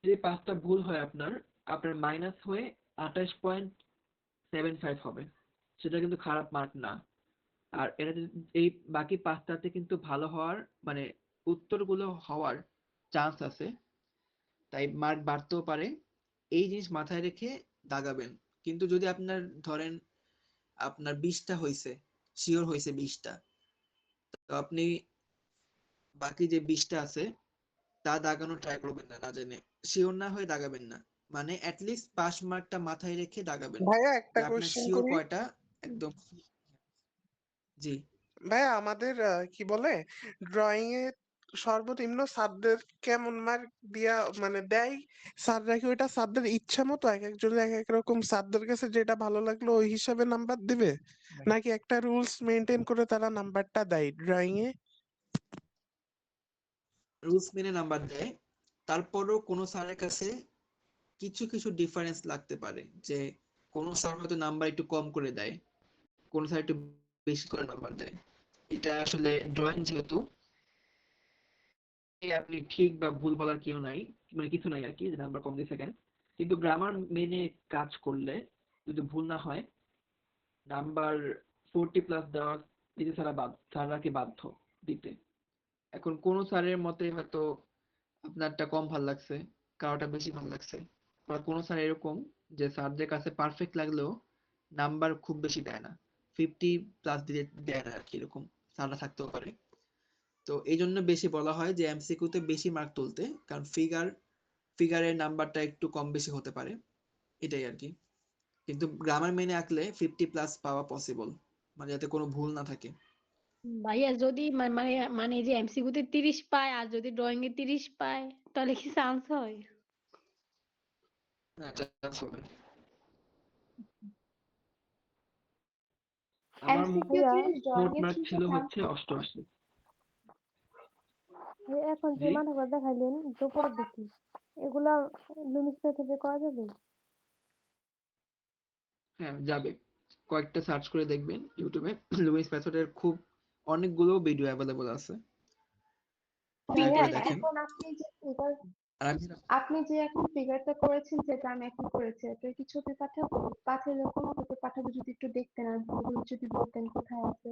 যদি 5টা ভুল হয় আপনার, আপনার মাইনাস হয়ে 28.75 হবে। সেটা কিন্তু খারাপ মার্ক না। আর এটা এই বাকি 5টাতে কিন্তু ভালো হওয়ার মানে উত্তরগুলো হওয়ার চান্স আছে, তাই মার্ক বাড়তেও পারে। এই জিনিস মাথায় রেখে দাগাবেন। কিন্তু যদি আপনার ধরেন আপনার 20টা হয়েছে, শিওর হয়েছে 20টা, তো আপনি বাকি যে 20টা আছে তা দাগানো ট্রাই করবেন না, না জেনে। শিওর না হয়ে দাগাবেন না, মানে অ্যাটলিস্ট পাস মার্কটা মাথায় রেখে দাগাবেন ভাইয়া একটা যে আপনার কোশ্চেন শিওর করি। কয়টা একদম। জি ভাইয়া আমাদের কি বলে ড্রয়িং এ সর্বনিম্ন স্যারদের কেমন মার্ক দিয়া মানে দেয়, স্যাররা কি ওইটা স্যারদের ইচ্ছা মতো এক একজনের এক এক রকম, স্যারদের কাছে যেটা ভালো লাগলো ওই হিসাবে নাম্বার দিবে, নাকি একটা রুলস মেনটেন করে তারা নাম্বারটা দেয় ড্রয়িং এ? রুলস মেনে নাম্বার দেয়, তারপরও কোনো স্যারের কাছে কিছু কিছু ডিফারেন্স লাগতে পারে, যে কোনো স্যার হয়তো নাম্বার একটু কম করে দেয়, কোন স্যার একটু বেশি করে নাম্বার দেয়। এটা আসলে ড্রয়িং যেহেতু, আপনি ঠিক বা ভুল বলার কেউ নাই, মানে কিছু নাই আর কি, যে নাম্বার কম দিয়ে থাকেন। কিন্তু গ্রামার মেনে কাজ করলে যদি ভুল না হয়, নাম্বার 40+ দেওয়া দিতে স্যাররা কি বাধ্য দিতে। এখন কোন স্যারের মতে হয়তো আপনারটা কম ভাল লাগছে, কারোটা বেশি ভাল লাগছে, বা কোন স্যার এরকম যে স্যারদের কাছে পারফেক্ট লাগলেও নাম্বার খুব বেশি দেয় না, 50+ দিয়ে দেয় না আর কি, এরকম স্যাররা থাকতেও পারে। তো এই জন্য বেশি বলা হয় যে এমসিকিউতে বেশি মার্ক তুলতে, কারণ ফিগারের নাম্বারটা একটু কম বেশি হতে পারে, এটাই আর কি। কিন্তু গ্রামার মেনে আঁকলে 50+ পাওয়া পসিবল, মানে যাতে কোনো ভুল না থাকে। ভাইয়া যদি মানে মানে যে এমসিকিউ তে 30 পায় আর যদি ড্রয়িং এ 30 পায় তাহলে কি চান্স হয়? না, chance হবে। আমার এমসিকিউ ভাইয়া 30 ড্রয়িং মোট এ মার্ক 30 ছিল চান্স হচ্ছে 88। এখন যে জি, মাথাগুলো দেখাইলেন দুপুরের দিকে, এগুলা লুমিস থেকে করা যাবে? হ্যাঁ যাবে, কয়েকটা সার্চ করে দেখবেন ইউটিউবে, লুইস মেথডের খুব অনেকগুলো ভিডিও অ্যাভেলেবল আছে, ট্রাই ভাইয়া করে দেখেন। এখন আপনি যে ফিগার, আর আমি আপনি যে এখন ফিগারটা করেছেন, যেটা আমি এখন করেছি, এটা কি ছবি পাঠাবো? পাঠালে কোনো কিছু পাঠাবো, যদি একটু দেখতেন আর ভুলগুলো যদি বলতেন কোথায় আছে।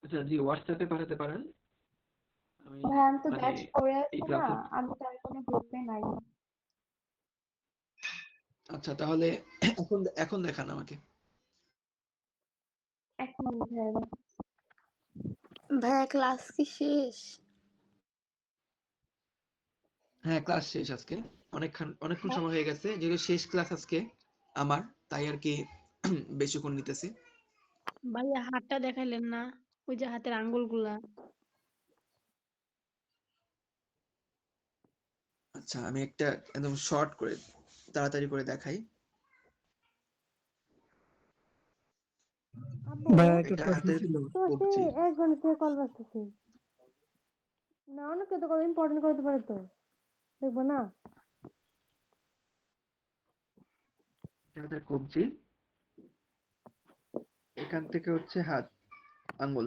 আচ্ছা জি, হোয়াটসঅ্যাপে পাঠাতে পারেন। আমি ভাই আমি তো মানে ব্যাচ করে এই আছি না, ক্লাসে, আমি তো আর কোনো গ্রুপে নাই। আচ্ছা তাহলে এখন এখন দেখান আমাকে। এখন ভাইয়া ভাইয়া ক্লাস কি শেষ? হ্যাঁ ক্লাস শেষ আজকে, অনেকক্ষণ সময় হয়ে গেছে, যেহেতু শেষ ক্লাস আজকে আমার, তাই আর কি বেশিক্ষণ নিতেছি। ভাইয়া হাতটা দেখাইলেন না, ওই যে হাতের আঙ্গুলগুলা। আচ্ছা আমি একটা একদম শর্ট করে তাড়াতাড়ি করে দেখাই। আব্বু ভাইয়া একটা এটা প্রশ্ন হাতের ছিল। তো সে কবজি। 1 ঘন্টা থেকে কল বাজতেছে না, অনেক তো কল ইম্পর্টেন্ট করতে পারে তো, দেখবো না? এটা হাতের কবজি, এখান থেকে হচ্ছে হাত আঙ্গুল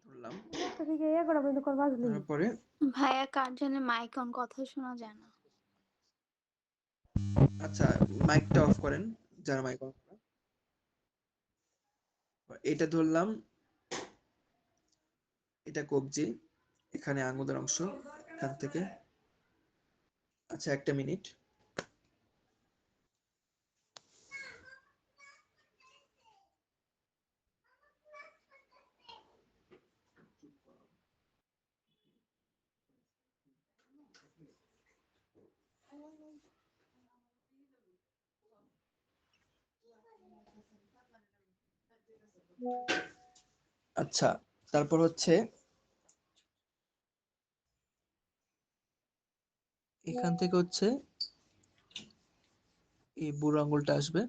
ধরলাম, 10টা থেকে 11টা পর্যন্ত কল বাজলেই। তারপরে ভাইয়া কার জন্য মাইক অন, কথা শোনা যায় না। আচ্ছা মাইকটা অফ করেন, যারা মাইক অফ, এটা ধরলাম, এটা কবজি, এখানে আঙ্গুলের অংশ, এখান থেকে। আচ্ছা একটা মিনিট। আচ্ছা তারপর হচ্ছে এখান থেকে হচ্ছে এই বুড়ো আঙ্গুলটা আসবে,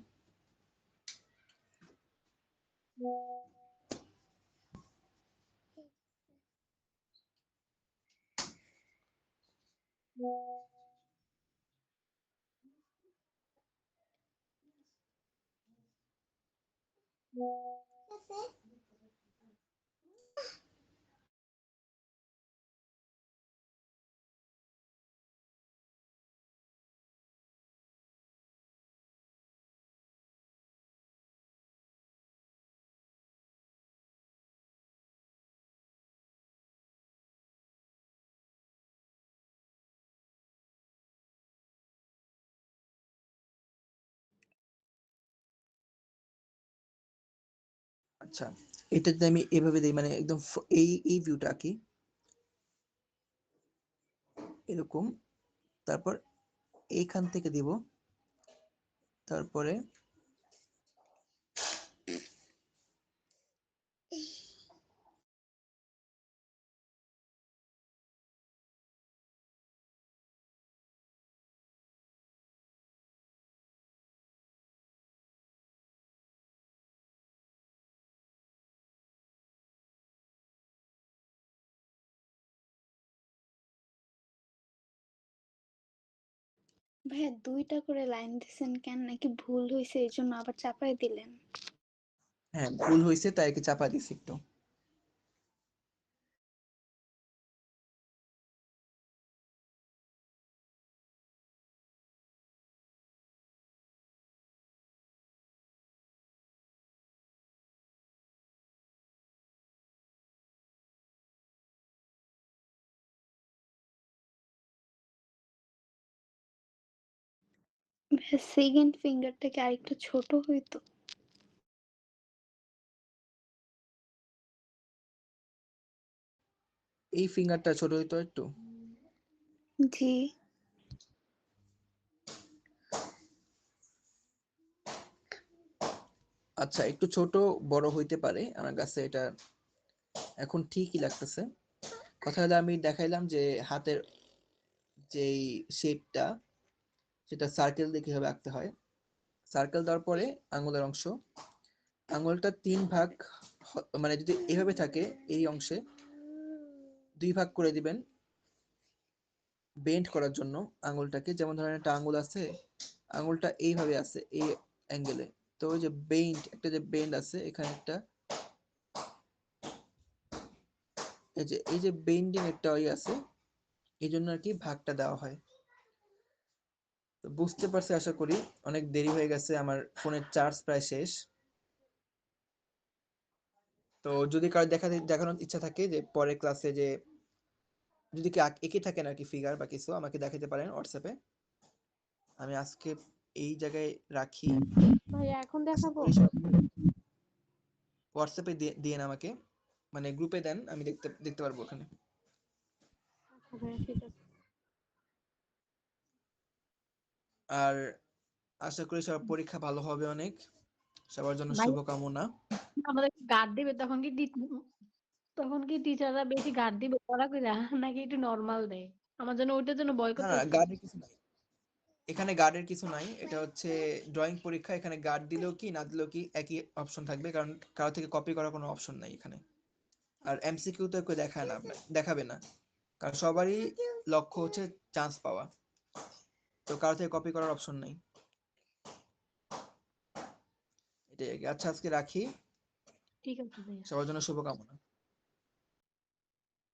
আচ্ছা এটা যদি আমি এভাবে দিই, মানে একদম এই ভিউটা আঁকি এরকম, তারপর এইখান থেকে দিব, তারপরে ভাইয়া 2টা করে লাইন দিছেন কেন? নাকি ভুল হয়েছে এই জন্য আবার চাপাই দিলেন? হ্যাঁ, ভুল হয়েছে তাই কি চাপা দিছি একটু। ভাইয়া সেকেন্ড ফিঙ্গারটা কি আরেকটু ছোট হইতো? এই ফিঙ্গারটা ছোট হইতো একটু। জি। আচ্ছা, একটু ছোট বড় হইতে পারে, আমার কাছে এটা এখন ঠিকই লাগতেছে। কথা হলো আমি দেখাইলাম যে হাতের যেই শেপটা সেটা সার্কেল দিয়ে কিভাবে আঁকতে হয়। সার্কেল দেওয়ার পরে আঙ্গুলের অংশ, আঙ্গুলটা 3 ভাগ মানে যদি এভাবে থাকে এই অংশে 2 ভাগ করে দিবেন বেন্ড করার জন্য আঙ্গুলটাকে। যেমন ধরেন একটা আঙ্গুল আছে, আঙ্গুলটা এইভাবে আছে এই অ্যাঙ্গেলে, তো ওই যে বেন্ড, একটা যে বেন্ড আছে এখানে একটা, এই যে বেন্ডিং একটা ওই আছে, এই জন্য আর কি ভাগটা দেওয়া হয়। তো বুঝতে পারছি আশা করি। অনেক দেরি হয়ে গেছে, আমার ফোনের চার্জ প্রায় শেষ। তো যদি কারো দেখানোর ইচ্ছা থাকে যে পরের ক্লাসে যে যদি কি এঁকে থাকেন আর কি ফিগার বা কিছু আমাকে দেখাতে পারেন হোয়াটসঅ্যাপে। আমি আজকে এই জায়গায় রাখি। ভাইয়া এখন দেখাবো? হোয়াটসঅ্যাপে দিয়েন আমাকে, মানে গ্রুপে দেন, আমি দেখতে পারবো ওখানে। আচ্ছা ভাইয়া ঠিক আছে। আর আশা করি সবার পরীক্ষা ভালো হবে অনেক, সবার জন্য ভাই শুভকামনা। আমাদের গার্ড দিবে তখন কি টিচাররা বেশি গার্ড দিবে পড়া কইরা, নাকি একটু নরমাল দেয়? আমার জন্য ওইটার জন্য ভয় না না, করতেছে। গার্ডের কিছু নাই, এখানে গার্ডের কিছু নাই। এটা হচ্ছে ড্রয়িং পরীক্ষা, এখানে গার্ড দিলেও কি না দিলেও কি একই অপশন থাকবে, কারণ কারো থেকে কপি করার কোনো অপশন নাই এখানে। আর এমসিকিউ তো কেউ দেখায় না, দেখাবে না, কারণ সবারই লক্ষ্য হচ্ছে চান্স পাওয়া, তো কারো থেকে কপি করার অপশন নাই। এটাই আর কি। আচ্ছা, আজকে রাখি, ঠিক আছে ভাইয়া। সবার জন্য শুভকামনা।